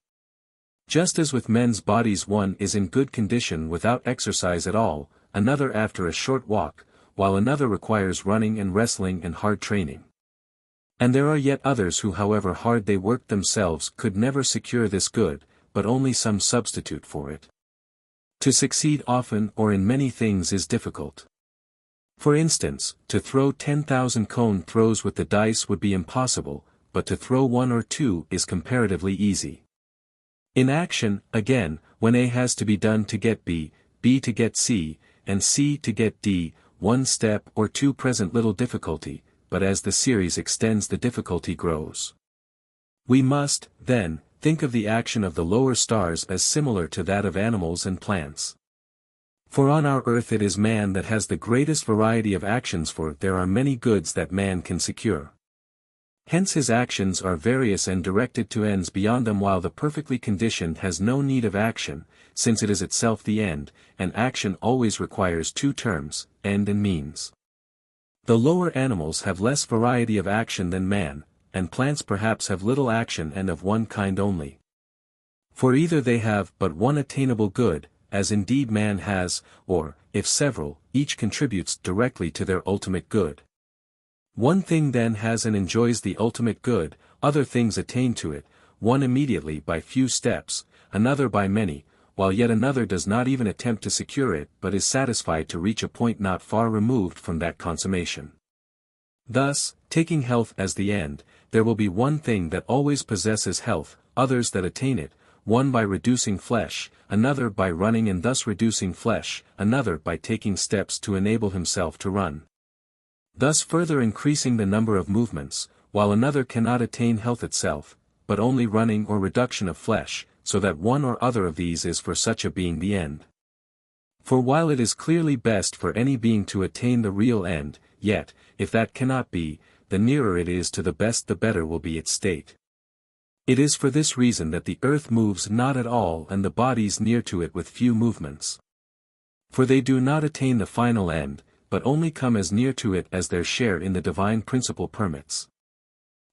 Just as with men's bodies one is in good condition without exercise at all, another after a short walk, while another requires running and wrestling and hard training. And there are yet others who however hard they worked themselves could never secure this good, but only some substitute for it. To succeed often or in many things is difficult. For instance, to throw 10,000 cone throws with the dice would be impossible, but to throw one or two is comparatively easy. In action, again, when A has to be done to get B, B to get C, and C to get D, one step or two present little difficulty, but as the series extends the difficulty grows. We must, then, think of the action of the lower stars as similar to that of animals and plants. For on our earth it is man that has the greatest variety of actions, for there are many goods that man can secure. Hence his actions are various and directed to ends beyond them, while the perfectly conditioned has no need of action, since it is itself the end, and action always requires two terms, end and means. The lower animals have less variety of action than man, and plants perhaps have little action and of one kind only. For either they have but one attainable good, as indeed man has, or, if several, each contributes directly to their ultimate good. One thing then has and enjoys the ultimate good, other things attain to it, one immediately by few steps, another by many, while yet another does not even attempt to secure it but is satisfied to reach a point not far removed from that consummation. Thus, taking health as the end, there will be one thing that always possesses health, others that attain it, one by reducing flesh, another by running and thus reducing flesh, another by taking steps to enable himself to run. Thus further increasing the number of movements, while another cannot attain health itself, but only running or reduction of flesh, so that one or other of these is for such a being the end. For while it is clearly best for any being to attain the real end, yet, if that cannot be, the nearer it is to the best the better will be its state. It is for this reason that the earth moves not at all and the bodies near to it with few movements. For they do not attain the final end, but only come as near to it as their share in the divine principle permits.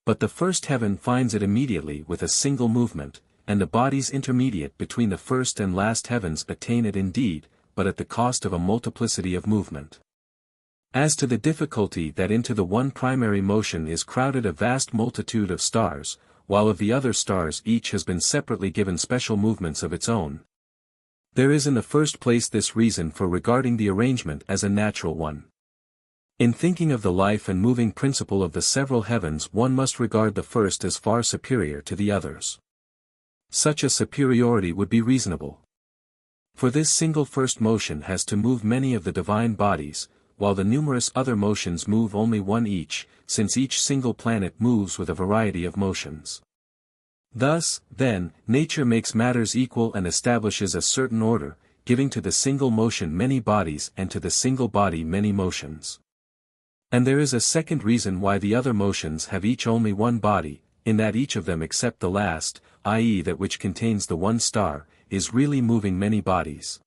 But the first heaven finds it immediately with a single movement, and the bodies intermediate between the first and last heavens attain it indeed, but at the cost of a multiplicity of movement. As to the difficulty that into the one primary motion is crowded a vast multitude of stars, while of the other stars each has been separately given special movements of its own. There is in the first place this reason for regarding the arrangement as a natural one. In thinking of the life and moving principle of the several heavens, one must regard the first as far superior to the others. Such a superiority would be reasonable. For this single first motion has to move many of the divine bodies, while the numerous other motions move only one each, since each single planet moves with a variety of motions. Thus, then, nature makes matters equal and establishes a certain order, giving to the single motion many bodies and to the single body many motions. And there is a second reason why the other motions have each only one body, in that each of them except the last, i.e. that which contains the one star, is really moving many bodies.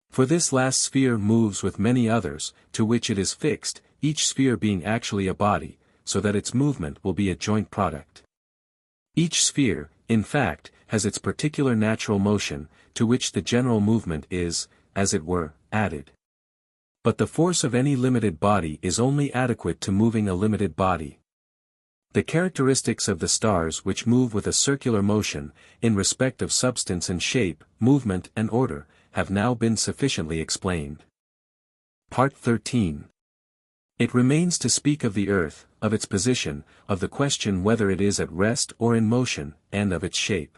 For this last sphere moves with many others, to which it is fixed, each sphere being actually a body, so that its movement will be a joint product. Each sphere, in fact, has its particular natural motion, to which the general movement is, as it were, added. But the force of any limited body is only adequate to moving a limited body. The characteristics of the stars which move with a circular motion, in respect of substance and shape, movement and order, have now been sufficiently explained. Part 13. It remains to speak of the earth, of its position, of the question whether it is at rest or in motion, and of its shape.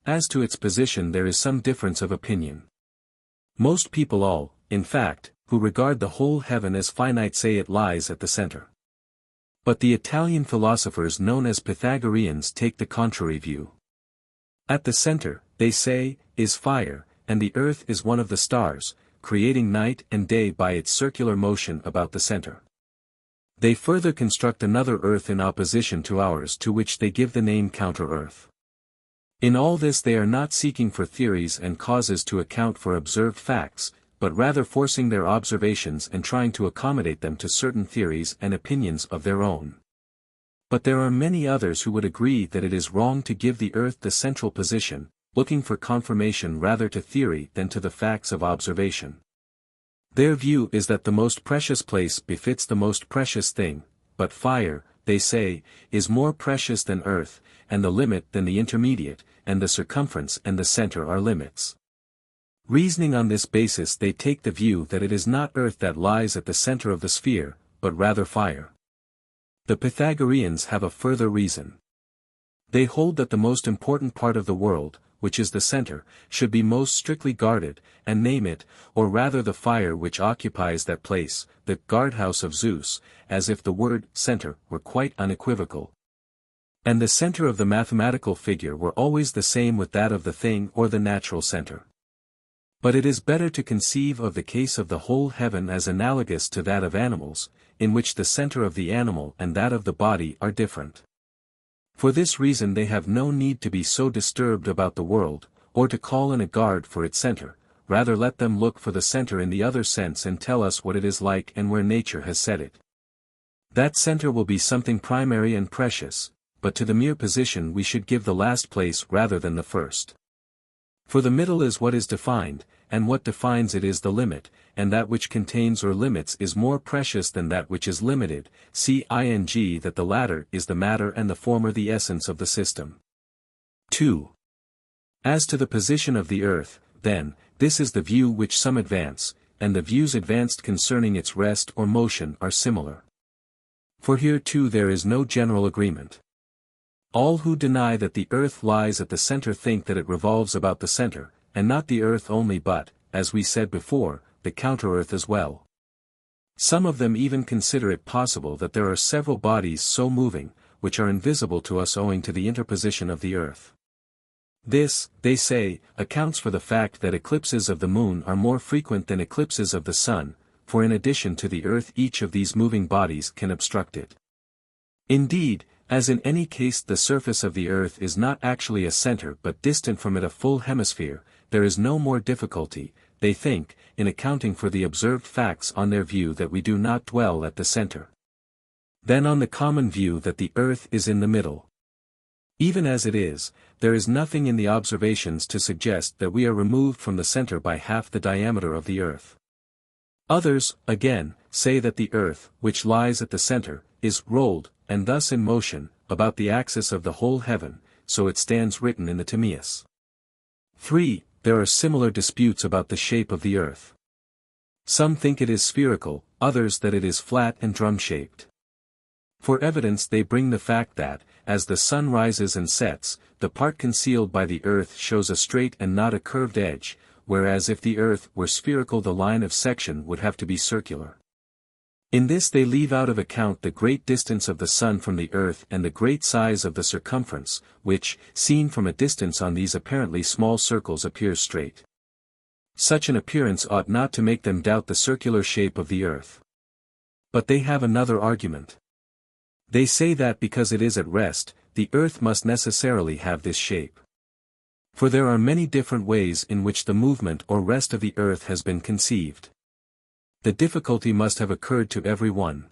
As to its position there is some difference of opinion. Most people in fact, who regard the whole heaven as finite say it lies at the center. But the Italian philosophers known as Pythagoreans take the contrary view. At the center, they say, is fire, and the earth is one of the stars, creating night and day by its circular motion about the center. They further construct another earth in opposition to ours, to which they give the name counter-earth. In all this they are not seeking for theories and causes to account for observed facts, but rather forcing their observations and trying to accommodate them to certain theories and opinions of their own. But there are many others who would agree that it is wrong to give the earth the central position, looking for confirmation rather to theory than to the facts of observation. Their view is that the most precious place befits the most precious thing, but fire, they say, is more precious than earth, and the limit than the intermediate, and the circumference and the center are limits. Reasoning on this basis they take the view that it is not earth that lies at the center of the sphere, but rather fire. The Pythagoreans have a further reason. They hold that the most important part of the world, which is the center, should be most strictly guarded, and name it, or rather the fire which occupies that place, the guardhouse of Zeus, as if the word center were quite unequivocal. And the center of the mathematical figure were always the same with that of the thing or the natural center. But it is better to conceive of the case of the whole heaven as analogous to that of animals, in which the center of the animal and that of the body are different. For this reason they have no need to be so disturbed about the world, or to call in a guard for its center, rather let them look for the center in the other sense and tell us what it is like and where nature has set it. That center will be something primary and precious, but to the mere position we should give the last place rather than the first. For the middle is what is defined, and what defines it is the limit, and that which contains or limits is more precious than that which is limited, ing that the latter is the matter and the former the essence of the system. 2. As to the position of the earth, then, this is the view which some advance, and the views advanced concerning its rest or motion are similar. For here too there is no general agreement. All who deny that the earth lies at the center think that it revolves about the center, and not the earth only but, as we said before, the counter-earth as well. Some of them even consider it possible that there are several bodies so moving, which are invisible to us owing to the interposition of the earth. This, they say, accounts for the fact that eclipses of the moon are more frequent than eclipses of the sun, for in addition to the earth each of these moving bodies can obstruct it. Indeed, as in any case the surface of the earth is not actually a center but distant from it a full hemisphere, there is no more difficulty, they think, in accounting for the observed facts on their view that we do not dwell at the center, than on the common view that the earth is in the middle. Even as it is, there is nothing in the observations to suggest that we are removed from the center by half the diameter of the earth. Others, again, say that the earth, which lies at the center, is rolled, and thus in motion, about the axis of the whole heaven, so it stands written in the Timaeus. 3. There are similar disputes about the shape of the earth. Some think it is spherical, others that it is flat and drum-shaped. For evidence they bring the fact that, as the sun rises and sets, the part concealed by the earth shows a straight and not a curved edge, whereas if the earth were spherical the line of section would have to be circular. In this they leave out of account the great distance of the sun from the earth and the great size of the circumference, which, seen from a distance on these apparently small circles appears straight. Such an appearance ought not to make them doubt the circular shape of the earth. But they have another argument. They say that because it is at rest, the earth must necessarily have this shape. For there are many different ways in which the movement or rest of the earth has been conceived. The difficulty must have occurred to every one.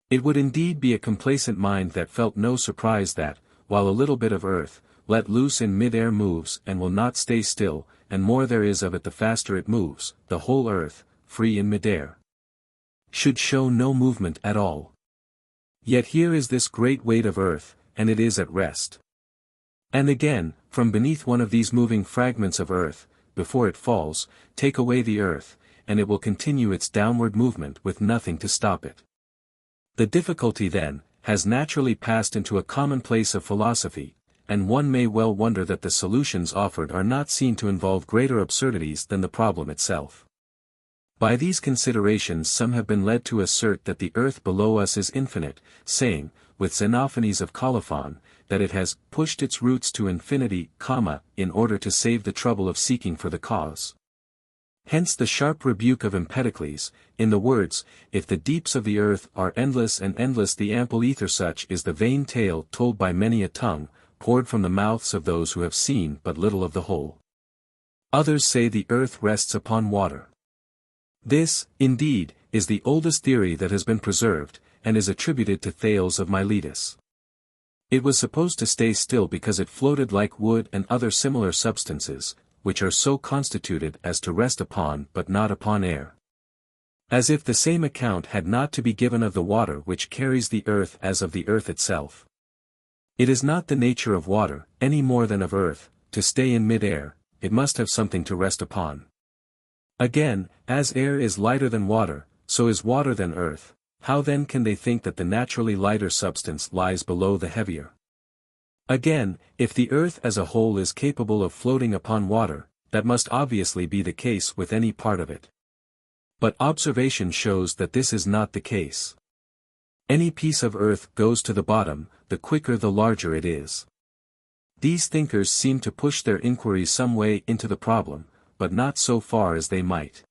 It would indeed be a complacent mind that felt no surprise that, while a little bit of earth, let loose in mid-air moves and will not stay still, and more there is of it the faster it moves, the whole earth, free in mid-air, should show no movement at all. Yet here is this great weight of earth, and it is at rest. And again, from beneath one of these moving fragments of earth, before it falls, take away the earth, and it will continue its downward movement with nothing to stop it. The difficulty then, has naturally passed into a commonplace of philosophy, and one may well wonder that the solutions offered are not seen to involve greater absurdities than the problem itself. By these considerations some have been led to assert that the earth below us is infinite, saying, with Xenophanes of Colophon, that it has pushed its roots to infinity, in order to save the trouble of seeking for the cause. Hence the sharp rebuke of Empedocles, in the words, if the deeps of the earth are endless and endless the ample ether, such is the vain tale told by many a tongue, poured from the mouths of those who have seen but little of the whole. Others say the earth rests upon water. This, indeed, is the oldest theory that has been preserved, and is attributed to Thales of Miletus. It was supposed to stay still because it floated like wood and other similar substances, which are so constituted as to rest upon but not upon air. As if the same account had not to be given of the water which carries the earth as of the earth itself. It is not the nature of water, any more than of earth, to stay in mid-air, it must have something to rest upon. Again, as air is lighter than water, so is water than earth, how then can they think that the naturally lighter substance lies below the heavier? Again, if the earth as a whole is capable of floating upon water, that must obviously be the case with any part of it. But observation shows that this is not the case. Any piece of earth goes to the bottom, the quicker the larger it is. These thinkers seem to push their inquiries some way into the problem, but not so far as they might.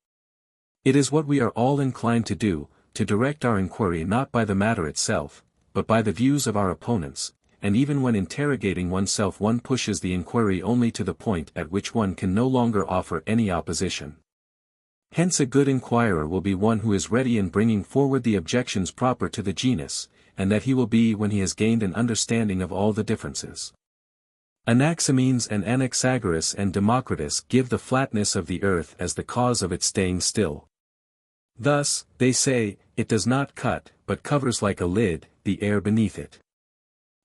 It is what we are all inclined to do, to direct our inquiry not by the matter itself, but by the views of our opponents, and even when interrogating oneself one pushes the inquiry only to the point at which one can no longer offer any opposition. Hence a good inquirer will be one who is ready in bringing forward the objections proper to the genus, and that he will be when he has gained an understanding of all the differences. Anaximenes and Anaxagoras and Democritus give the flatness of the earth as the cause of its staying still. Thus, they say, it does not cut, but covers like a lid, the air beneath it.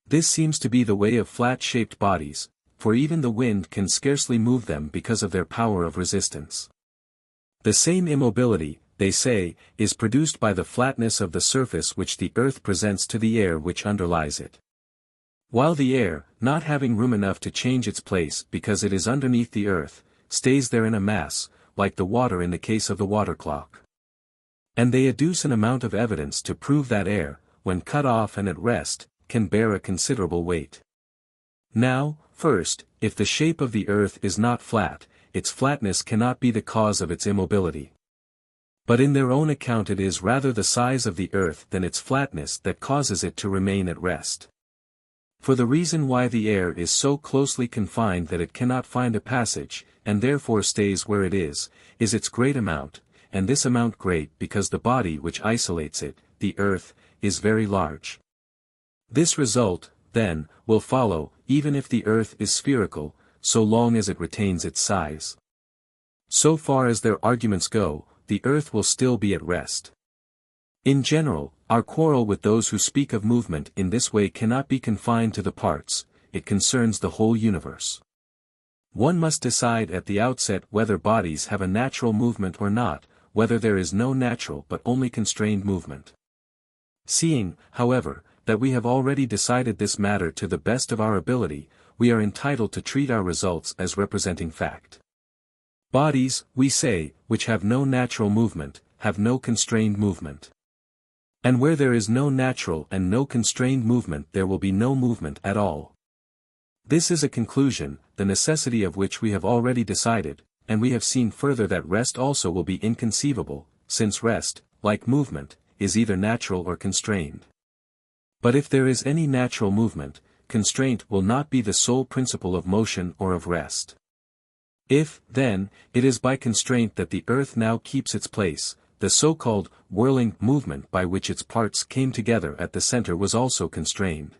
This seems to be the way of flat-shaped bodies, for even the wind can scarcely move them because of their power of resistance. The same immobility, they say, is produced by the flatness of the surface which the earth presents to the air which underlies it. While the air, not having room enough to change its place because it is underneath the earth, stays there in a mass, like the water in the case of the water clock. And they adduce an amount of evidence to prove that air, when cut off and at rest, can bear a considerable weight. Now, first, if the shape of the earth is not flat, its flatness cannot be the cause of its immobility. But in their own account it is rather the size of the earth than its flatness that causes it to remain at rest. For the reason why the air is so closely confined that it cannot find a passage, and therefore stays where it is its great amount, and this amount great because the body which isolates it, the earth, is very large. This result, then, will follow, even if the earth is spherical, so long as it retains its size. So far as their arguments go, the earth will still be at rest. In general, our quarrel with those who speak of movement in this way cannot be confined to the parts, it concerns the whole universe. One must decide at the outset whether bodies have a natural movement or not, whether there is no natural but only constrained movement. Seeing, however, that we have already decided this matter to the best of our ability, we are entitled to treat our results as representing fact. Bodies, we say, which have no natural movement, have no constrained movement. And where there is no natural and no constrained movement there will be no movement at all. This is a conclusion, the necessity of which we have already decided, and we have seen further that rest also will be inconceivable, since rest, like movement, is either natural or constrained. But if there is any natural movement, constraint will not be the sole principle of motion or of rest. If, then, it is by constraint that the earth now keeps its place, the so-called whirling movement by which its parts came together at the center was also constrained.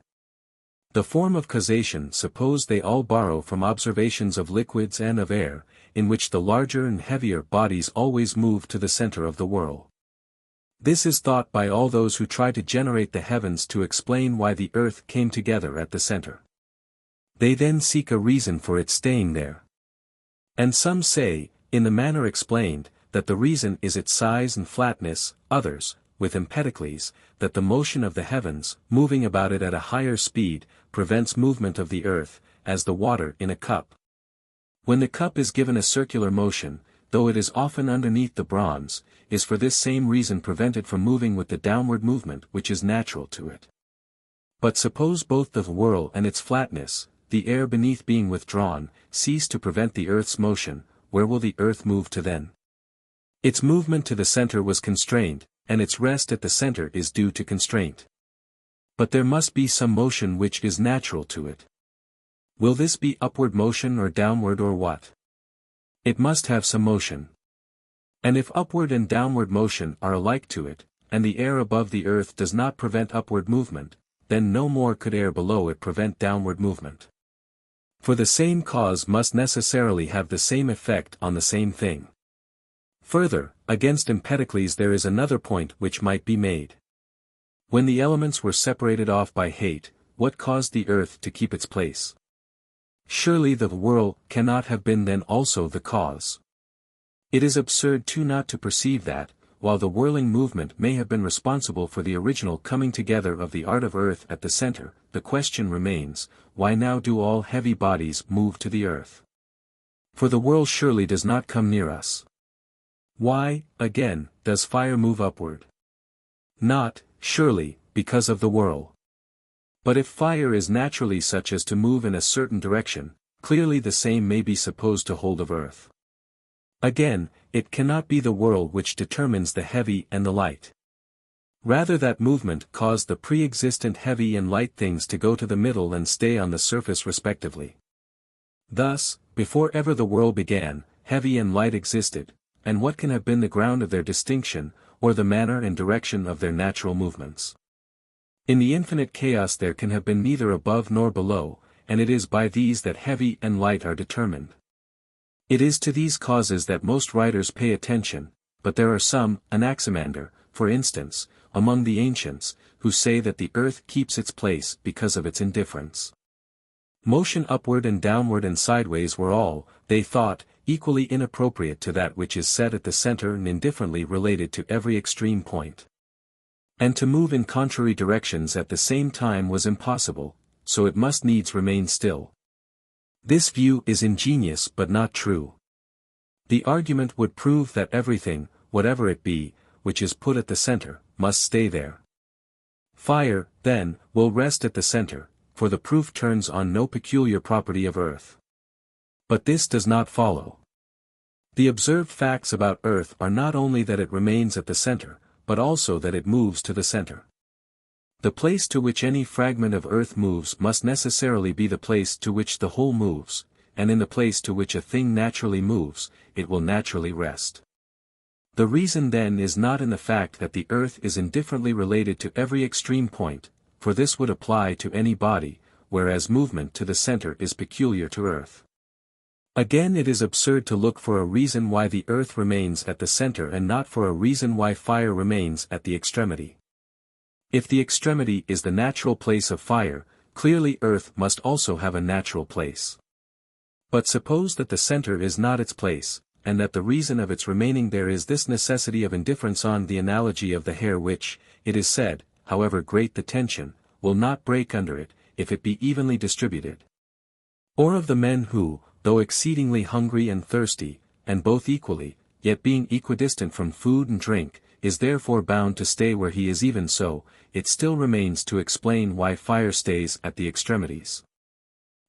The form of causation suppose they all borrow from observations of liquids and of air, in which the larger and heavier bodies always move to the center of the whirl. This is thought by all those who try to generate the heavens to explain why the earth came together at the center. They then seek a reason for its staying there. And some say, in the manner explained, that the reason is its size and flatness, others, with Empedocles, that the motion of the heavens, moving about it at a higher speed, prevents movement of the earth, as the water in a cup. When the cup is given a circular motion, though it is often underneath the bronze, is for this same reason prevented from moving with the downward movement which is natural to it. But suppose both the whirl and its flatness, the air beneath being withdrawn, cease to prevent the earth's motion, where will the earth move to then? Its movement to the center was constrained, and its rest at the center is due to constraint. But there must be some motion which is natural to it. Will this be upward motion or downward or what? It must have some motion. And if upward and downward motion are alike to it, and the air above the earth does not prevent upward movement, then no more could air below it prevent downward movement. For the same cause must necessarily have the same effect on the same thing. Further, against Empedocles there is another point which might be made. When the elements were separated off by hate, what caused the earth to keep its place? Surely the whirl cannot have been then also the cause. It is absurd too not to perceive that, while the whirling movement may have been responsible for the original coming together of the art of earth at the center, the question remains, why now do all heavy bodies move to the earth? For the whirl surely does not come near us. Why, again, does fire move upward? Not, surely, because of the whirl. But if fire is naturally such as to move in a certain direction, clearly the same may be supposed to hold of earth. Again, it cannot be the whirl which determines the heavy and the light. Rather that movement caused the pre-existent heavy and light things to go to the middle and stay on the surface respectively. Thus, before ever the whirl began, heavy and light existed, and what can have been the ground of their distinction, or the manner and direction of their natural movements? In the infinite chaos there can have been neither above nor below, and it is by these that heavy and light are determined. It is to these causes that most writers pay attention, but there are some, Anaximander, for instance, among the ancients, who say that the earth keeps its place because of its indifference. Motion upward and downward and sideways were all, they thought, equally inappropriate to that which is set at the center and indifferently related to every extreme point. And to move in contrary directions at the same time was impossible, so it must needs remain still. This view is ingenious but not true. The argument would prove that everything, whatever it be, which is put at the center, must stay there. Fire, then, will rest at the center, for the proof turns on no peculiar property of earth. But this does not follow. The observed facts about earth are not only that it remains at the center, but also that it moves to the center. The place to which any fragment of earth moves must necessarily be the place to which the whole moves, and in the place to which a thing naturally moves, it will naturally rest. The reason then is not in the fact that the earth is indifferently related to every extreme point, for this would apply to any body, whereas movement to the center is peculiar to earth. Again, it is absurd to look for a reason why the earth remains at the center and not for a reason why fire remains at the extremity. If the extremity is the natural place of fire, clearly earth must also have a natural place. But suppose that the center is not its place, and that the reason of its remaining there is this necessity of indifference on the analogy of the hair which, it is said, however great the tension, will not break under it, if it be evenly distributed. Or of the men who, though exceedingly hungry and thirsty, and both equally, yet being equidistant from food and drink, is therefore bound to stay where he is even so, it still remains to explain why fire stays at the extremities.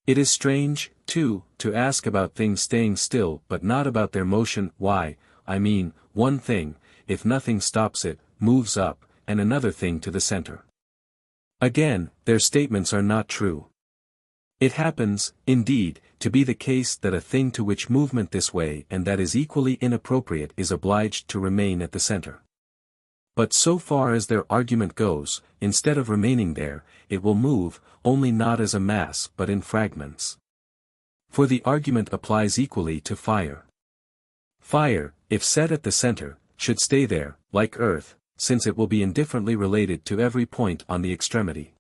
It is strange, too, to ask about things staying still but not about their motion. Why, I mean, one thing, if nothing stops it, moves up, and another thing to the center. Again, their statements are not true. It happens, indeed, to be the case that a thing to which movement this way and that is equally inappropriate is obliged to remain at the center. But so far as their argument goes, instead of remaining there, it will move, only not as a mass but in fragments. For the argument applies equally to fire. Fire, if set at the center, should stay there, like earth, since it will be indifferently related to every point on the extremity.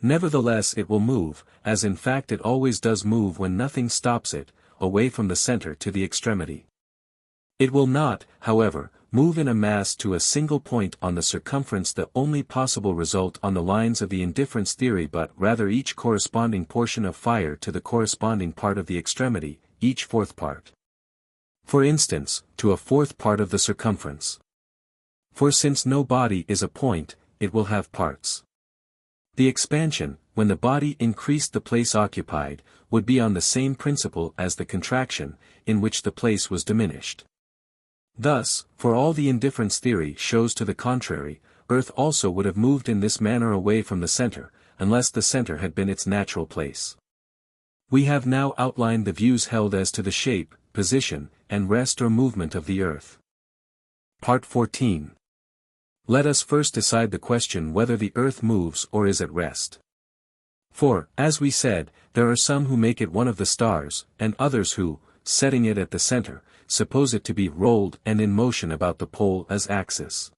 Nevertheless it will move, as in fact it always does move when nothing stops it, away from the center to the extremity. It will not, however, move in a mass to a single point on the circumference, the only possible result on the lines of the indifference theory, but rather each corresponding portion of fire to the corresponding part of the extremity, each fourth part. For instance, to a fourth part of the circumference. For since no body is a point, it will have parts. The expansion, when the body increased the place occupied, would be on the same principle as the contraction, in which the place was diminished. Thus, for all the indifference theory shows to the contrary, earth also would have moved in this manner away from the center, unless the center had been its natural place. We have now outlined the views held as to the shape, position, and rest or movement of the earth. Part 14. Let us first decide the question whether the earth moves or is at rest. For, as we said, there are some who make it one of the stars, and others who, setting it at the center, suppose it to be rolled and in motion about the pole as axis.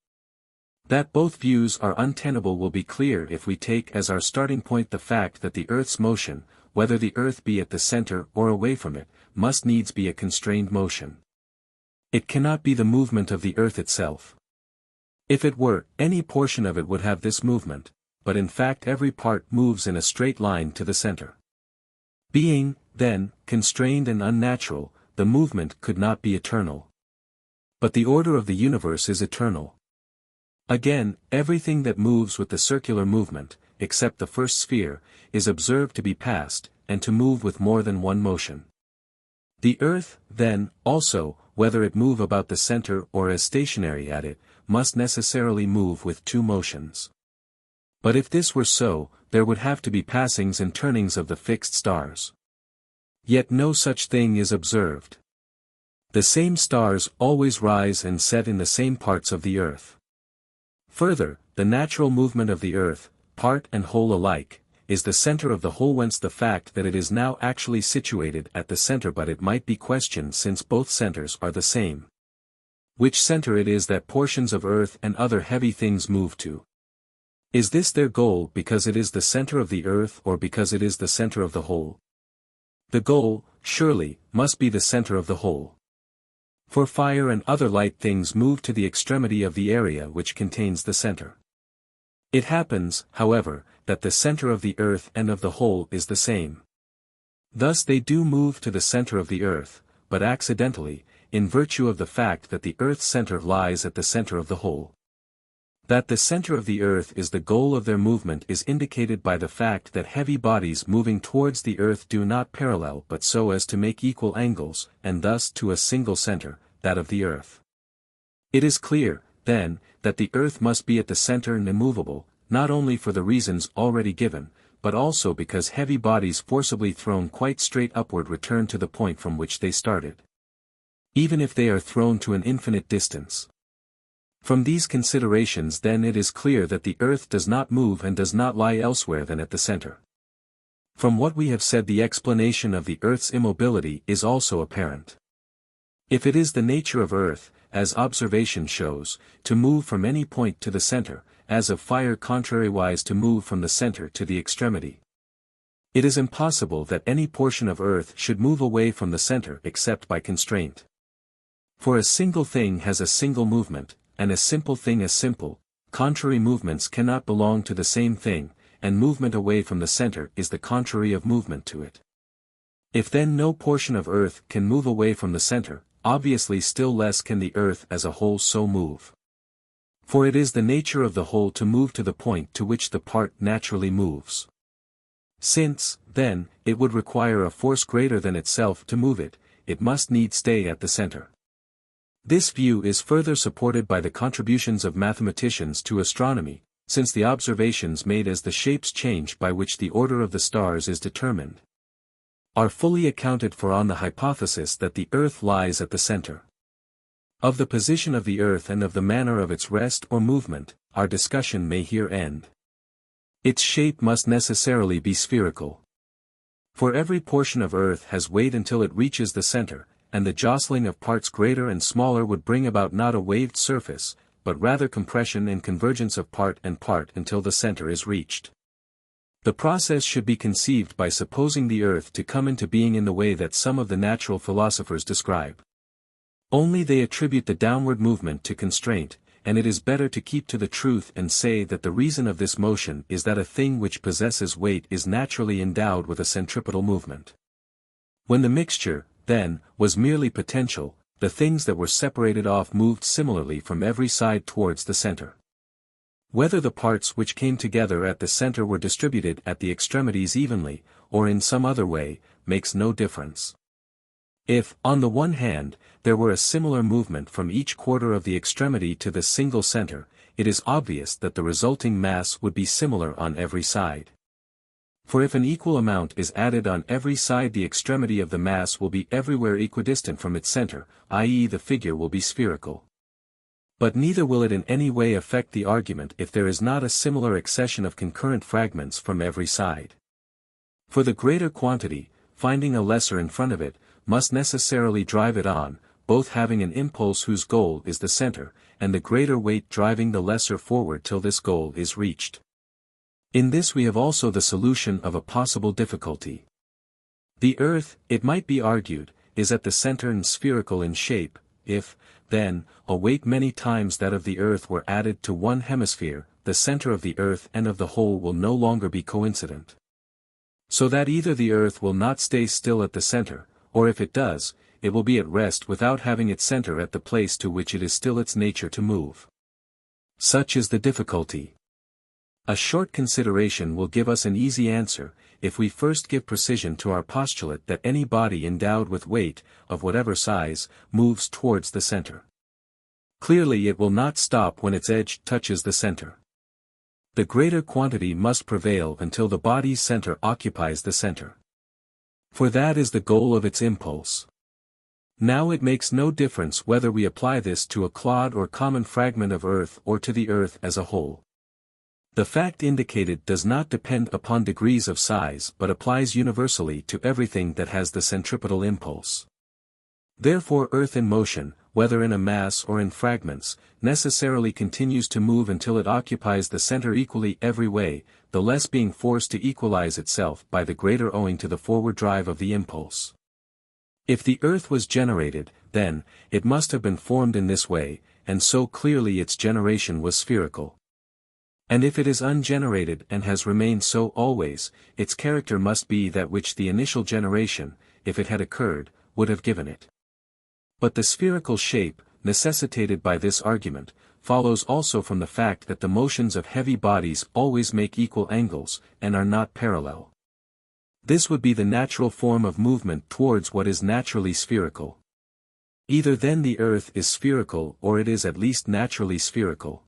That both views are untenable will be clear if we take as our starting point the fact that the earth's motion, whether the earth be at the center or away from it, must needs be a constrained motion. It cannot be the movement of the earth itself. If it were, any portion of it would have this movement, but in fact every part moves in a straight line to the center. Being, then, constrained and unnatural, the movement could not be eternal. But the order of the universe is eternal. Again, everything that moves with the circular movement, except the first sphere, is observed to be past, and to move with more than one motion. The earth, then, also, whether it move about the center or as stationary at it, must necessarily move with two motions. But if this were so, there would have to be passings and turnings of the fixed stars. Yet no such thing is observed. The same stars always rise and set in the same parts of the earth. Further, the natural movement of the earth, part and whole alike, is the center of the whole, whence the fact that it is now actually situated at the center, but it might be questioned since both centers are the same. Which center it is that portions of earth and other heavy things move to. Is this their goal because it is the center of the earth or because it is the center of the whole? The goal, surely, must be the center of the whole. For fire and other light things move to the extremity of the area which contains the center. It happens, however, that the center of the earth and of the whole is the same. Thus they do move to the center of the earth, but accidentally, in virtue of the fact that the earth's center lies at the center of the whole. That the center of the earth is the goal of their movement is indicated by the fact that heavy bodies moving towards the earth do not parallel but so as to make equal angles, and thus to a single center, that of the earth. It is clear, then, that the earth must be at the center and immovable, not only for the reasons already given, but also because heavy bodies forcibly thrown quite straight upward return to the point from which they started. Even if they are thrown to an infinite distance. From these considerations then it is clear that the earth does not move and does not lie elsewhere than at the center. From what we have said, the explanation of the earth's immobility is also apparent. If it is the nature of earth, as observation shows, to move from any point to the center, as of fire contrariwise to move from the center to the extremity, it is impossible that any portion of earth should move away from the center except by constraint. For a single thing has a single movement, and a simple thing a simple, contrary movements cannot belong to the same thing, and movement away from the center is the contrary of movement to it. If then no portion of earth can move away from the center, obviously still less can the earth as a whole so move. For it is the nature of the whole to move to the point to which the part naturally moves. Since, then, it would require a force greater than itself to move it, it must needs stay at the center. This view is further supported by the contributions of mathematicians to astronomy, since the observations made as the shapes change by which the order of the stars is determined are fully accounted for on the hypothesis that the earth lies at the center. Of the position of the earth and of the manner of its rest or movement, our discussion may here end. Its shape must necessarily be spherical. For every portion of earth has weight until it reaches the center, and the jostling of parts greater and smaller would bring about not a waved surface, but rather compression and convergence of part and part until the center is reached. The process should be conceived by supposing the earth to come into being in the way that some of the natural philosophers describe. Only they attribute the downward movement to constraint, and it is better to keep to the truth and say that the reason of this motion is that a thing which possesses weight is naturally endowed with a centripetal movement. When the mixture, then, was merely potential, the things that were separated off moved similarly from every side towards the center. Whether the parts which came together at the center were distributed at the extremities evenly, or in some other way, makes no difference. If, on the one hand, there were a similar movement from each quarter of the extremity to the single center, it is obvious that the resulting mass would be similar on every side. For if an equal amount is added on every side, the extremity of the mass will be everywhere equidistant from its center, i.e. the figure will be spherical. But neither will it in any way affect the argument if there is not a similar accession of concurrent fragments from every side. For the greater quantity, finding a lesser in front of it, must necessarily drive it on, both having an impulse whose goal is the center, and the greater weight driving the lesser forward till this goal is reached. In this we have also the solution of a possible difficulty. The earth, it might be argued, is at the center and spherical in shape. If, then, a weight many times that of the earth were added to one hemisphere, the center of the earth and of the whole will no longer be coincident. So that either the earth will not stay still at the center, or if it does, it will be at rest without having its center at the place to which it is still its nature to move. Such is the difficulty. A short consideration will give us an easy answer, if we first give precision to our postulate that any body endowed with weight, of whatever size, moves towards the center. Clearly it will not stop when its edge touches the center. The greater quantity must prevail until the body's center occupies the center. For that is the goal of its impulse. Now it makes no difference whether we apply this to a clod or common fragment of earth or to the earth as a whole. The fact indicated does not depend upon degrees of size but applies universally to everything that has the centripetal impulse. Therefore earth in motion, whether in a mass or in fragments, necessarily continues to move until it occupies the center equally every way, the less being forced to equalize itself by the greater owing to the forward drive of the impulse. If the earth was generated, then, it must have been formed in this way, and so clearly its generation was spherical. And if it is ungenerated and has remained so always, its character must be that which the initial generation, if it had occurred, would have given it. But the spherical shape, necessitated by this argument, follows also from the fact that the motions of heavy bodies always make equal angles, and are not parallel. This would be the natural form of movement towards what is naturally spherical. Either then the earth is spherical or it is at least naturally spherical.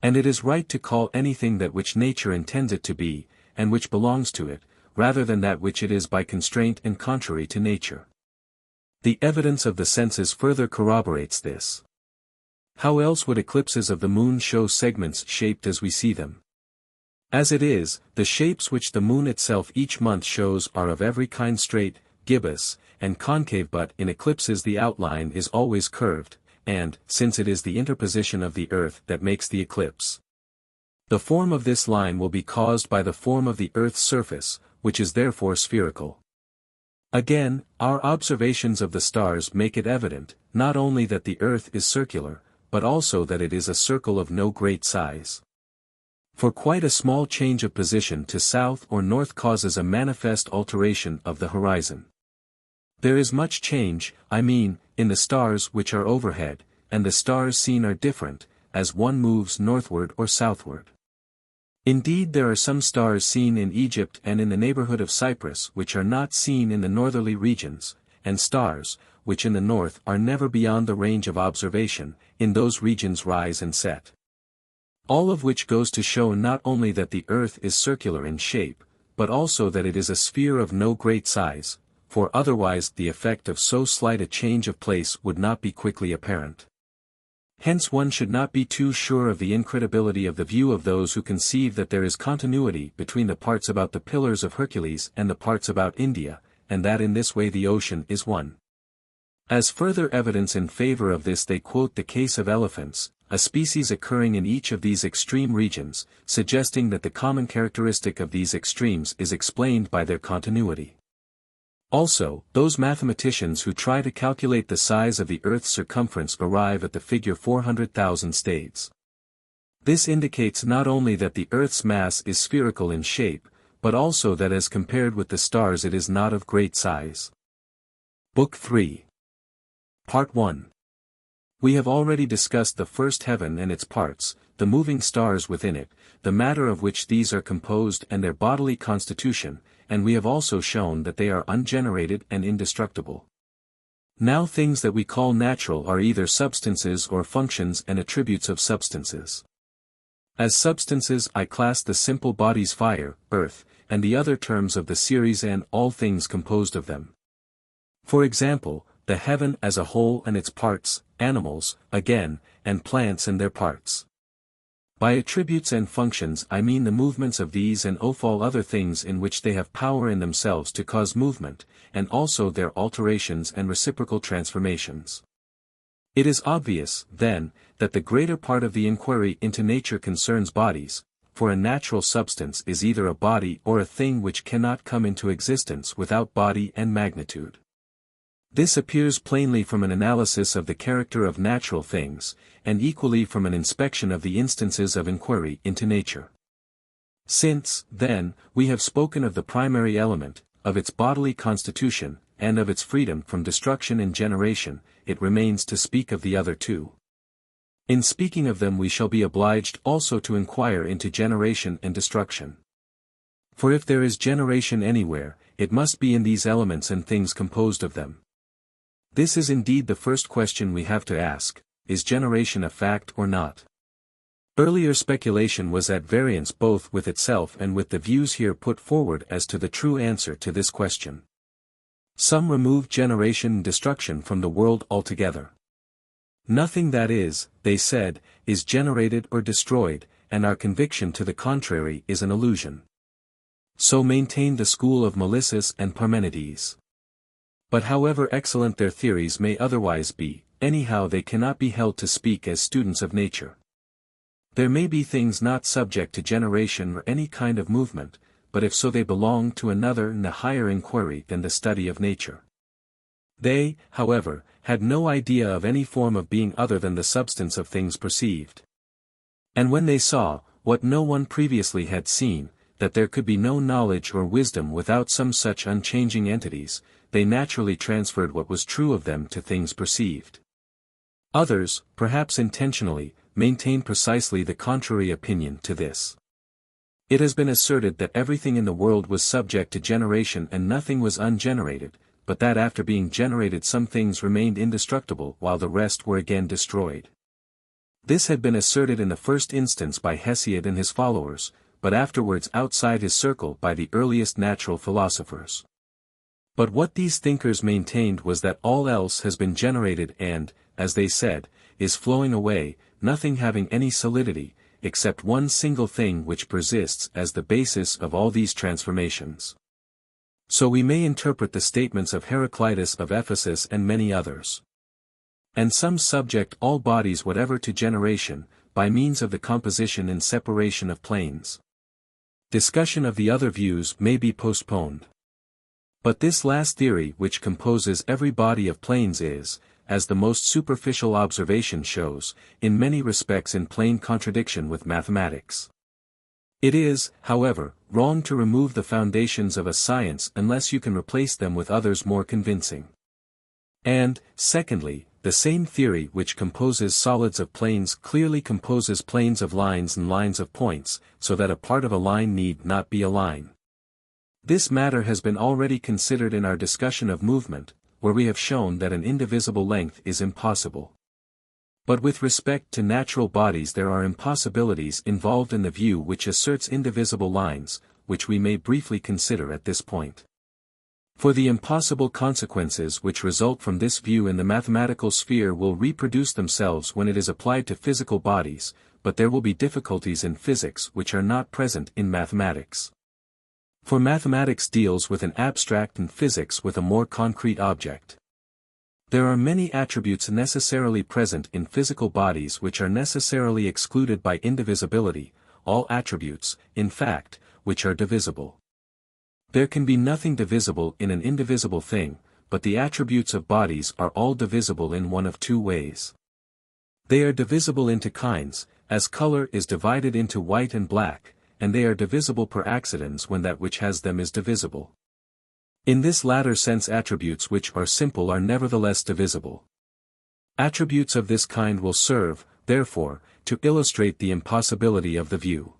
And it is right to call anything that which nature intends it to be, and which belongs to it, rather than that which it is by constraint and contrary to nature. The evidence of the senses further corroborates this. How else would eclipses of the moon show segments shaped as we see them? As it is, the shapes which the moon itself each month shows are of every kind straight, gibbous, and concave, but in eclipses the outline is always curved, and, since it is the interposition of the earth that makes the eclipse, the form of this line will be caused by the form of the earth's surface, which is therefore spherical. Again, our observations of the stars make it evident, not only that the earth is circular, but also that it is a circle of no great size. For quite a small change of position to south or north causes a manifest alteration of the horizon. There is much change, I mean, in the stars which are overhead, and the stars seen are different, as one moves northward or southward. Indeed, there are some stars seen in Egypt and in the neighborhood of Cyprus which are not seen in the northerly regions, and stars, which in the north are never beyond the range of observation, in those regions rise and set. All of which goes to show not only that the earth is circular in shape, but also that it is a sphere of no great size, for otherwise the effect of so slight a change of place would not be quickly apparent. Hence one should not be too sure of the incredibility of the view of those who conceive that there is continuity between the parts about the Pillars of Hercules and the parts about India, and that in this way the ocean is one. As further evidence in favor of this they quote the case of elephants, a species occurring in each of these extreme regions, suggesting that the common characteristic of these extremes is explained by their continuity. Also, those mathematicians who try to calculate the size of the Earth's circumference arrive at the figure 400,000 stades. This indicates not only that the Earth's mass is spherical in shape, but also that as compared with the stars it is not of great size. Book 3. Part 1. We have already discussed the first heaven and its parts, the moving stars within it, the matter of which these are composed and their bodily constitution, and we have also shown that they are ungenerated and indestructible. Now things that we call natural are either substances or functions and attributes of substances. As substances I class the simple bodies fire, earth, and the other terms of the series and all things composed of them. For example, the heaven as a whole and its parts, animals, again, and plants and their parts. By attributes and functions I mean the movements of these and of all other things in which they have power in themselves to cause movement, and also their alterations and reciprocal transformations. It is obvious, then, that the greater part of the inquiry into nature concerns bodies, for a natural substance is either a body or a thing which cannot come into existence without body and magnitude. This appears plainly from an analysis of the character of natural things, and equally from an inspection of the instances of inquiry into nature. Since, then, we have spoken of the primary element, of its bodily constitution, and of its freedom from destruction and generation, it remains to speak of the other two. In speaking of them we shall be obliged also to inquire into generation and destruction. For if there is generation anywhere, it must be in these elements and things composed of them. This is indeed the first question we have to ask: is generation a fact or not? Earlier speculation was at variance both with itself and with the views here put forward as to the true answer to this question. Some removed generation and destruction from the world altogether. Nothing that is, they said, is generated or destroyed, and our conviction to the contrary is an illusion. So maintained the school of Melissus and Parmenides. But however excellent their theories may otherwise be, anyhow they cannot be held to speak as students of nature. There may be things not subject to generation or any kind of movement, but if so they belong to another and a higher inquiry than the study of nature. They, however, had no idea of any form of being other than the substance of things perceived. And when they saw, what no one previously had seen, that there could be no knowledge or wisdom without some such unchanging entities, they naturally transferred what was true of them to things perceived. Others, perhaps intentionally, maintain precisely the contrary opinion to this. It has been asserted that everything in the world was subject to generation and nothing was ungenerated, but that after being generated some things remained indestructible while the rest were again destroyed. This had been asserted in the first instance by Hesiod and his followers, but afterwards outside his circle by the earliest natural philosophers. But what these thinkers maintained was that all else has been generated and, as they said, is flowing away, nothing having any solidity, except one single thing which persists as the basis of all these transformations. So we may interpret the statements of Heraclitus of Ephesus and many others. And some subject all bodies whatever to generation, by means of the composition and separation of planes. Discussion of the other views may be postponed. But this last theory which composes every body of planes is, as the most superficial observation shows, in many respects in plain contradiction with mathematics. It is, however, wrong to remove the foundations of a science unless you can replace them with others more convincing. And, secondly, the same theory which composes solids of planes clearly composes planes of lines and lines of points, so that a part of a line need not be a line. This matter has been already considered in our discussion of movement, where we have shown that an indivisible length is impossible. But with respect to natural bodies there are impossibilities involved in the view which asserts indivisible lines, which we may briefly consider at this point. For the impossible consequences which result from this view in the mathematical sphere will reproduce themselves when it is applied to physical bodies, but there will be difficulties in physics which are not present in mathematics. For mathematics deals with an abstract and physics with a more concrete object. There are many attributes necessarily present in physical bodies which are necessarily excluded by indivisibility, all attributes, in fact, which are divisible. There can be nothing divisible in an indivisible thing, but the attributes of bodies are all divisible in one of two ways. They are divisible into kinds, as color is divided into white and black, and they are divisible per accidens when that which has them is divisible. In this latter sense attributes which are simple are nevertheless divisible. Attributes of this kind will serve, therefore, to illustrate the impossibility of the view.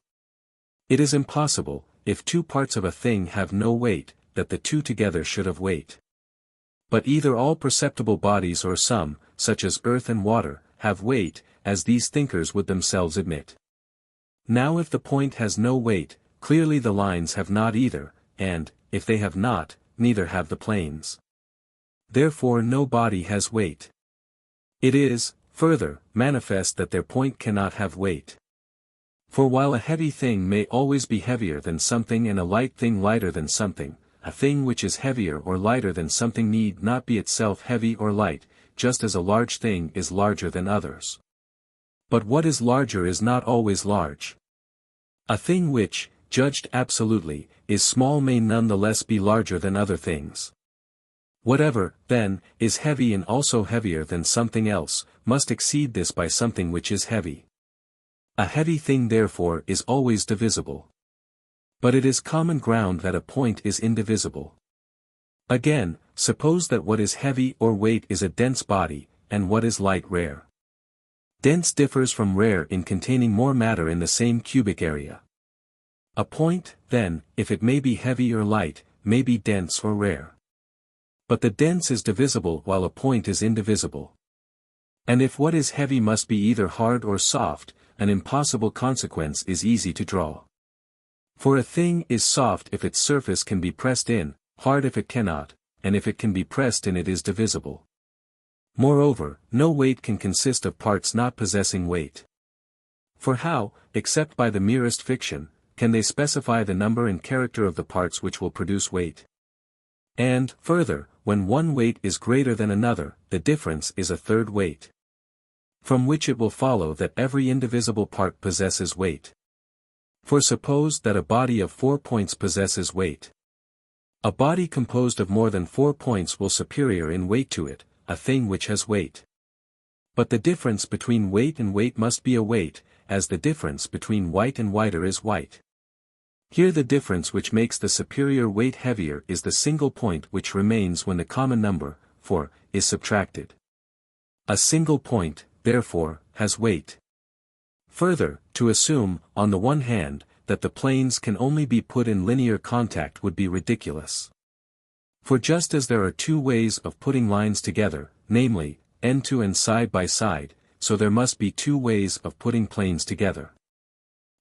It is impossible, if two parts of a thing have no weight, that the two together should have weight. But either all perceptible bodies or some, such as earth and water, have weight, as these thinkers would themselves admit. Now if the point has no weight, clearly the lines have not either, and, if they have not, neither have the planes. Therefore no body has weight. It is, further, manifest that their point cannot have weight. For while a heavy thing may always be heavier than something and a light thing lighter than something, a thing which is heavier or lighter than something need not be itself heavy or light, just as a large thing is larger than others. But what is larger is not always large. A thing which, judged absolutely, is small may none the less be larger than other things. Whatever, then, is heavy and also heavier than something else, must exceed this by something which is heavy. A heavy thing therefore is always divisible. But it is common ground that a point is indivisible. Again, suppose that what is heavy or weight is a dense body, and what is light rare. Dense differs from rare in containing more matter in the same cubic area. A point, then, if it may be heavy or light, may be dense or rare. But the dense is divisible while a point is indivisible. And if what is heavy must be either hard or soft, an impossible consequence is easy to draw. For a thing is soft if its surface can be pressed in, hard if it cannot, and if it can be pressed in it is divisible. Moreover, no weight can consist of parts not possessing weight. For how, except by the merest fiction, can they specify the number and character of the parts which will produce weight? And, further, when one weight is greater than another, the difference is a third weight. From which it will follow that every indivisible part possesses weight. For suppose that a body of 4 points possesses weight. A body composed of more than 4 points will superior in weight to it, a thing which has weight. But the difference between weight and weight must be a weight, as the difference between white and whiter is white. Here the difference which makes the superior weight heavier is the single point which remains when the common number, 4, is subtracted. A single point, therefore, has weight. Further, to assume, on the one hand, that the planes can only be put in linear contact would be ridiculous. For just as there are two ways of putting lines together, namely, end to end side by side, so there must be two ways of putting planes together.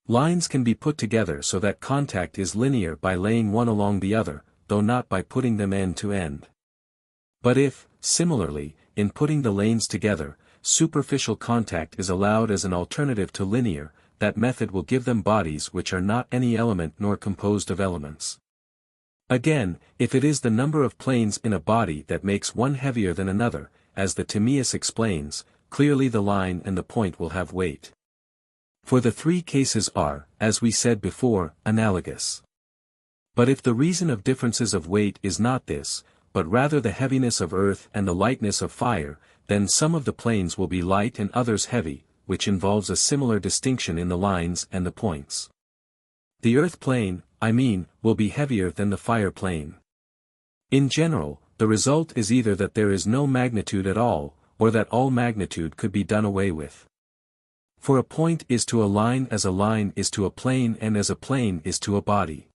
Lines can be put together so that contact is linear by laying one along the other, though not by putting them end to end. But if, similarly, in putting the lanes together, superficial contact is allowed as an alternative to linear, that method will give them bodies which are not any element nor composed of elements. Again, if it is the number of planes in a body that makes one heavier than another, as the Timaeus explains, clearly the line and the point will have weight. For the three cases are, as we said before, analogous. But if the reason of differences of weight is not this, but rather the heaviness of earth and the lightness of fire, then some of the planes will be light and others heavy, which involves a similar distinction in the lines and the points. The earth plane, I mean, will be heavier than the fire plane. In general, the result is either that there is no magnitude at all, or that all magnitude could be done away with. For a point is to a line as a line is to a plane and as a plane is to a body.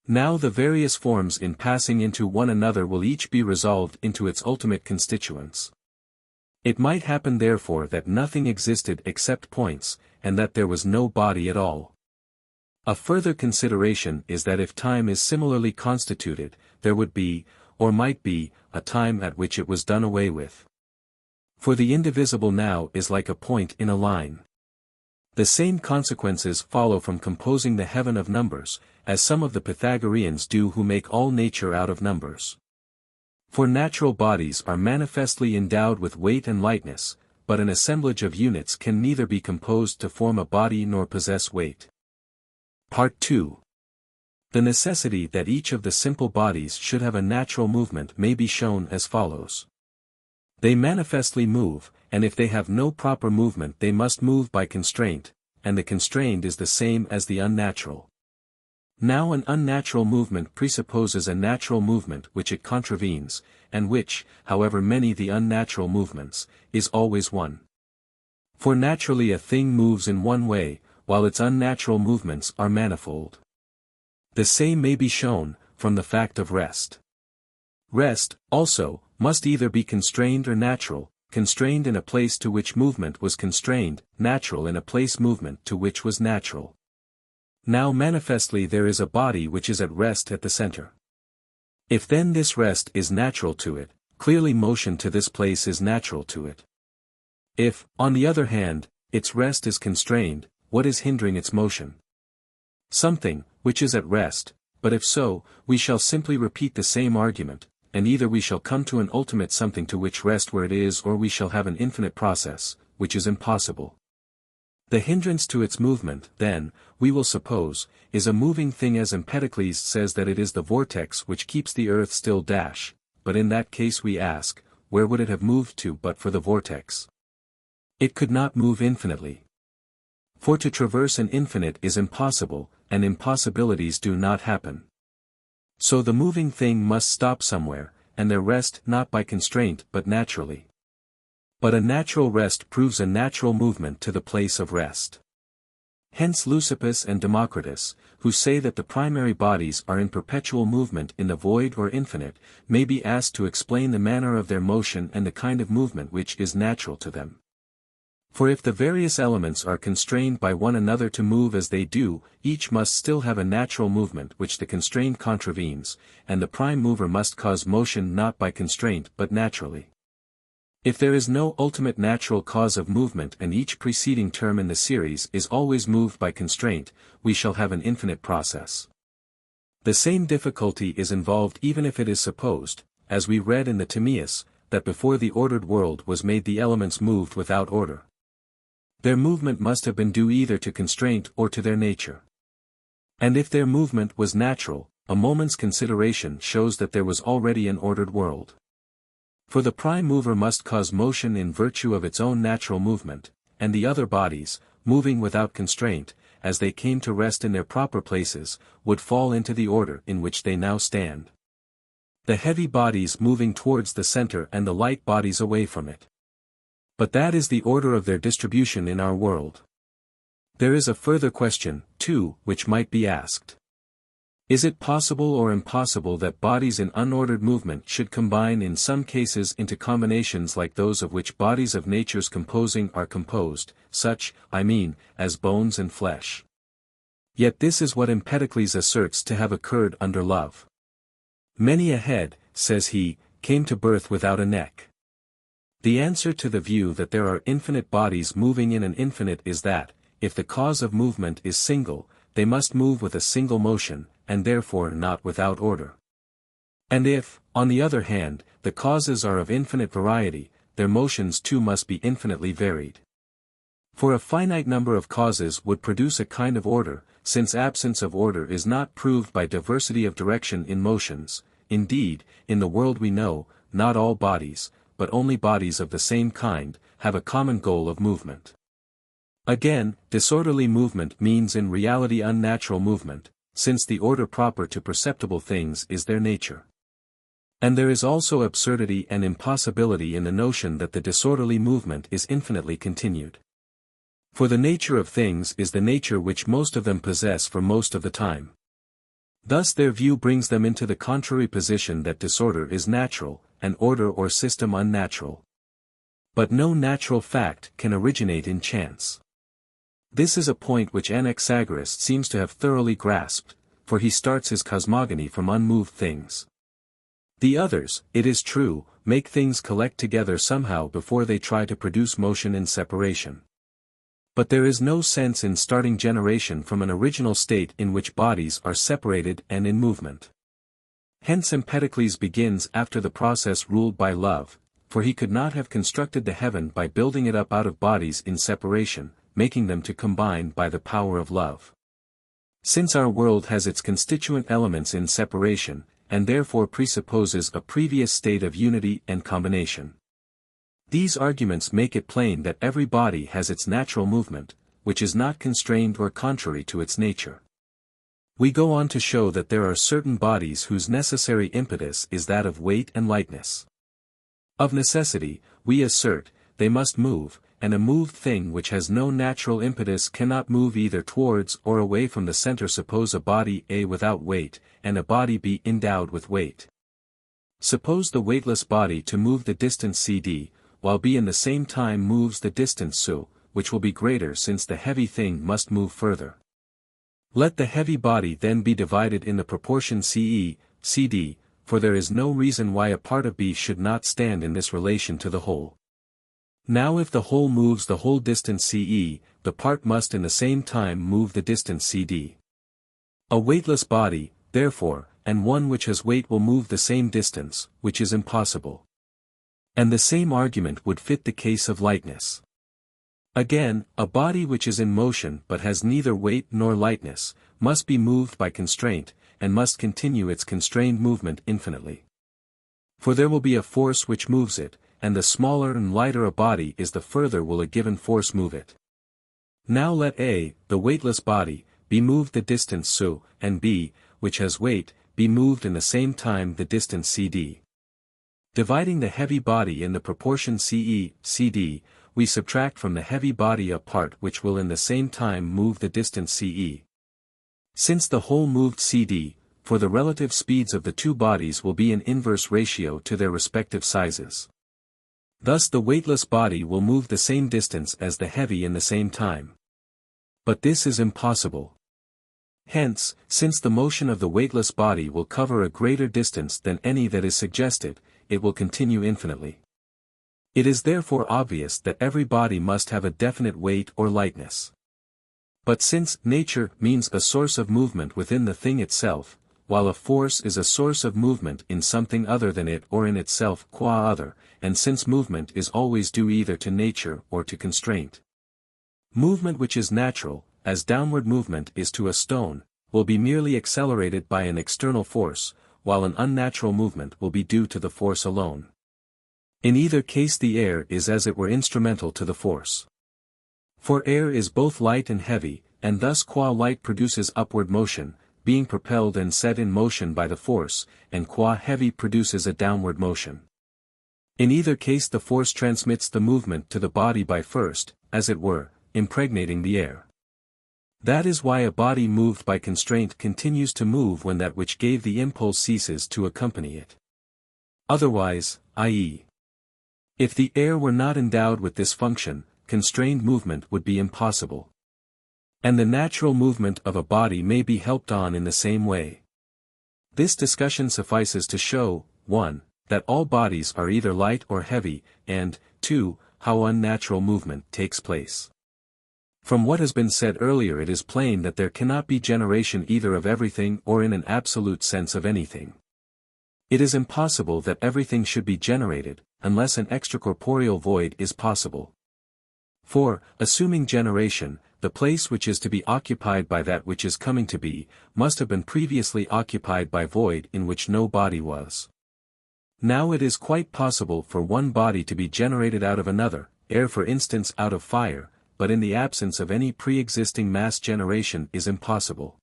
Now the various forms in passing into one another will each be resolved into its ultimate constituents. It might happen therefore that nothing existed except points, and that there was no body at all. A further consideration is that if time is similarly constituted, there would be, or might be, a time at which it was done away with. For the indivisible now is like a point in a line. The same consequences follow from composing the heaven of numbers, as some of the Pythagoreans do who make all nature out of numbers. For natural bodies are manifestly endowed with weight and lightness, but an assemblage of units can neither be composed to form a body nor possess weight. Part 2. The necessity that each of the simple bodies should have a natural movement may be shown as follows. They manifestly move, and if they have no proper movement they must move by constraint, and the constrained is the same as the unnatural. Now an unnatural movement presupposes a natural movement which it contravenes, and which, however many the unnatural movements, is always one. For naturally a thing moves in one way, while its unnatural movements are manifold. The same may be shown, from the fact of rest. Rest, also, must either be constrained or natural, constrained in a place to which movement was constrained, natural in a place movement to which was natural. Now manifestly there is a body which is at rest at the center. If then this rest is natural to it, clearly motion to this place is natural to it. If, on the other hand, its rest is constrained, what is hindering its motion? Something, which is at rest, but if so, we shall simply repeat the same argument, and either we shall come to an ultimate something to which rest where it is or we shall have an infinite process, which is impossible. The hindrance to its movement, then, we will suppose, is a moving thing as Empedocles says that it is the vortex which keeps the earth still dash, but in that case we ask, where would it have moved to but for the vortex? It could not move infinitely. For to traverse an infinite is impossible, and impossibilities do not happen. So the moving thing must stop somewhere, and there rest not by constraint but naturally. But a natural rest proves a natural movement to the place of rest. Hence Leucippus and Democritus, who say that the primary bodies are in perpetual movement in the void or infinite, may be asked to explain the manner of their motion and the kind of movement which is natural to them. For if the various elements are constrained by one another to move as they do, each must still have a natural movement which the constraint contravenes, and the prime mover must cause motion not by constraint but naturally. If there is no ultimate natural cause of movement and each preceding term in the series is always moved by constraint, we shall have an infinite process. The same difficulty is involved even if it is supposed, as we read in the Timaeus, that before the ordered world was made the elements moved without order. Their movement must have been due either to constraint or to their nature. And if their movement was natural, a moment's consideration shows that there was already an ordered world. For the prime mover must cause motion in virtue of its own natural movement, and the other bodies, moving without constraint, as they came to rest in their proper places, would fall into the order in which they now stand. The heavy bodies moving towards the center and the light bodies away from it. But that is the order of their distribution in our world. There is a further question, too, which might be asked. Is it possible or impossible that bodies in unordered movement should combine in some cases into combinations like those of which bodies of nature's composing are composed, such, I mean, as bones and flesh? Yet this is what Empedocles asserts to have occurred under love. Many a head, says he, came to birth without a neck. The answer to the view that there are infinite bodies moving in an infinite is that, if the cause of movement is single, they must move with a single motion, and therefore not without order. And if, on the other hand, the causes are of infinite variety, their motions too must be infinitely varied. For a finite number of causes would produce a kind of order, since absence of order is not proved by diversity of direction in motions. Indeed, in the world we know, not all bodies, but only bodies of the same kind, have a common goal of movement. Again, disorderly movement means in reality unnatural movement, since the order proper to perceptible things is their nature. And there is also absurdity and impossibility in the notion that the disorderly movement is infinitely continued. For the nature of things is the nature which most of them possess for most of the time. Thus their view brings them into the contrary position that disorder is natural, and order or system unnatural. But no natural fact can originate in chance. This is a point which Anaxagoras seems to have thoroughly grasped, for he starts his cosmogony from unmoved things. The others, it is true, make things collect together somehow before they try to produce motion and separation. But there is no sense in starting generation from an original state in which bodies are separated and in movement. Hence Empedocles begins after the process ruled by love, for he could not have constructed the heaven by building it up out of bodies in separation, making them to combine by the power of love. Since our world has its constituent elements in separation, and therefore presupposes a previous state of unity and combination. These arguments make it plain that every body has its natural movement, which is not constrained or contrary to its nature. We go on to show that there are certain bodies whose necessary impetus is that of weight and lightness. Of necessity, we assert, they must move, and a moved thing which has no natural impetus cannot move either towards or away from the center. Suppose a body A without weight, and a body B endowed with weight. Suppose the weightless body to move the distance CD, while B in the same time moves the distance SU, which will be greater since the heavy thing must move further. Let the heavy body then be divided in the proportion CE, CD, for there is no reason why a part of B should not stand in this relation to the whole. Now if the whole moves the whole distance CE, the part must in the same time move the distance CD. A weightless body, therefore, and one which has weight will move the same distance, which is impossible. And the same argument would fit the case of lightness. Again, a body which is in motion but has neither weight nor lightness, must be moved by constraint, and must continue its constrained movement infinitely. For there will be a force which moves it, and the smaller and lighter a body is the further will a given force move it. Now let A, the weightless body, be moved the distance SU, and B, which has weight, be moved in the same time the distance CD. Dividing the heavy body in the proportion CE, CD, we subtract from the heavy body a part which will in the same time move the distance CE. Since the whole moved CD, for the relative speeds of the two bodies will be in inverse ratio to their respective sizes. Thus the weightless body will move the same distance as the heavy in the same time. But this is impossible. Hence, since the motion of the weightless body will cover a greater distance than any that is suggested, it will continue infinitely. It is therefore obvious that every body must have a definite weight or lightness. But since nature means a source of movement within the thing itself, while a force is a source of movement in something other than it or in itself qua other, and since movement is always due either to nature or to constraint, movement which is natural, as downward movement is to a stone, will be merely accelerated by an external force, while an unnatural movement will be due to the force alone. In either case the air is as it were instrumental to the force. For air is both light and heavy, and thus qua light produces upward motion, being propelled and set in motion by the force, and qua heavy produces a downward motion. In either case the force transmits the movement to the body by first, as it were, impregnating the air. That is why a body moved by constraint continues to move when that which gave the impulse ceases to accompany it. Otherwise, i.e., if the air were not endowed with this function, constrained movement would be impossible. And the natural movement of a body may be helped on in the same way. This discussion suffices to show, 1. That all bodies are either light or heavy, and, 2. How unnatural movement takes place. From what has been said earlier it is plain that there cannot be generation either of everything or in an absolute sense of anything. It is impossible that everything should be generated, unless an extracorporeal void is possible. For, assuming generation, the place which is to be occupied by that which is coming to be, must have been previously occupied by void in which no body was. Now it is quite possible for one body to be generated out of another, air for instance out of fire, but in the absence of any pre-existing mass generation is impossible.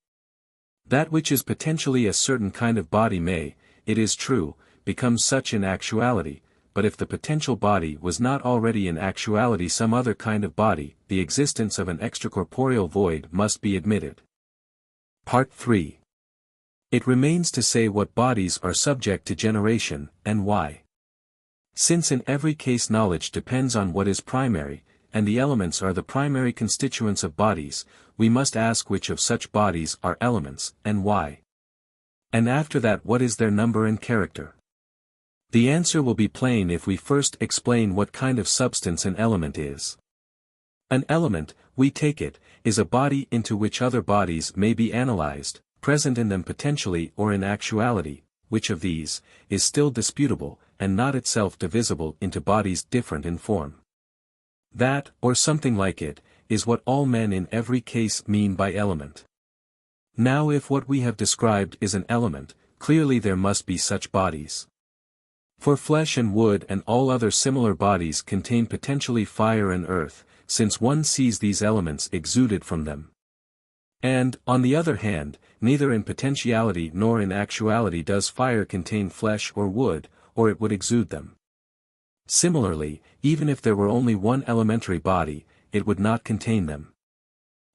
That which is potentially a certain kind of body may, it is true, become such in actuality, but if the potential body was not already in actuality some other kind of body, the existence of an extracorporeal void must be admitted. Part 3. It remains to say what bodies are subject to generation, and why. Since in every case knowledge depends on what is primary, and the elements are the primary constituents of bodies, we must ask which of such bodies are elements, and why. And after that what is their number and character. The answer will be plain if we first explain what kind of substance an element is. An element, we take it, is a body into which other bodies may be analyzed, present in them potentially or in actuality, which of these, is still disputable, and not itself divisible into bodies different in form. That, or something like it, is what all men in every case mean by element. Now if what we have described is an element, clearly there must be such bodies. For flesh and wood and all other similar bodies contain potentially fire and earth, since one sees these elements exuded from them. And, on the other hand, neither in potentiality nor in actuality does fire contain flesh or wood, or it would exude them. Similarly, even if there were only one elementary body, it would not contain them.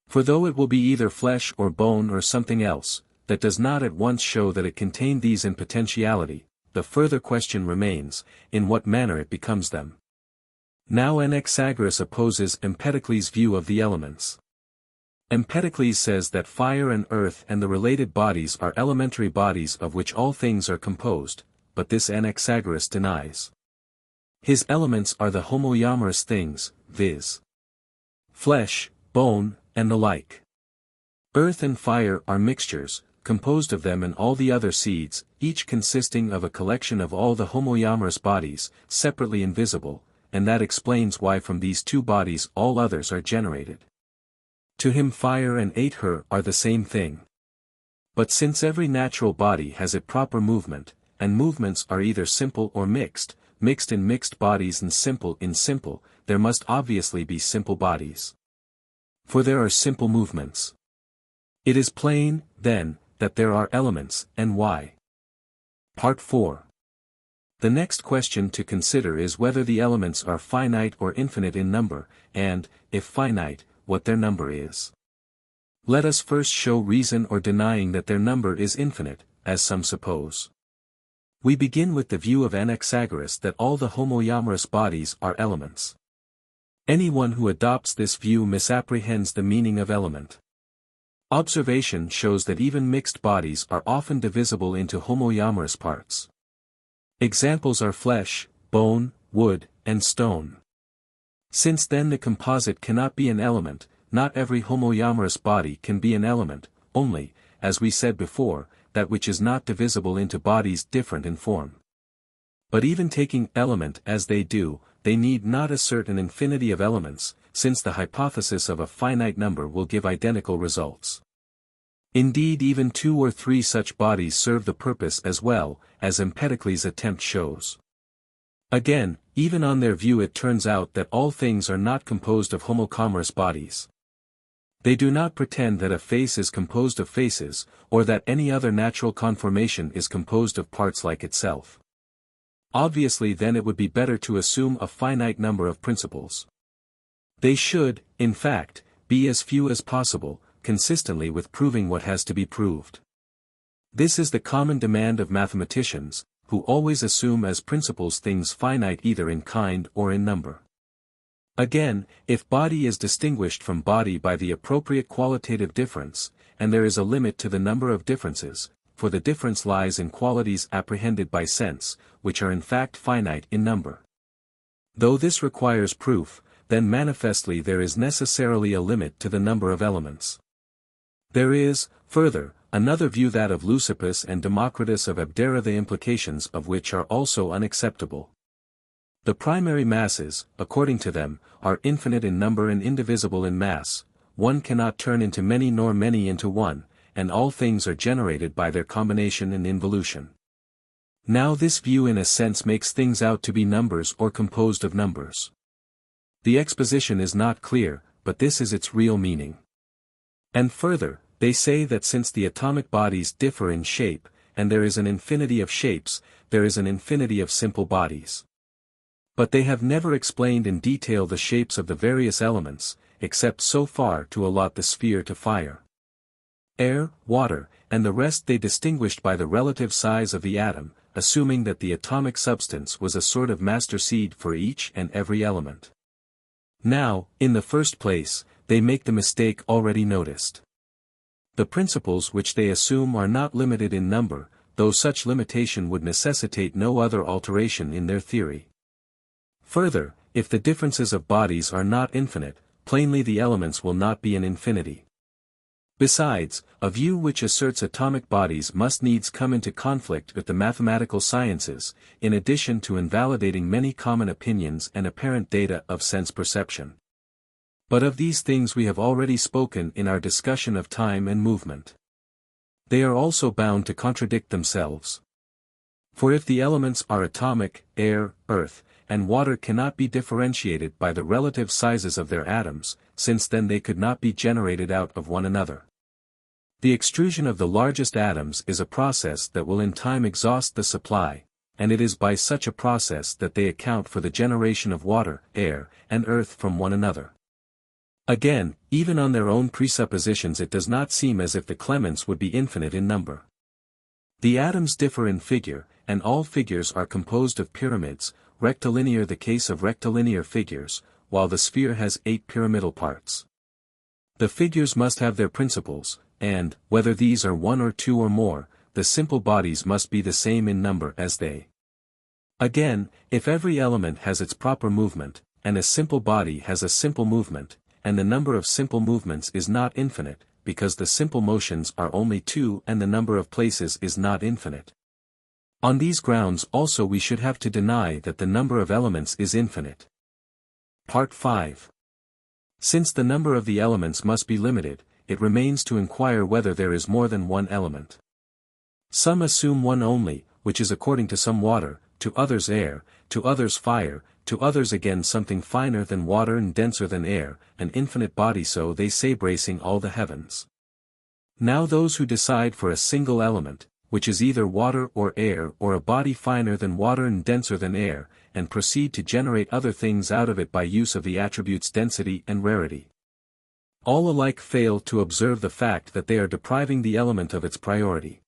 For though it will be either flesh or bone or something else, that does not at once show that it contained these in potentiality, the further question remains, in what manner it becomes them. Now Anaxagoras opposes Empedocles' view of the elements. Empedocles says that fire and earth and the related bodies are elementary bodies of which all things are composed, but this Anaxagoras denies. His elements are the homoiamorous things, viz. flesh, bone, and the like. Earth and fire are mixtures, composed of them and all the other seeds, each consisting of a collection of all the homoiamorous bodies, separately invisible, and that explains why from these two bodies all others are generated. To him fire and ether are the same thing. But since every natural body has a proper movement, and movements are either simple or mixed, mixed in mixed bodies and simple in simple, there must obviously be simple bodies. For there are simple movements. It is plain, then, that there are elements, and why. Part 4. The next question to consider is whether the elements are finite or infinite in number, and, if finite, what their number is. Let us first show reason or denying that their number is infinite, as some suppose. We begin with the view of Anaxagoras that all the homoiamorous bodies are elements. Anyone who adopts this view misapprehends the meaning of element. Observation shows that even mixed bodies are often divisible into homoiamorous parts. Examples are flesh, bone, wood, and stone. Since then the composite cannot be an element, not every homoiamorous body can be an element, only, as we said before, that which is not divisible into bodies different in form. But even taking element as they do, they need not assert an infinity of elements, since the hypothesis of a finite number will give identical results. Indeed even 2 or 3 such bodies serve the purpose as well, as Empedocles' attempt shows. Again, even on their view it turns out that all things are not composed of homoiamorous bodies. They do not pretend that a face is composed of faces, or that any other natural conformation is composed of parts like itself. Obviously then it would be better to assume a finite number of principles. They should, in fact, be as few as possible, consistently with proving what has to be proved. This is the common demand of mathematicians, who always assume as principles things finite either in kind or in number. Again, if body is distinguished from body by the appropriate qualitative difference, and there is a limit to the number of differences, for the difference lies in qualities apprehended by sense, which are in fact finite in number. Though this requires proof, then manifestly there is necessarily a limit to the number of elements. There is, further, another view, that of Leucippus and Democritus of Abdera, the implications of which are also unacceptable. The primary masses, according to them, are infinite in number and indivisible in mass, one cannot turn into many nor many into one, and all things are generated by their combination and involution. Now this view in a sense makes things out to be numbers or composed of numbers. The exposition is not clear, but this is its real meaning. And further, they say that since the atomic bodies differ in shape, and there is an infinity of shapes, there is an infinity of simple bodies. But they have never explained in detail the shapes of the various elements, except so far to allot the sphere to fire, air, water, and the rest they distinguished by the relative size of the atom, assuming that the atomic substance was a sort of master seed for each and every element. Now, in the first place, they make the mistake already noticed. The principles which they assume are not limited in number, though such limitation would necessitate no other alteration in their theory. Further, if the differences of bodies are not infinite, plainly the elements will not be an infinity. Besides, a view which asserts atomic bodies must needs come into conflict with the mathematical sciences, in addition to invalidating many common opinions and apparent data of sense perception. But of these things we have already spoken in our discussion of time and movement. They are also bound to contradict themselves. For if the elements are atomic, air, earth, and water cannot be differentiated by the relative sizes of their atoms, since then they could not be generated out of one another. The extrusion of the largest atoms is a process that will in time exhaust the supply, and it is by such a process that they account for the generation of water, air, and earth from one another. Again, even on their own presuppositions it does not seem as if the clements would be infinite in number. The atoms differ in figure, and all figures are composed of pyramids, rectilinear the case of rectilinear figures, while the sphere has 8 pyramidal parts. The figures must have their principles, and, whether these are 1 or 2 or more, the simple bodies must be the same in number as they. Again, if every element has its proper movement, and a simple body has a simple movement, and the number of simple movements is not infinite, because the simple motions are only 2 and the number of places is not infinite. On these grounds also we should have to deny that the number of elements is infinite. Part 5. Since the number of the elements must be limited, it remains to inquire whether there is more than one element. Some assume one only, which is according to some water, to others air, to others fire, to others again something finer than water and denser than air, an infinite body, so they say, bracing all the heavens. Now those who decide for a single element, which is either water or air or a body finer than water and denser than air, and proceed to generate other things out of it by use of the attributes density and rarity, all alike fail to observe the fact that they are depriving the element of its priority.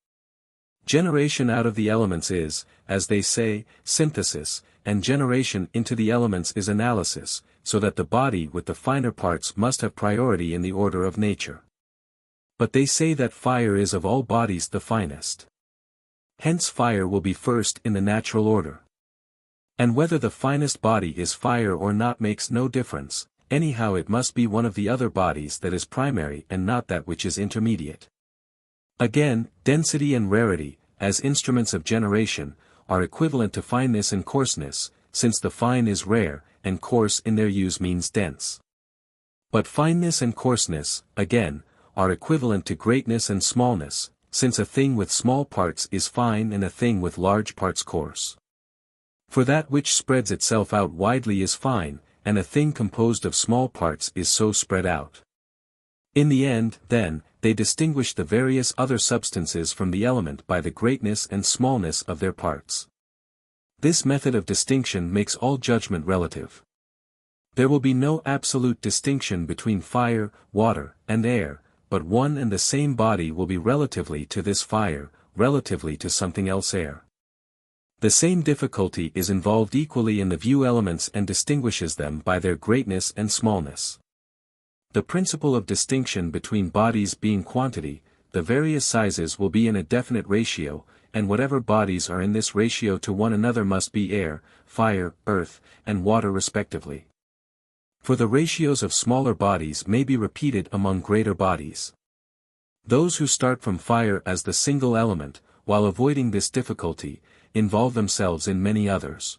Generation out of the elements is, as they say, synthesis, and generation into the elements is analysis, so that the body with the finer parts must have priority in the order of nature. But they say that fire is of all bodies the finest. Hence fire will be first in the natural order. And whether the finest body is fire or not makes no difference, anyhow it must be one of the other bodies that is primary and not that which is intermediate. Again, density and rarity, as instruments of generation, are equivalent to fineness and coarseness, since the fine is rare, and coarse in their use means dense. But fineness and coarseness, again, are equivalent to greatness and smallness, since a thing with small parts is fine and a thing with large parts coarse. For that which spreads itself out widely is fine, and a thing composed of small parts is so spread out. In the end, then, they distinguish the various other substances from the element by the greatness and smallness of their parts. This method of distinction makes all judgment relative. There will be no absolute distinction between fire, water, and air, but one and the same body will be relatively to this fire, relatively to something else air. The same difficulty is involved equally in the view elements and distinguishes them by their greatness and smallness. The principle of distinction between bodies being quantity, the various sizes will be in a definite ratio, and whatever bodies are in this ratio to one another must be air, fire, earth, and water respectively. For the ratios of smaller bodies may be repeated among greater bodies. Those who start from fire as the single element, while avoiding this difficulty, involve themselves in many others.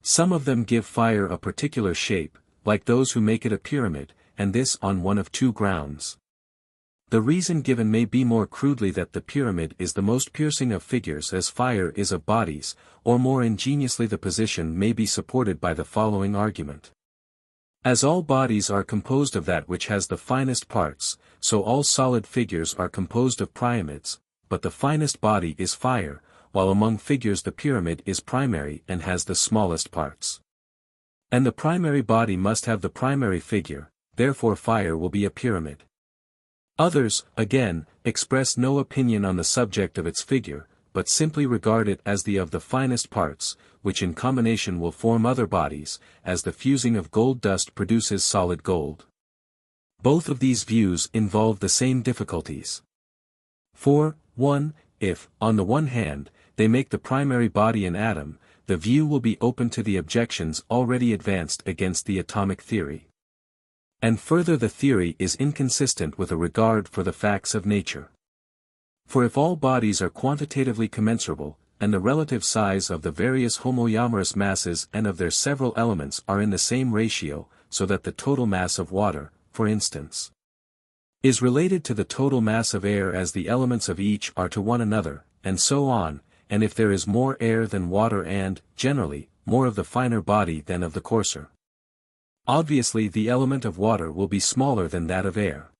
Some of them give fire a particular shape, like those who make it a pyramid, and this on one of two grounds. The reason given may be more crudely that the pyramid is the most piercing of figures as fire is of bodies, or more ingeniously the position may be supported by the following argument. As all bodies are composed of that which has the finest parts, so all solid figures are composed of pyramids, but the finest body is fire, while among figures the pyramid is primary and has the smallest parts. And the primary body must have the primary figure, therefore fire will be a pyramid. Others, again, express no opinion on the subject of its figure, but simply regard it as the of the finest parts, which in combination will form other bodies, as the fusing of gold dust produces solid gold. Both of these views involve the same difficulties. For, 1, if, on the one hand, they make the primary body an atom, the view will be open to the objections already advanced against the atomic theory. And further, the theory is inconsistent with a regard for the facts of nature. For if all bodies are quantitatively commensurable, and the relative size of the various homogeneous masses and of their several elements are in the same ratio, so that the total mass of water, for instance, is related to the total mass of air as the elements of each are to one another, and so on, and if there is more air than water and, generally, more of the finer body than of the coarser, obviously the element of water will be smaller than that of air.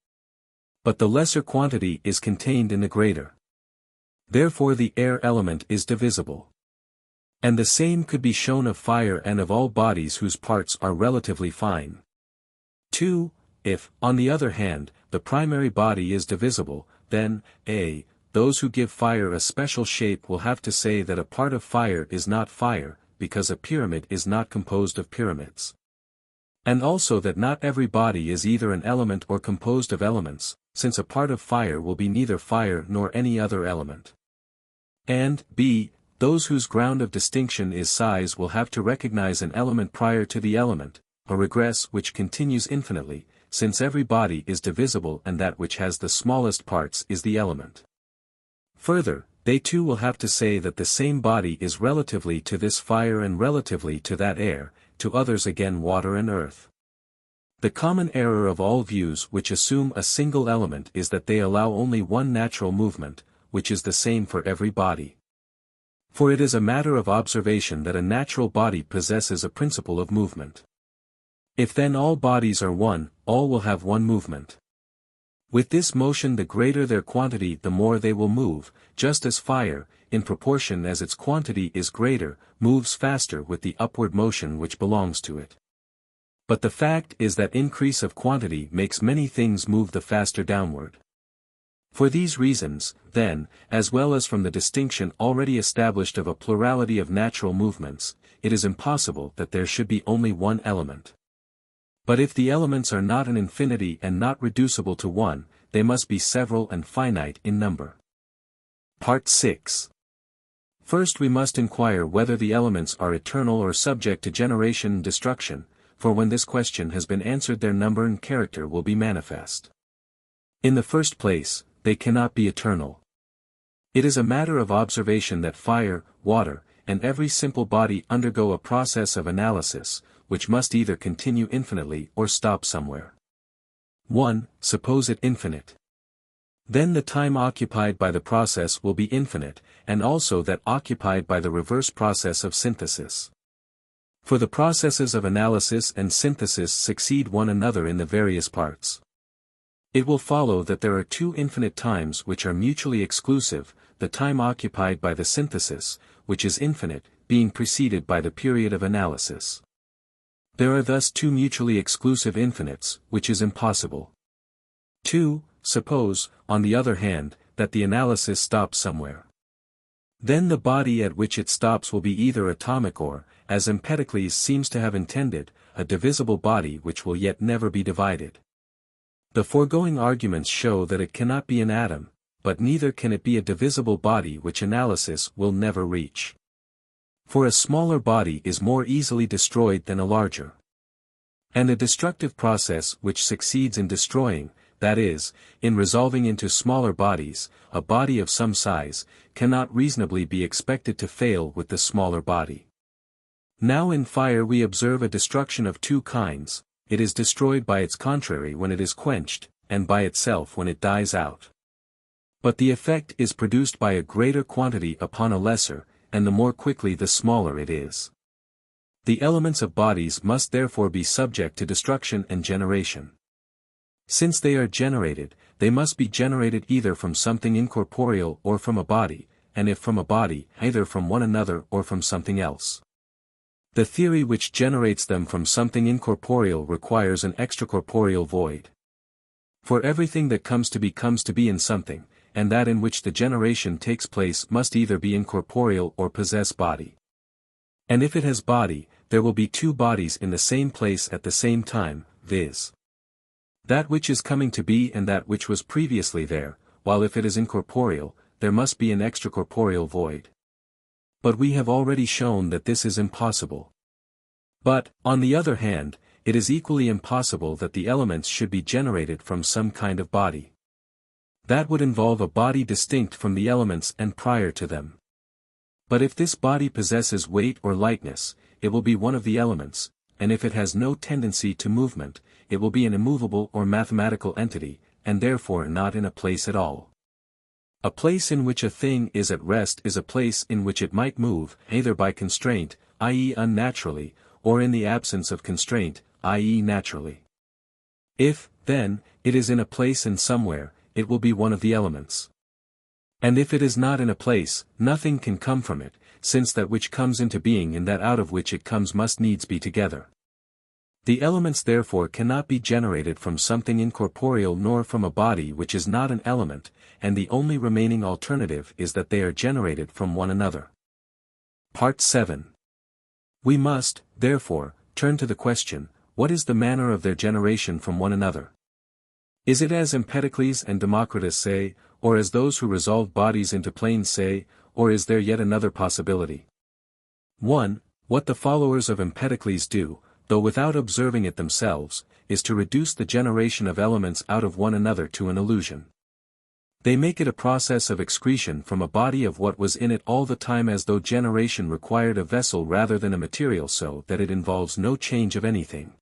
But the lesser quantity is contained in the greater. Therefore the air element is divisible. And the same could be shown of fire and of all bodies whose parts are relatively fine. 2. If, on the other hand, the primary body is divisible, then, a. those who give fire a special shape will have to say that a part of fire is not fire, because a pyramid is not composed of pyramids. And also that not every body is either an element or composed of elements, since a part of fire will be neither fire nor any other element. And, b. those whose ground of distinction is size will have to recognize an element prior to the element, a regress which continues infinitely, since every body is divisible and that which has the smallest parts is the element. Further, they too will have to say that the same body is relatively to this fire and relatively to that air, to others again water and earth. The common error of all views which assume a single element is that they allow only one natural movement, which is the same for every body. For it is a matter of observation that a natural body possesses a principle of movement. If then all bodies are one, all will have one movement. With this motion the greater their quantity the more they will move, just as fire, in proportion as its quantity is greater, moves faster with the upward motion which belongs to it. But the fact is that increase of quantity makes many things move the faster downward. For these reasons, then, as well as from the distinction already established of a plurality of natural movements, it is impossible that there should be only one element. But if the elements are not an infinity and not reducible to one, they must be several and finite in number. Part 6. First we must inquire whether the elements are eternal or subject to generation and destruction, for when this question has been answered their number and character will be manifest. In the first place, they cannot be eternal. It is a matter of observation that fire, water, and every simple body undergo a process of analysis, which must either continue infinitely or stop somewhere. 1. Suppose it infinite. Then the time occupied by the process will be infinite, and also that occupied by the reverse process of synthesis. For the processes of analysis and synthesis succeed one another in the various parts. It will follow that there are two infinite times which are mutually exclusive, the time occupied by the synthesis, which is infinite, being preceded by the period of analysis. There are thus two mutually exclusive infinites, which is impossible. 2. Suppose, on the other hand, that the analysis stops somewhere. Then the body at which it stops will be either atomic or, as Empedocles seems to have intended, a divisible body which will yet never be divided. The foregoing arguments show that it cannot be an atom, but neither can it be a divisible body which analysis will never reach. For a smaller body is more easily destroyed than a larger. And a destructive process which succeeds in destroying, that is, in resolving into smaller bodies, a body of some size, cannot reasonably be expected to fail with the smaller body. Now in fire we observe a destruction of two kinds, it is destroyed by its contrary when it is quenched, and by itself when it dies out. But the effect is produced by a greater quantity upon a lesser, and the more quickly the smaller it is. The elements of bodies must therefore be subject to destruction and generation. Since they are generated, they must be generated either from something incorporeal or from a body, and if from a body, either from one another or from something else. The theory which generates them from something incorporeal requires an extracorporeal void. For everything that comes to be in something, and that in which the generation takes place must either be incorporeal or possess body. And if it has body, there will be two bodies in the same place at the same time, viz. that which is coming to be and that which was previously there, while if it is incorporeal, there must be an extracorporeal void. But we have already shown that this is impossible. But, on the other hand, it is equally impossible that the elements should be generated from some kind of body. That would involve a body distinct from the elements and prior to them. But if this body possesses weight or lightness, it will be one of the elements, and if it has no tendency to movement, it will be an immovable or mathematical entity, and therefore not in a place at all. A place in which a thing is at rest is a place in which it might move, either by constraint, i.e. unnaturally, or in the absence of constraint, i.e. naturally. If, then, it is in a place and somewhere, it will be one of the elements. And if it is not in a place, nothing can come from it, since that which comes into being and that out of which it comes must needs be together. The elements therefore cannot be generated from something incorporeal nor from a body which is not an element, and the only remaining alternative is that they are generated from one another. Part 7. We must, therefore, turn to the question, what is the manner of their generation from one another? Is it as Empedocles and Democritus say, or as those who resolve bodies into planes say, or is there yet another possibility? 1. What the followers of Empedocles do, though without observing it themselves, is to reduce the generation of elements out of one another to an illusion. They make it a process of excretion from a body of what was in it all the time, as though generation required a vessel rather than a material, so that it involves no change of anything.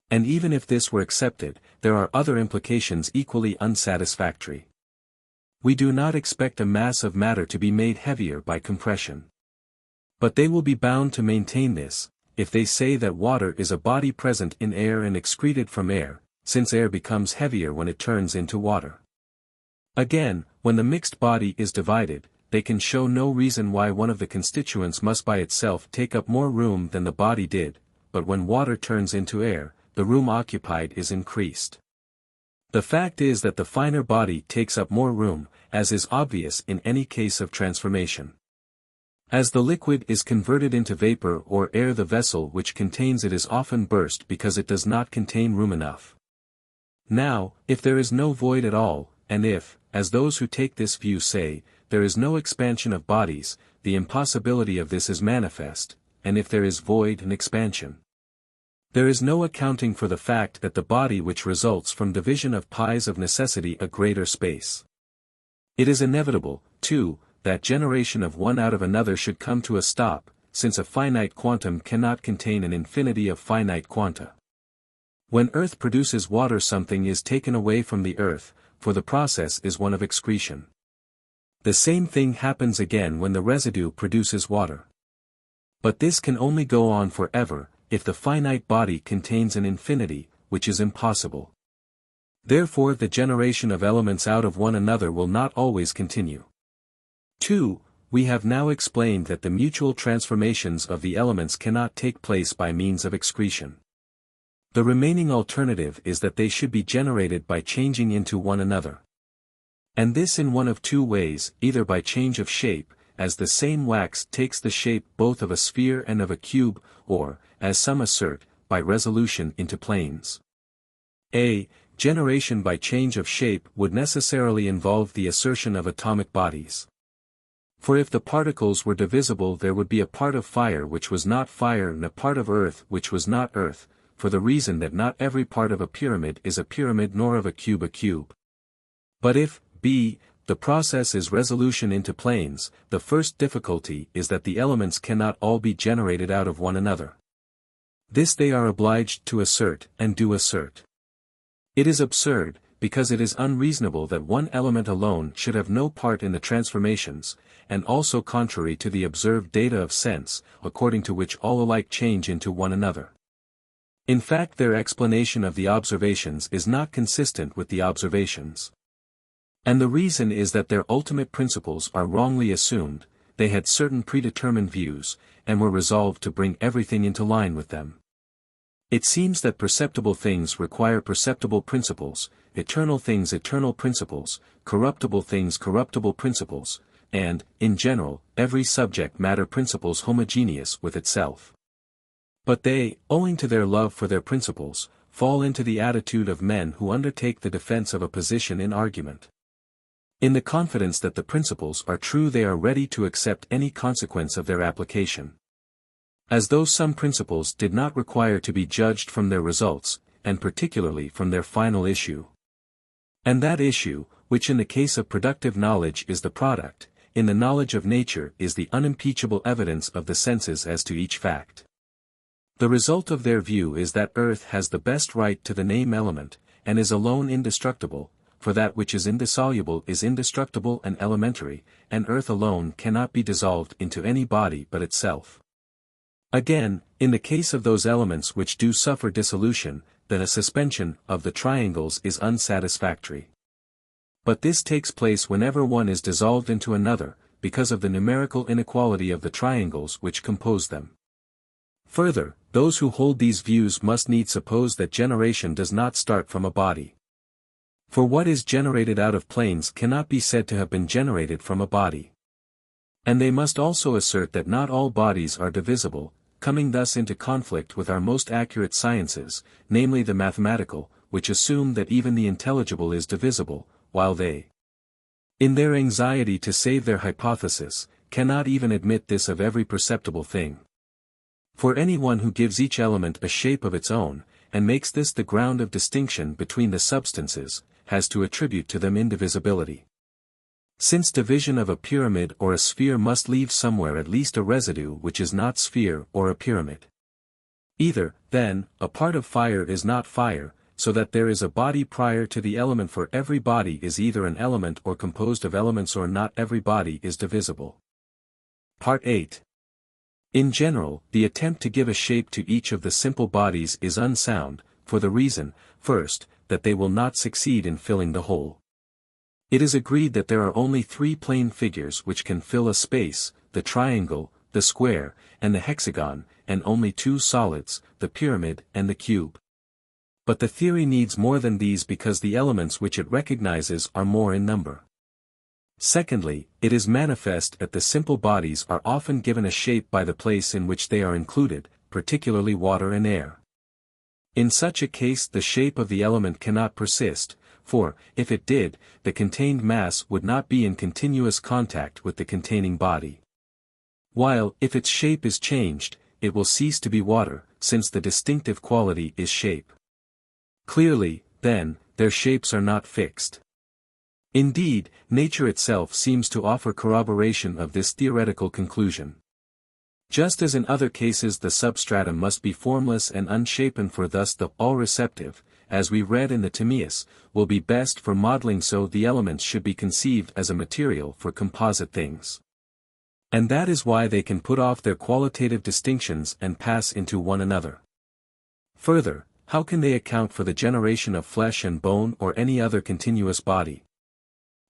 And even if this were accepted, there are other implications equally unsatisfactory. We do not expect a mass of matter to be made heavier by compression. But they will be bound to maintain this, if they say that water is a body present in air and excreted from air, since air becomes heavier when it turns into water. Again, when the mixed body is divided, they can show no reason why one of the constituents must by itself take up more room than the body did, but when water turns into air, the room occupied is increased. The fact is that the finer body takes up more room, as is obvious in any case of transformation. As the liquid is converted into vapor or air, the vessel which contains it is often burst because it does not contain room enough. Now, if there is no void at all, and if, as those who take this view say, there is no expansion of bodies, the impossibility of this is manifest, and if there is void and expansion, there is no accounting for the fact that the body which results from division of pies of necessity a greater space. It is inevitable, too, that generation of one out of another should come to a stop, since a finite quantum cannot contain an infinity of finite quanta. When earth produces water, something is taken away from the earth, for the process is one of excretion. The same thing happens again when the residue produces water. But this can only go on forever, if the finite body contains an infinity, which is impossible. Therefore the generation of elements out of one another will not always continue. 2. We have now explained that the mutual transformations of the elements cannot take place by means of excretion. The remaining alternative is that they should be generated by changing into one another. And this in one of two ways, either by change of shape, as the same wax takes the shape both of a sphere and of a cube, or, as some assert, by resolution into planes. A. Generation by change of shape would necessarily involve the assertion of atomic bodies. For if the particles were divisible, there would be a part of fire which was not fire and a part of earth which was not earth, for the reason that not every part of a pyramid is a pyramid nor of a cube a cube. But if, B, the process is resolution into planes. The first difficulty is that the elements cannot all be generated out of one another. This they are obliged to assert, and do assert. It is absurd, because it is unreasonable that one element alone should have no part in the transformations, and also contrary to the observed data of sense, according to which all alike change into one another. In fact, their explanation of the observations is not consistent with the observations. And the reason is that their ultimate principles are wrongly assumed. They had certain predetermined views, and were resolved to bring everything into line with them. It seems that perceptible things require perceptible principles, eternal things eternal principles, corruptible things corruptible principles, and, in general, every subject matter principles homogeneous with itself. But they, owing to their love for their principles, fall into the attitude of men who undertake the defense of a position in argument. In the confidence that the principles are true, they are ready to accept any consequence of their application. As though some principles did not require to be judged from their results, and particularly from their final issue. And that issue, which in the case of productive knowledge is the product, in the knowledge of nature is the unimpeachable evidence of the senses as to each fact. The result of their view is that earth has the best right to the name element, and is alone indestructible, for that which is indissoluble is indestructible and elementary, and earth alone cannot be dissolved into any body but itself. Again, in the case of those elements which do suffer dissolution, then a suspension of the triangles is unsatisfactory. But this takes place whenever one is dissolved into another, because of the numerical inequality of the triangles which compose them. Further, those who hold these views must needs suppose that generation does not start from a body. For what is generated out of planes cannot be said to have been generated from a body. And they must also assert that not all bodies are divisible, coming thus into conflict with our most accurate sciences, namely the mathematical, which assume that even the intelligible is divisible, while they, in their anxiety to save their hypothesis, cannot even admit this of every perceptible thing. For anyone who gives each element a shape of its own, and makes this the ground of distinction between the substances, has to attribute to them indivisibility. Since division of a pyramid or a sphere must leave somewhere at least a residue which is not sphere or a pyramid. Either, then, a part of fire is not fire, so that there is a body prior to the element, for every body is either an element or composed of elements, or not every body is divisible. Part 8. In general, the attempt to give a shape to each of the simple bodies is unsound, for the reason, first, that they will not succeed in filling the whole. It is agreed that there are only three plane figures which can fill a space, the triangle, the square, and the hexagon, and only two solids, the pyramid and the cube. But the theory needs more than these because the elements which it recognizes are more in number. Secondly, it is manifest that the simple bodies are often given a shape by the place in which they are included, particularly water and air. In such a case the shape of the element cannot persist, for, if it did, the contained mass would not be in continuous contact with the containing body. While, if its shape is changed, it will cease to be water, since the distinctive quality is shape. Clearly, then, their shapes are not fixed. Indeed, nature itself seems to offer corroboration of this theoretical conclusion. Just as in other cases the substratum must be formless and unshapen, for thus the all-receptive, as we read in the Timaeus, will be best for modeling, so the elements should be conceived as a material for composite things. And that is why they can put off their qualitative distinctions and pass into one another. Further, how can they account for the generation of flesh and bone or any other continuous body?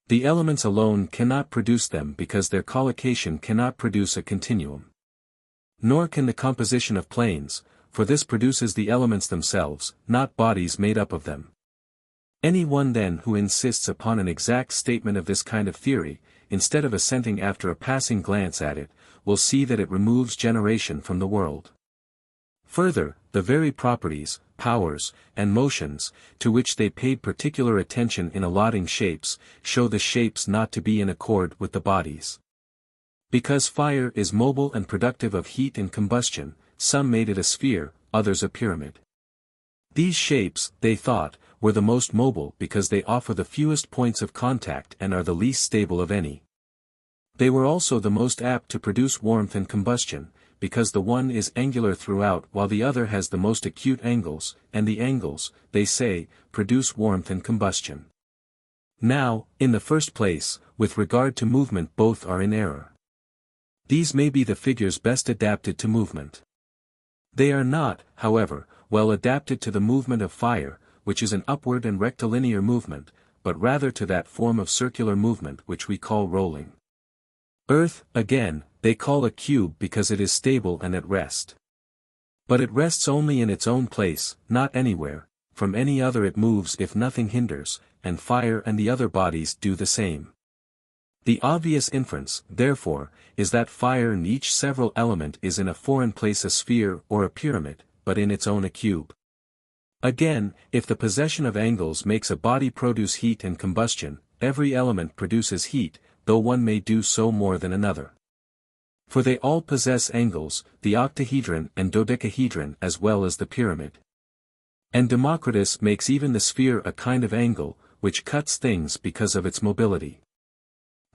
The elements alone cannot produce them because their collocation cannot produce a continuum. Nor can the composition of planes, for this produces the elements themselves, not bodies made up of them. Any one then who insists upon an exact statement of this kind of theory, instead of assenting after a passing glance at it, will see that it removes generation from the world. Further, the very properties, powers, and motions, to which they paid particular attention in allotting shapes, show the shapes not to be in accord with the bodies. Because fire is mobile and productive of heat and combustion, some made it a sphere, others a pyramid. These shapes, they thought, were the most mobile because they offer the fewest points of contact and are the least stable of any. They were also the most apt to produce warmth and combustion, because the one is angular throughout while the other has the most acute angles, and the angles, they say, produce warmth and combustion. Now, in the first place, with regard to movement both are in error. These may be the figures best adapted to movement. They are not, however, well adapted to the movement of fire, which is an upward and rectilinear movement, but rather to that form of circular movement which we call rolling. Earth, again, they call a cube because it is stable and at rest. But it rests only in its own place, not anywhere, from any other it moves if nothing hinders, and fire and the other bodies do the same. The obvious inference, therefore, is that fire in each several element is in a foreign place a sphere or a pyramid, but in its own a cube. Again, if the possession of angles makes a body produce heat and combustion, every element produces heat, though one may do so more than another. For they all possess angles, the octahedron and dodecahedron as well as the pyramid. And Democritus makes even the sphere a kind of angle, which cuts things because of its mobility.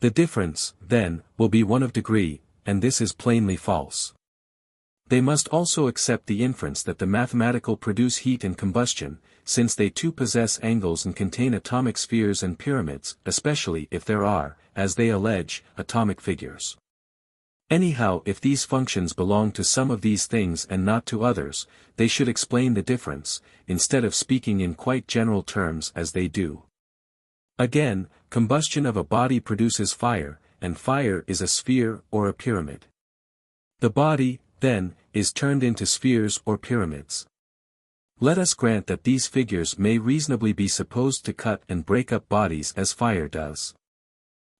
The difference, then, will be one of degree, and this is plainly false. They must also accept the inference that the mathematical produce heat and combustion, since they too possess angles and contain atomic spheres and pyramids, especially if there are, as they allege, atomic figures. Anyhow, if these functions belong to some of these things and not to others, they should explain the difference, instead of speaking in quite general terms as they do. Again, combustion of a body produces fire, and fire is a sphere or a pyramid. The body, then, is turned into spheres or pyramids. Let us grant that these figures may reasonably be supposed to cut and break up bodies as fire does.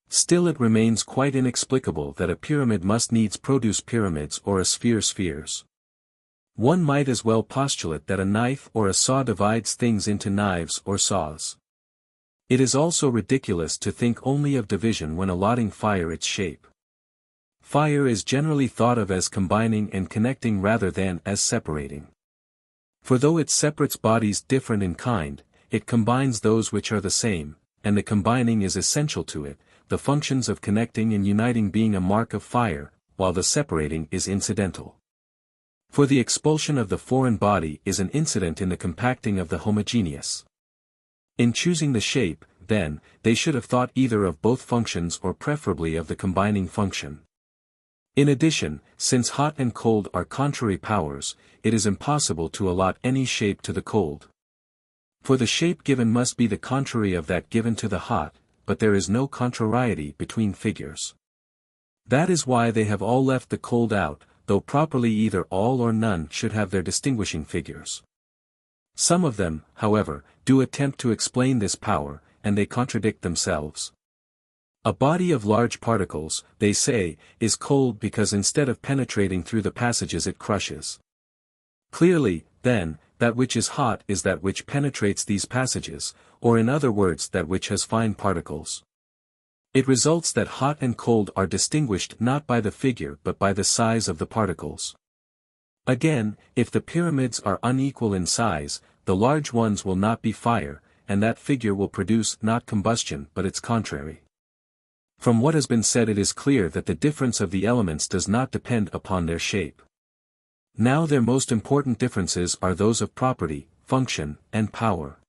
Still it remains quite inexplicable that a pyramid must needs produce pyramids or a sphere spheres. One might as well postulate that a knife or a saw divides things into knives or saws. It is also ridiculous to think only of division when allotting fire its shape. Fire is generally thought of as combining and connecting rather than as separating. For though it separates bodies different in kind, it combines those which are the same, and the combining is essential to it, the functions of connecting and uniting being a mark of fire, while the separating is incidental. For the expulsion of the foreign body is an incident in the compacting of the homogeneous. In choosing the shape, then, they should have thought either of both functions or preferably of the combining function. In addition, since hot and cold are contrary powers, it is impossible to allot any shape to the cold. For the shape given must be the contrary of that given to the hot, but there is no contrariety between figures. That is why they have all left the cold out, though properly either all or none should have their distinguishing figures. Some of them, however, do attempt to explain this power, and they contradict themselves. A body of large particles, they say, is cold because instead of penetrating through the passages it crushes. Clearly, then, that which is hot is that which penetrates these passages, or in other words that which has fine particles. It results that hot and cold are distinguished not by the figure but by the size of the particles. Again, if the pyramids are unequal in size, the large ones will not be fire, and that figure will produce not combustion but its contrary. From what has been said it is clear that the difference of the elements does not depend upon their shape. Now their most important differences are those of property, function, and power.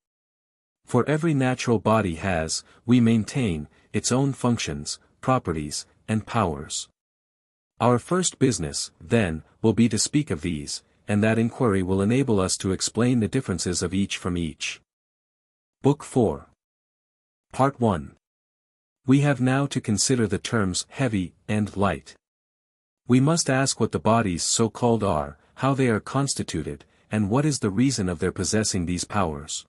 For every natural body has, we maintain, its own functions, properties, and powers. Our first business, then, will be to speak of these, and that inquiry will enable us to explain the differences of each from each. Book 4. Part 1. We have now to consider the terms heavy and light. We must ask what the bodies so-called are, how they are constituted, and what is the reason of their possessing these powers.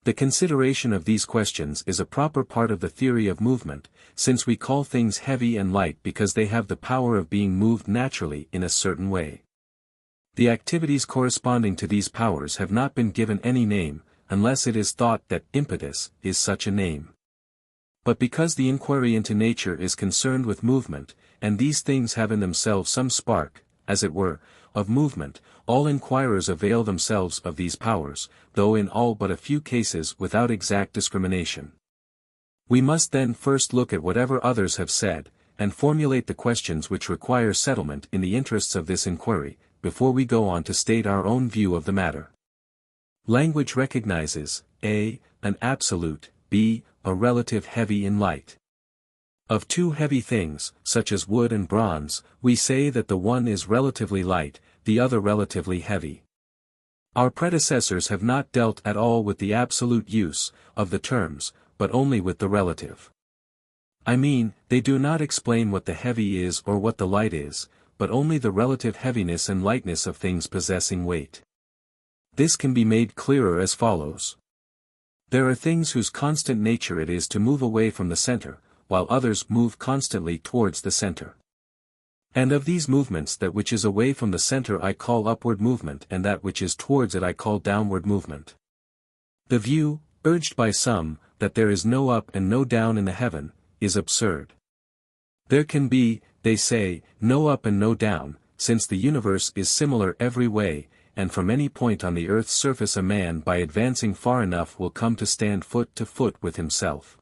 The consideration of these questions is a proper part of the theory of movement, since we call things heavy and light because they have the power of being moved naturally in a certain way. The activities corresponding to these powers have not been given any name, unless it is thought that impetus is such a name. But because the inquiry into nature is concerned with movement, and these things have in themselves some spark, as it were, of movement, all inquirers avail themselves of these powers, though in all but a few cases without exact discrimination. We must then first look at whatever others have said, and formulate the questions which require settlement in the interests of this inquiry, before we go on to state our own view of the matter. Language recognizes, a. an absolute, b. a relative heavy in light. Of two heavy things, such as wood and bronze, we say that the one is relatively light, the other relatively heavy. Our predecessors have not dealt at all with the absolute use of the terms, but only with the relative. I mean, they do not explain what the heavy is or what the light is, but only the relative heaviness and lightness of things possessing weight. This can be made clearer as follows. There are things whose constant nature it is to move away from the center, while others move constantly towards the center. And of these movements that which is away from the center I call upward movement, and that which is towards it I call downward movement. The view, urged by some, that there is no up and no down in the heaven, is absurd. There can be, they say, no up and no down, since the universe is similar every way, and from any point on the earth's surface a man by advancing far enough will come to stand foot to foot with himself.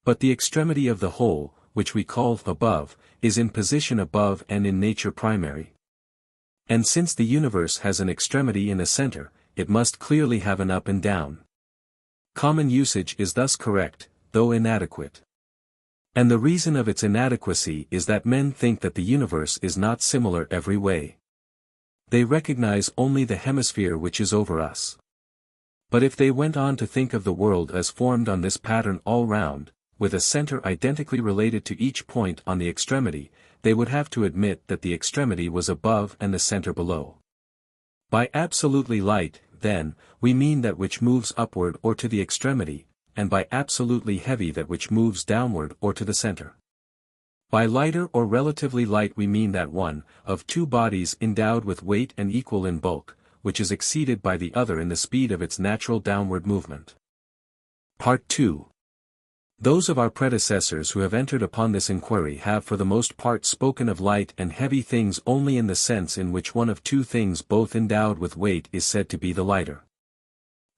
But the extremity of the whole, which we call above, is in position above and in nature primary. And since the universe has an extremity in a center, it must clearly have an up and down. Common usage is thus correct, though inadequate. And the reason of its inadequacy is that men think that the universe is not similar every way. They recognize only the hemisphere which is over us. But if they went on to think of the world as formed on this pattern all round, with a center identically related to each point on the extremity, they would have to admit that the extremity was above and the center below. By absolutely light, then, we mean that which moves upward or to the extremity, and by absolutely heavy that which moves downward or to the center. By lighter or relatively light we mean that one, of two bodies endowed with weight and equal in bulk, which is exceeded by the other in the speed of its natural downward movement. Part 2. Those of our predecessors who have entered upon this inquiry have for the most part spoken of light and heavy things only in the sense in which one of two things both endowed with weight is said to be the lighter.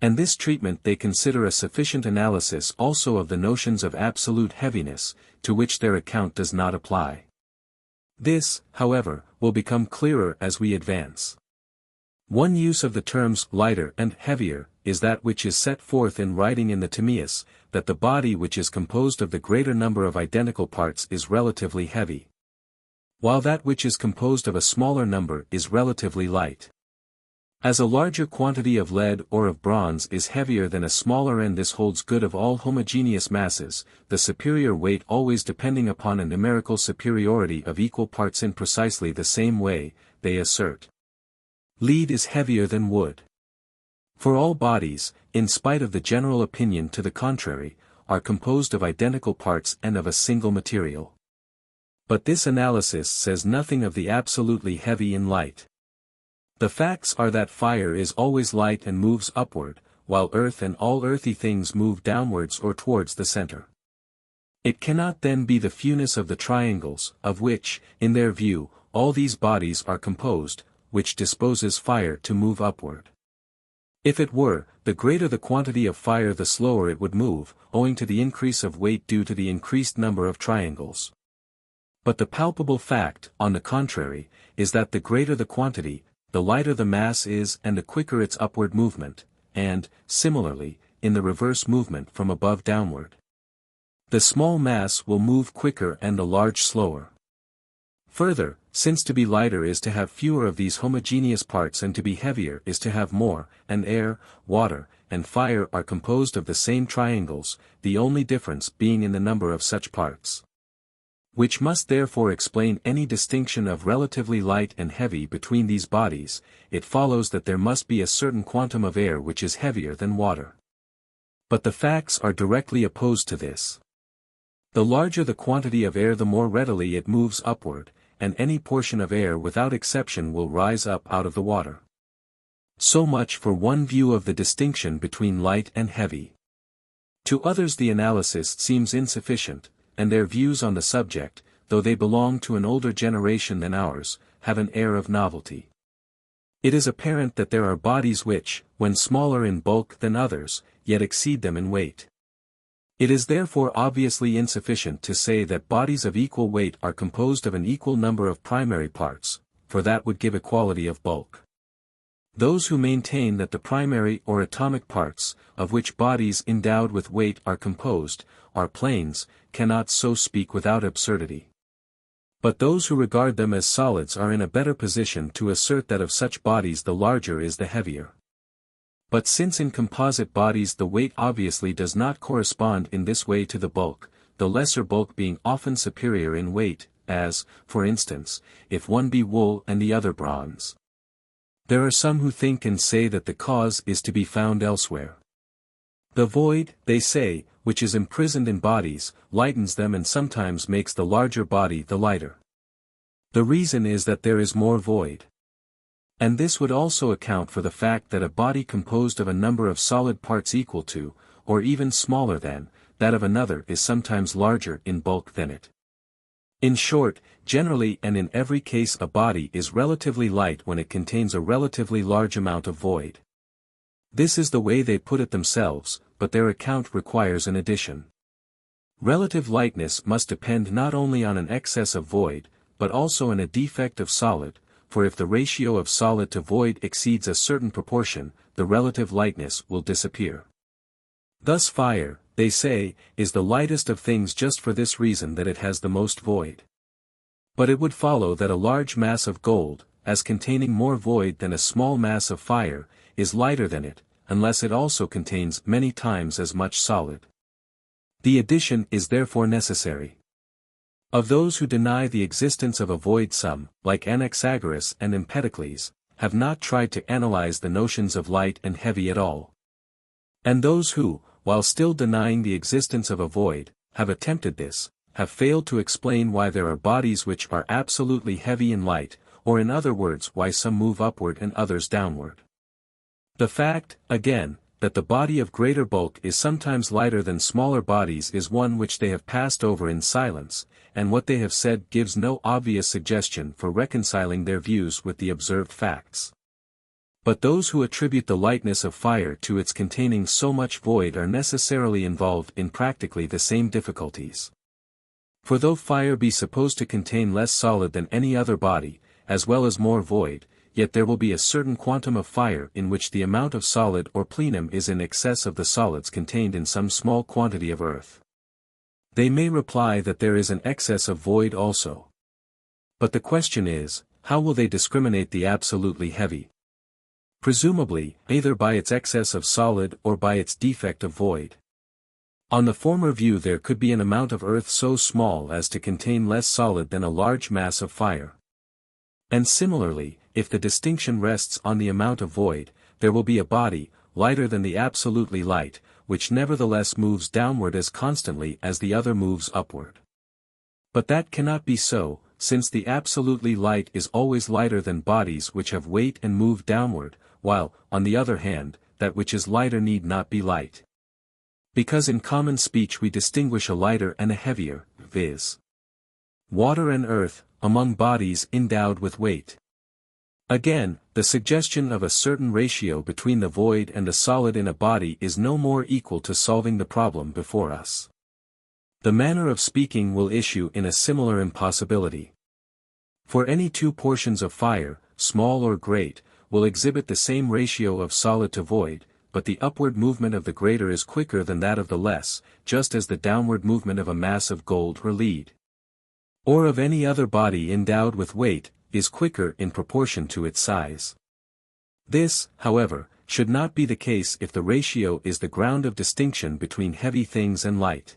And this treatment they consider a sufficient analysis also of the notions of absolute heaviness, to which their account does not apply. This, however, will become clearer as we advance. One use of the terms lighter and heavier is that which is set forth in writing in the Timaeus, that the body which is composed of the greater number of identical parts is relatively heavy, while that which is composed of a smaller number is relatively light. As a larger quantity of lead or of bronze is heavier than a smaller, and this holds good of all homogeneous masses, the superior weight always depending upon a numerical superiority of equal parts in precisely the same way, they assert. Lead is heavier than wood. For all bodies, in spite of the general opinion to the contrary, are composed of identical parts and of a single material. But this analysis says nothing of the absolutely heavy in light. The facts are that fire is always light and moves upward, while earth and all earthy things move downwards or towards the center. It cannot then be the fewness of the triangles, of which, in their view, all these bodies are composed, which disposes fire to move upward. If it were, the greater the quantity of fire the slower it would move, owing to the increase of weight due to the increased number of triangles. But the palpable fact, on the contrary, is that the greater the quantity, the lighter the mass is and the quicker its upward movement, and, similarly, in the reverse movement from above downward. The small mass will move quicker and the large slower. Further, since to be lighter is to have fewer of these homogeneous parts and to be heavier is to have more, and air, water, and fire are composed of the same triangles, the only difference being in the number of such parts, which must therefore explain any distinction of relatively light and heavy between these bodies, it follows that there must be a certain quantum of air which is heavier than water. But the facts are directly opposed to this. The larger the quantity of air the more readily it moves upward, and any portion of air without exception will rise up out of the water. So much for one view of the distinction between light and heavy. To others the analysis seems insufficient, and their views on the subject, though they belong to an older generation than ours, have an air of novelty. It is apparent that there are bodies which, when smaller in bulk than others, yet exceed them in weight. It is therefore obviously insufficient to say that bodies of equal weight are composed of an equal number of primary parts, for that would give equality of bulk. Those who maintain that the primary or atomic parts, of which bodies endowed with weight are composed, are planes, cannot so speak without absurdity. But those who regard them as solids are in a better position to assert that of such bodies the larger is the heavier. But since in composite bodies the weight obviously does not correspond in this way to the bulk, the lesser bulk being often superior in weight, as, for instance, if one be wool and the other bronze. There are some who think and say that the cause is to be found elsewhere. The void, they say, which is imprisoned in bodies, lightens them and sometimes makes the larger body the lighter. The reason is that there is more void. And this would also account for the fact that a body composed of a number of solid parts equal to, or even smaller than, that of another is sometimes larger in bulk than it. In short, generally and in every case a body is relatively light when it contains a relatively large amount of void. This is the way they put it themselves, but their account requires an addition. Relative lightness must depend not only on an excess of void, but also on a defect of solid, for if the ratio of solid to void exceeds a certain proportion, the relative lightness will disappear. Thus fire, they say, is the lightest of things just for this reason that it has the most void. But it would follow that a large mass of gold, as containing more void than a small mass of fire, is lighter than it, unless it also contains many times as much solid. The addition is therefore necessary. Of those who deny the existence of a void some, like Anaxagoras and Empedocles, have not tried to analyze the notions of light and heavy at all. And those who, while still denying the existence of a void, have attempted this, have failed to explain why there are bodies which are absolutely heavy and light, or in other words why some move upward and others downward. The fact, again, that the body of greater bulk is sometimes lighter than smaller bodies is one which they have passed over in silence, and what they have said gives no obvious suggestion for reconciling their views with the observed facts. But those who attribute the lightness of fire to its containing so much void are necessarily involved in practically the same difficulties. For though fire be supposed to contain less solid than any other body, as well as more void, yet there will be a certain quantum of fire in which the amount of solid or plenum is in excess of the solids contained in some small quantity of earth. They may reply that there is an excess of void also. But the question is, how will they discriminate the absolutely heavy? Presumably, either by its excess of solid or by its defect of void. On the former view there could be an amount of earth so small as to contain less solid than a large mass of fire. And similarly, if the distinction rests on the amount of void, there will be a body, lighter than the absolutely light, which nevertheless moves downward as constantly as the other moves upward. But that cannot be so, since the absolutely light is always lighter than bodies which have weight and move downward, while, on the other hand, that which is lighter need not be light. Because in common speech we distinguish a lighter and a heavier, viz. Water and earth, among bodies endowed with weight. Again, the suggestion of a certain ratio between the void and the solid in a body is no more equal to solving the problem before us. The manner of speaking will issue in a similar impossibility. For any two portions of fire, small or great, will exhibit the same ratio of solid to void, but the upward movement of the greater is quicker than that of the less, just as the downward movement of a mass of gold or lead, or of any other body endowed with weight, is quicker in proportion to its size. This, however, should not be the case if the ratio is the ground of distinction between heavy things and light.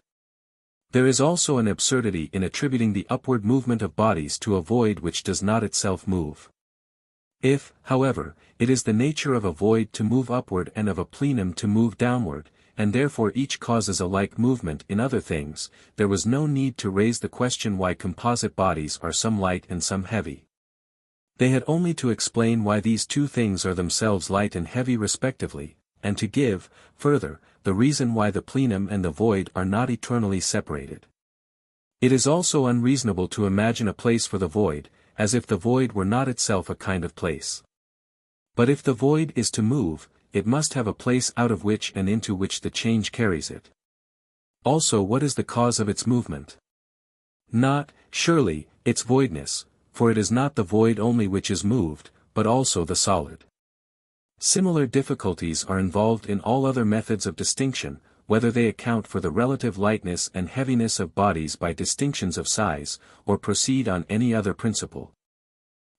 There is also an absurdity in attributing the upward movement of bodies to a void which does not itself move. If, however, it is the nature of a void to move upward and of a plenum to move downward, and therefore each causes a like movement in other things, there was no need to raise the question why composite bodies are some light and some heavy. They had only to explain why these two things are themselves light and heavy respectively, and to give, further, the reason why the plenum and the void are not eternally separated. It is also unreasonable to imagine a place for the void, as if the void were not itself a kind of place. But if the void is to move, it must have a place out of which and into which the change carries it. Also, what is the cause of its movement? Not, surely, its voidness, for it is not the void only which is moved, but also the solid. Similar difficulties are involved in all other methods of distinction, whether they account for the relative lightness and heaviness of bodies by distinctions of size, or proceed on any other principle.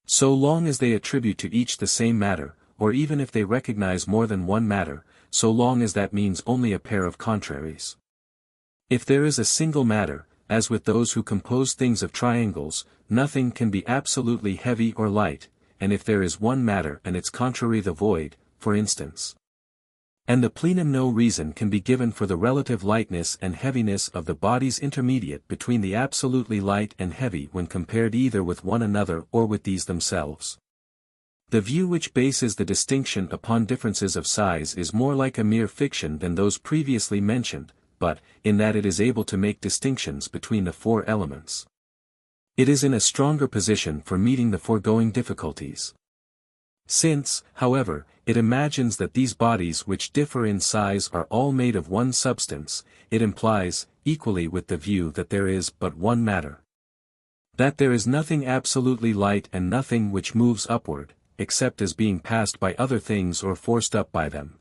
So long as they attribute to each the same matter, or even if they recognize more than one matter, so long as that means only a pair of contraries. If there is a single matter, as with those who compose things of triangles, nothing can be absolutely heavy or light, and if there is one matter and its contrary the void, for instance. And the plenum no reason can be given for the relative lightness and heaviness of the bodies intermediate between the absolutely light and heavy when compared either with one another or with these themselves. The view which bases the distinction upon differences of size is more like a mere fiction than those previously mentioned, but, in that it is able to make distinctions between the four elements. It is in a stronger position for meeting the foregoing difficulties. Since, however, it imagines that these bodies which differ in size are all made of one substance, it implies, equally with the view that there is but one matter. That there is nothing absolutely light and nothing which moves upward, except as being passed by other things or forced up by them.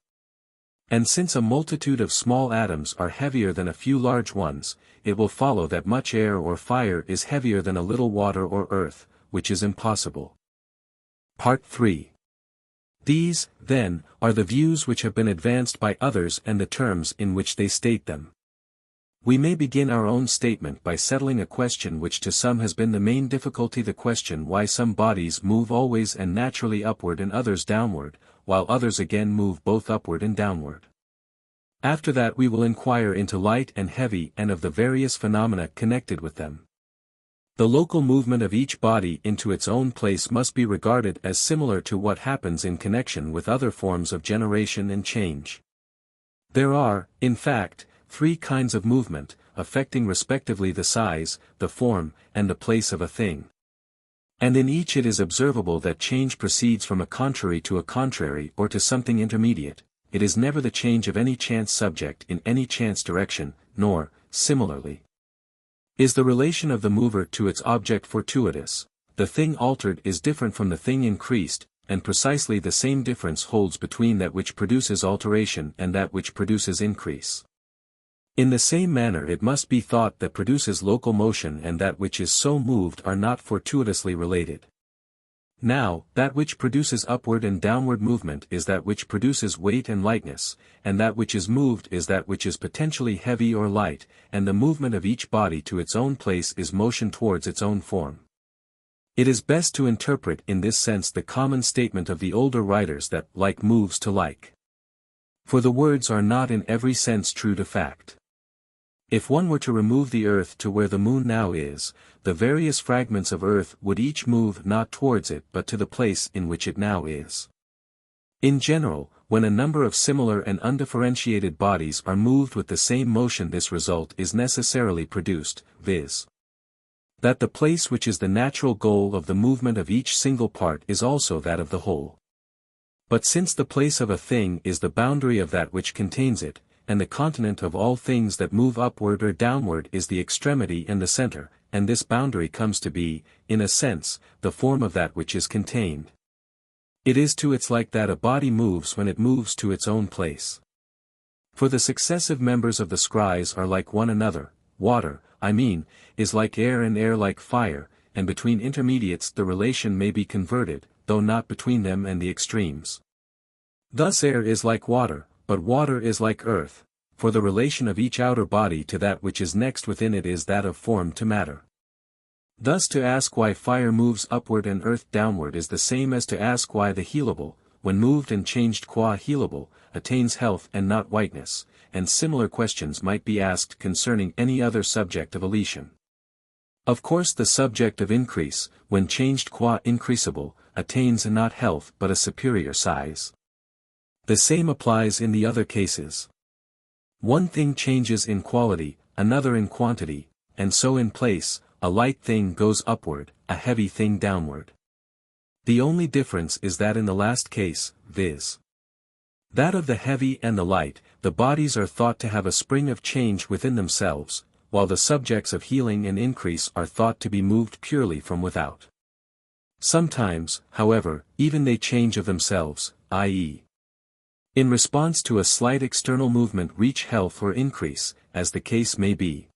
And since a multitude of small atoms are heavier than a few large ones, it will follow that much air or fire is heavier than a little water or earth, which is impossible. Part 3. These, then, are the views which have been advanced by others and the terms in which they state them. We may begin our own statement by settling a question which to some has been the main difficulty, the question why some bodies move always and naturally upward and others downward, while others again move both upward and downward. After that we will inquire into light and heavy and of the various phenomena connected with them. The local movement of each body into its own place must be regarded as similar to what happens in connection with other forms of generation and change. There are, in fact, three kinds of movement, affecting respectively the size, the form, and the place of a thing. And in each it is observable that change proceeds from a contrary to a contrary or to something intermediate. It is never the change of any chance subject in any chance direction, nor, similarly, is the relation of the mover to its object fortuitous. The thing altered is different from the thing increased, and precisely the same difference holds between that which produces alteration and that which produces increase. In the same manner it must be thought that produces local motion and that which is so moved are not fortuitously related. Now, that which produces upward and downward movement is that which produces weight and lightness, and that which is moved is that which is potentially heavy or light, and the movement of each body to its own place is motion towards its own form. It is best to interpret in this sense the common statement of the older writers that like moves to like. For the words are not in every sense true to fact. If one were to remove the earth to where the moon now is, the various fragments of earth would each move not towards it but to the place in which it now is. In general, when a number of similar and undifferentiated bodies are moved with the same motion, this result is necessarily produced, viz. that the place which is the natural goal of the movement of each single part is also that of the whole. But since the place of a thing is the boundary of that which contains it, and the continent of all things that move upward or downward is the extremity and the center, and this boundary comes to be, in a sense, the form of that which is contained. It is to its like that a body moves when it moves to its own place. For the successive members of the scries are like one another, water, I mean, is like air and air like fire, and between intermediates the relation may be converted, though not between them and the extremes. Thus air is like water, but water is like earth, for the relation of each outer body to that which is next within it is that of form to matter. Thus to ask why fire moves upward and earth downward is the same as to ask why the healable, when moved and changed qua healable, attains health and not whiteness, and similar questions might be asked concerning any other subject of elision. Of course the subject of increase, when changed qua increasable, attains not health but a superior size. The same applies in the other cases. One thing changes in quality, another in quantity, and so in place, a light thing goes upward, a heavy thing downward. The only difference is that in the last case, viz. that of the heavy and the light, the bodies are thought to have a spring of change within themselves, while the subjects of healing and increase are thought to be moved purely from without. Sometimes, however, even they change of themselves, i.e. in response to a slight external movement reach health or increase, as the case may be.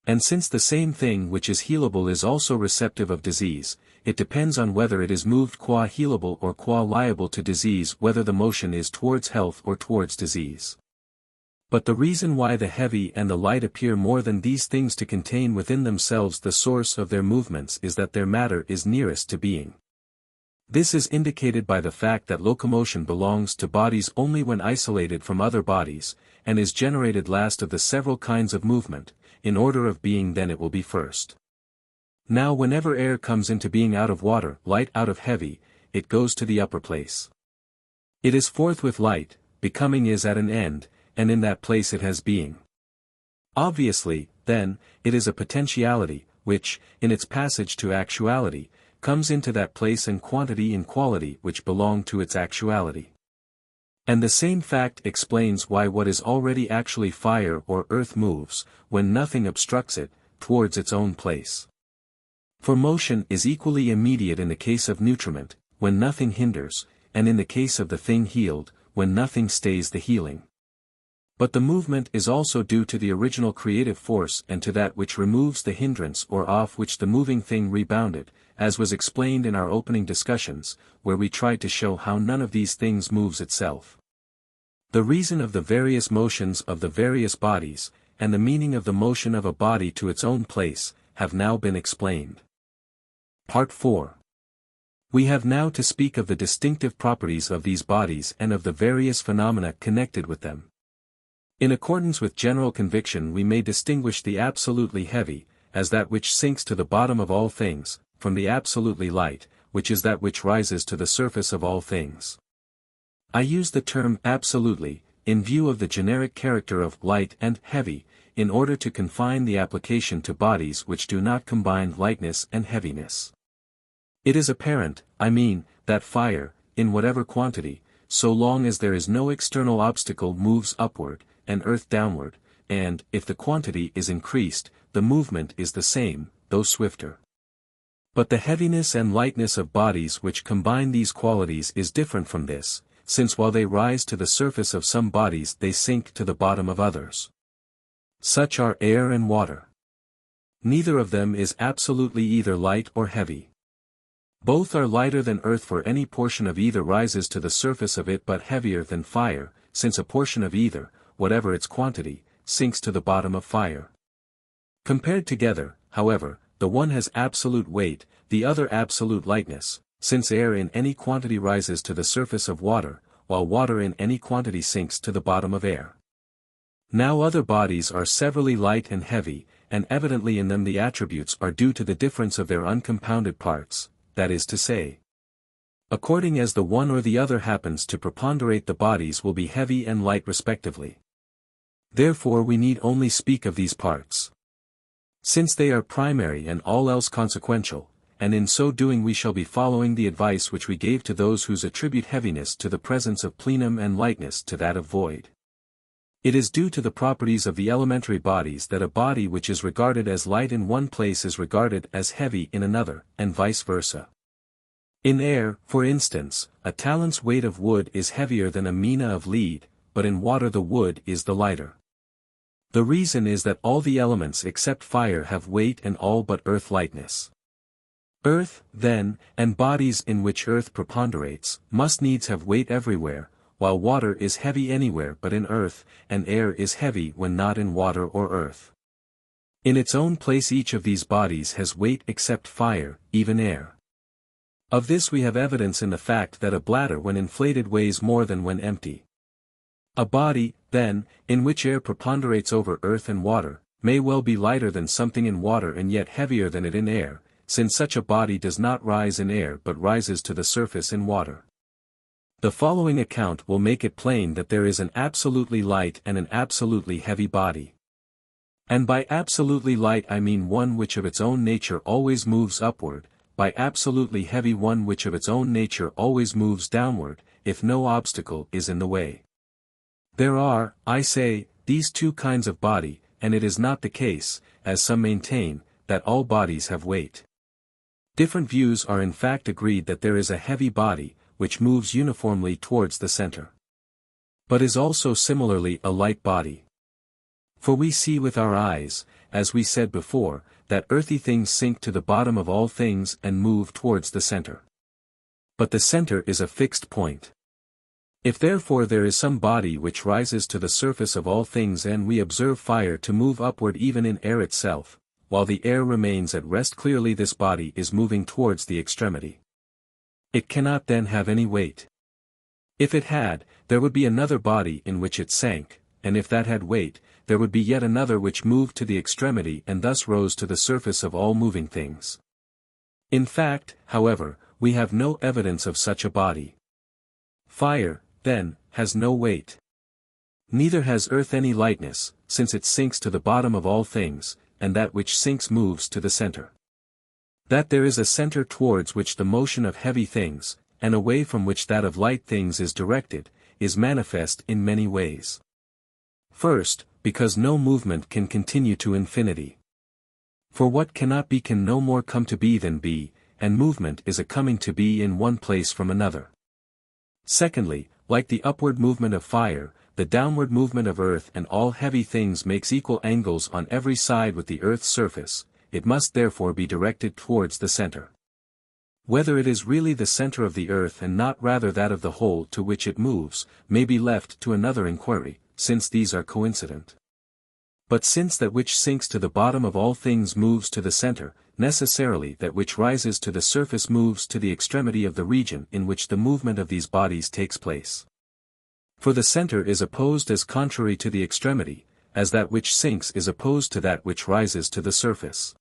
And since the same thing which is healable is also receptive of disease, it depends on whether it is moved qua healable or qua liable to disease, whether the motion is towards health or towards disease. But the reason why the heavy and the light appear more than these things to contain within themselves the source of their movements is that their matter is nearest to being. This is indicated by the fact that locomotion belongs to bodies only when isolated from other bodies, and is generated last of the several kinds of movement. In order of being then it will be first. Now whenever air comes into being out of water, light out of heavy, it goes to the upper place. It is forthwith light, becoming is at an end, and in that place it has being. Obviously, then, it is a potentiality, which, in its passage to actuality, comes into that place and quantity in quality which belong to its actuality. And the same fact explains why what is already actually fire or earth moves, when nothing obstructs it, towards its own place. For motion is equally immediate in the case of nutriment, when nothing hinders, and in the case of the thing healed, when nothing stays the healing. But the movement is also due to the original creative force and to that which removes the hindrance or off which the moving thing rebounded, as was explained in our opening discussions, where we tried to show how none of these things moves itself. The reason of the various motions of the various bodies, and the meaning of the motion of a body to its own place, have now been explained. Part 4. We have now to speak of the distinctive properties of these bodies and of the various phenomena connected with them. In accordance with general conviction we may distinguish the absolutely heavy, as that which sinks to the bottom of all things, from the absolutely light, which is that which rises to the surface of all things. I use the term absolutely, in view of the generic character of light and heavy, in order to confine the application to bodies which do not combine lightness and heaviness. It is apparent, I mean, that fire, in whatever quantity, so long as there is no external obstacle moves upward, and earth downward, and, if the quantity is increased, the movement is the same, though swifter. But the heaviness and lightness of bodies which combine these qualities is different from this, since while they rise to the surface of some bodies they sink to the bottom of others. Such are air and water. Neither of them is absolutely either light or heavy. Both are lighter than earth, for any portion of either rises to the surface of it, but heavier than fire, since a portion of either, whatever its quantity, sinks to the bottom of fire. Compared together, however, the one has absolute weight, the other absolute lightness, since air in any quantity rises to the surface of water, while water in any quantity sinks to the bottom of air. Now other bodies are severally light and heavy, and evidently in them the attributes are due to the difference of their uncompounded parts, that is to say, according as the one or the other happens to preponderate, the bodies will be heavy and light respectively. Therefore we need only speak of these parts, since they are primary and all else consequential, and in so doing we shall be following the advice which we gave to those whose attribute heaviness to the presence of plenum and lightness to that of void. It is due to the properties of the elementary bodies that a body which is regarded as light in one place is regarded as heavy in another, and vice versa. In air, for instance, a talent's weight of wood is heavier than a mina of lead, but in water the wood is the lighter. The reason is that all the elements except fire have weight and all but earth lightness. Earth, then, and bodies in which earth preponderates, must needs have weight everywhere, while water is heavy anywhere but in earth, and air is heavy when not in water or earth. In its own place each of these bodies has weight except fire, even air. Of this we have evidence in the fact that a bladder when inflated weighs more than when empty. A body, then, in which air preponderates over earth and water, may well be lighter than something in water and yet heavier than it in air, since such a body does not rise in air but rises to the surface in water. The following account will make it plain that there is an absolutely light and an absolutely heavy body. And by absolutely light I mean one which of its own nature always moves upward, by absolutely heavy one which of its own nature always moves downward, if no obstacle is in the way. There are, I say, these two kinds of body, and it is not the case, as some maintain, that all bodies have weight. Different views are in fact agreed that there is a heavy body, which moves uniformly towards the center, but is also similarly a light body. For we see with our eyes, as we said before, that earthy things sink to the bottom of all things and move towards the center. But the center is a fixed point. If therefore there is some body which rises to the surface of all things and we observe fire to move upward even in air itself, while the air remains at rest, clearly this body is moving towards the extremity. It cannot then have any weight. If it had, there would be another body in which it sank, and if that had weight, there would be yet another which moved to the extremity and thus rose to the surface of all moving things. In fact, however, we have no evidence of such a body. Fire, then, has no weight. Neither has earth any lightness, since it sinks to the bottom of all things, and that which sinks moves to the center. That there is a center towards which the motion of heavy things, and away from which that of light things is directed, is manifest in many ways. First, because no movement can continue to infinity. For what cannot be can no more come to be than be, and movement is a coming to be in one place from another. Secondly, like the upward movement of fire, the downward movement of earth and all heavy things makes equal angles on every side with the earth's surface, it must therefore be directed towards the center. Whether it is really the center of the earth and not rather that of the whole to which it moves, may be left to another inquiry, since these are coincident. But since that which sinks to the bottom of all things moves to the center, necessarily that which rises to the surface moves to the extremity of the region in which the movement of these bodies takes place. For the center is opposed as contrary to the extremity, as that which sinks is opposed to that which rises to the surface.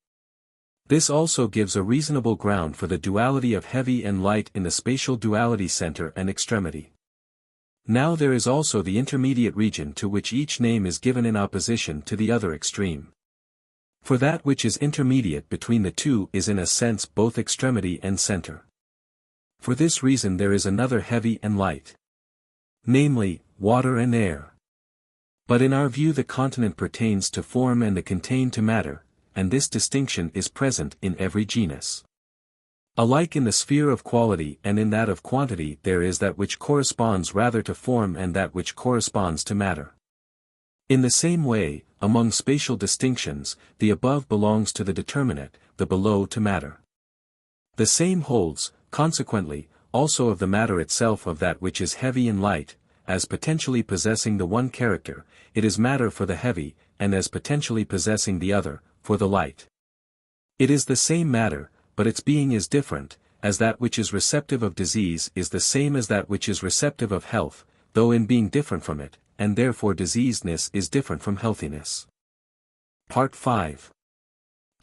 This also gives a reasonable ground for the duality of heavy and light in the spatial duality center and extremity. Now there is also the intermediate region to which each name is given in opposition to the other extreme. For that which is intermediate between the two is in a sense both extremity and center. For this reason there is another heavy and light, namely, water and air. But in our view the continent pertains to form and the contained to matter, and this distinction is present in every genus. Alike in the sphere of quality and in that of quantity there is that which corresponds rather to form and that which corresponds to matter. In the same way, among spatial distinctions, the above belongs to the determinate, the below to matter. The same holds, consequently, also of the matter itself of that which is heavy and light, as potentially possessing the one character, it is matter for the heavy, and as potentially possessing the other, for the light. It is the same matter, but its being is different, as that which is receptive of disease is the same as that which is receptive of health, though in being different from it, and therefore diseasedness is different from healthiness. Part 5.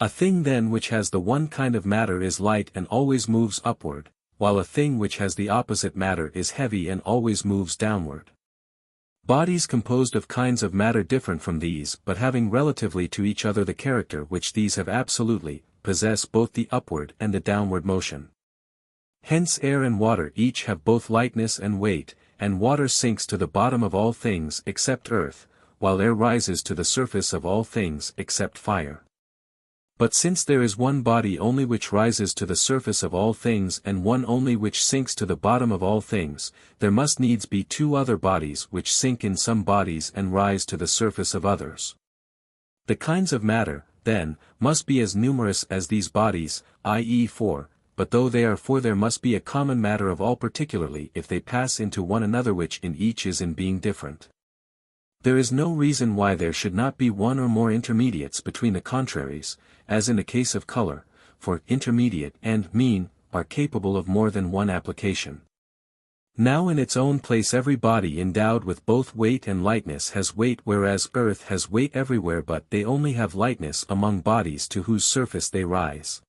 A thing then which has the one kind of matter is light and always moves upward, while a thing which has the opposite matter is heavy and always moves downward. Bodies composed of kinds of matter different from these but having relatively to each other the character which these have absolutely, possess both the upward and the downward motion. Hence air and water each have both lightness and weight, and water sinks to the bottom of all things except earth, while air rises to the surface of all things except fire. But since there is one body only which rises to the surface of all things and one only which sinks to the bottom of all things, there must needs be two other bodies which sink in some bodies and rise to the surface of others. The kinds of matter, then, must be as numerous as these bodies, i.e. four, but though they are four there must be a common matter of all particularly if they pass into one another which in each is in being different. There is no reason why there should not be one or more intermediates between the contraries, as in the case of color, for intermediate and mean are capable of more than one application. Now in its own place every body endowed with both weight and lightness has weight, whereas earth has weight everywhere, but they only have lightness among bodies to whose surface they rise.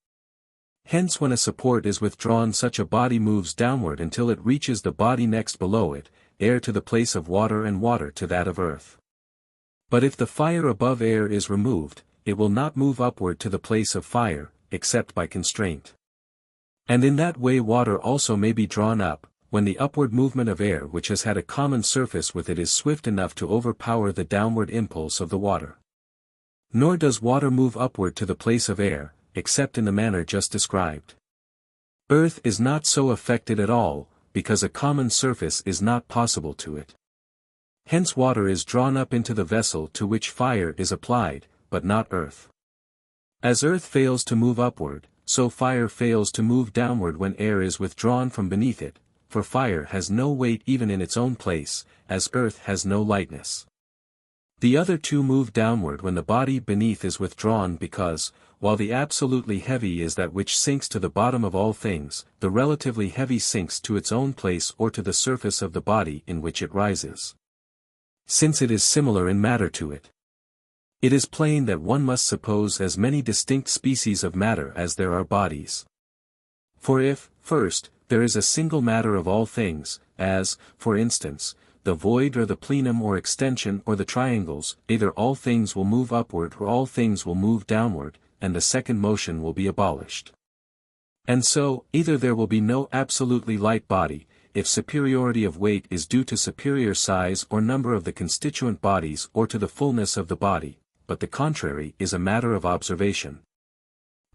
Hence when a support is withdrawn such a body moves downward until it reaches the body next below it, air to the place of water and water to that of earth. But if the fire above air is removed, it will not move upward to the place of fire, except by constraint. And in that way water also may be drawn up, when the upward movement of air which has had a common surface with it is swift enough to overpower the downward impulse of the water. Nor does water move upward to the place of air, except in the manner just described. Earth is not so affected at all, because a common surface is not possible to it. Hence water is drawn up into the vessel to which fire is applied, but not earth. As earth fails to move upward, so fire fails to move downward when air is withdrawn from beneath it, for fire has no weight even in its own place, as earth has no lightness. The other two move downward when the body beneath is withdrawn because, while the absolutely heavy is that which sinks to the bottom of all things, the relatively heavy sinks to its own place or to the surface of the body in which it rises. Since it is similar in matter to it. It is plain that one must suppose as many distinct species of matter as there are bodies. For if, first, there is a single matter of all things, as, for instance, the void or the plenum or extension or the triangles, either all things will move upward or all things will move downward, and the second motion will be abolished. And so, either there will be no absolutely light body, if superiority of weight is due to superior size or number of the constituent bodies or to the fullness of the body, but the contrary is a matter of observation.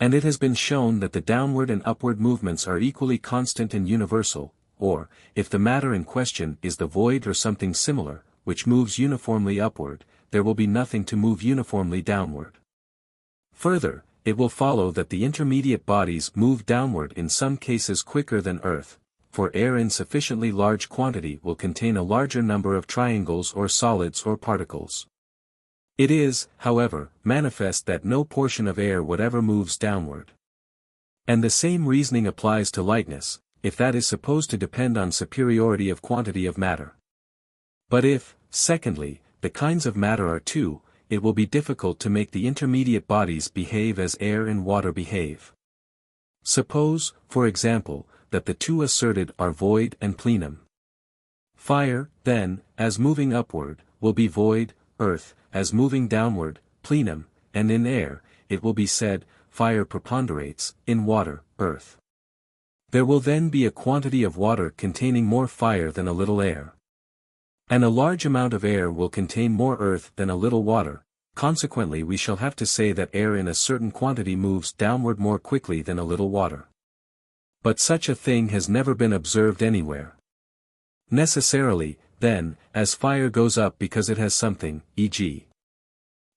And it has been shown that the downward and upward movements are equally constant and universal, or, if the matter in question is the void or something similar, which moves uniformly upward, there will be nothing to move uniformly downward. Further, it will follow that the intermediate bodies move downward in some cases quicker than earth, for air in sufficiently large quantity will contain a larger number of triangles or solids or particles. It is, however, manifest that no portion of air whatever moves downward. And the same reasoning applies to lightness, if that is supposed to depend on superiority of quantity of matter. But if, secondly, the kinds of matter are two, it will be difficult to make the intermediate bodies behave as air and water behave. Suppose, for example, that the two asserted are void and plenum. Fire, then, as moving upward, will be void, earth, as moving downward, plenum, and in air, it will be said, fire preponderates, in water, earth. There will then be a quantity of water containing more fire than a little air. And a large amount of air will contain more earth than a little water, consequently we shall have to say that air in a certain quantity moves downward more quickly than a little water. But such a thing has never been observed anywhere. Necessarily, then, as fire goes up because it has something, e.g.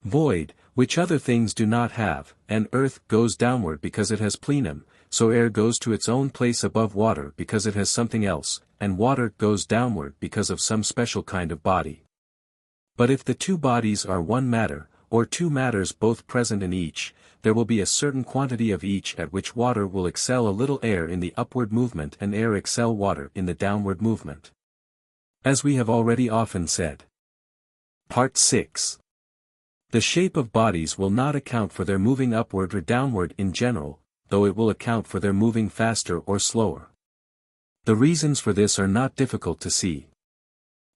void, which other things do not have, and earth goes downward because it has plenum, so air goes to its own place above water because it has something else, and water goes downward because of some special kind of body. But if the two bodies are one matter, or two matters both present in each, there will be a certain quantity of each at which water will excel a little air in the upward movement and air excel water in the downward movement. As we have already often said. Part 6. The shape of bodies will not account for their moving upward or downward in general, though it will account for their moving faster or slower. The reasons for this are not difficult to see.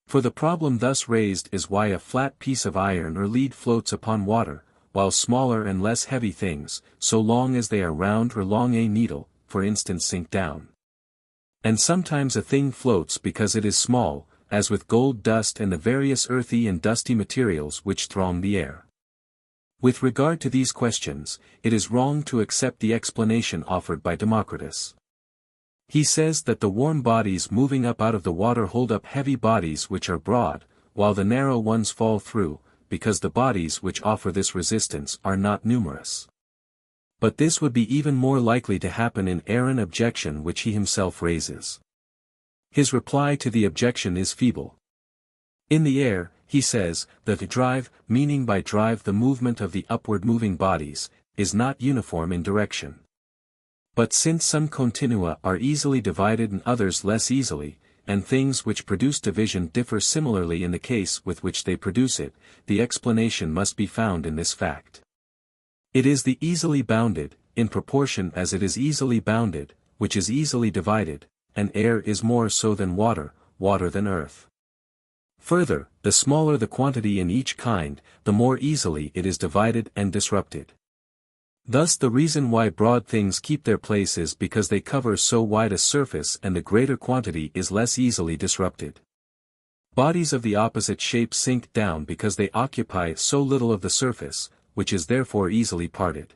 For the problem thus raised is why a flat piece of iron or lead floats upon water, while smaller and less heavy things, so long as they are round or long a needle, for instance sink down. And sometimes a thing floats because it is small, as with gold dust and the various earthy and dusty materials which throng the air. With regard to these questions, it is wrong to accept the explanation offered by Democritus. He says that the warm bodies moving up out of the water hold up heavy bodies which are broad, while the narrow ones fall through, because the bodies which offer this resistance are not numerous. But this would be even more likely to happen in air, an objection which he himself raises. His reply to the objection is feeble. In the air, he says, that the drive, meaning by drive the movement of the upward moving bodies, is not uniform in direction. But since some continua are easily divided and others less easily, and things which produce division differ similarly in the case with which they produce it, the explanation must be found in this fact. It is the easily bounded, in proportion as it is easily bounded, which is easily divided, and air is more so than water, water than earth. Further, the smaller the quantity in each kind, the more easily it is divided and disrupted. Thus the reason why broad things keep their place is because they cover so wide a surface and the greater quantity is less easily disrupted. Bodies of the opposite shape sink down because they occupy so little of the surface, which is therefore easily parted.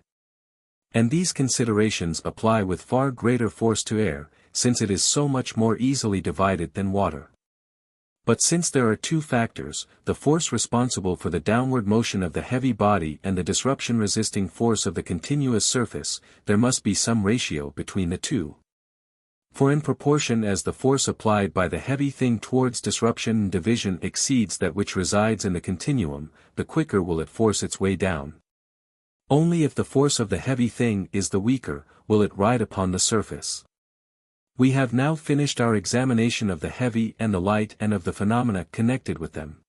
And these considerations apply with far greater force to air, since it is so much more easily divided than water. But since there are two factors, the force responsible for the downward motion of the heavy body and the disruption-resisting force of the continuous surface, there must be some ratio between the two. For in proportion as the force applied by the heavy thing towards disruption and division exceeds that which resides in the continuum, the quicker will it force its way down. Only if the force of the heavy thing is the weaker, will it ride upon the surface. We have now finished our examination of the heavy and the light and of the phenomena connected with them.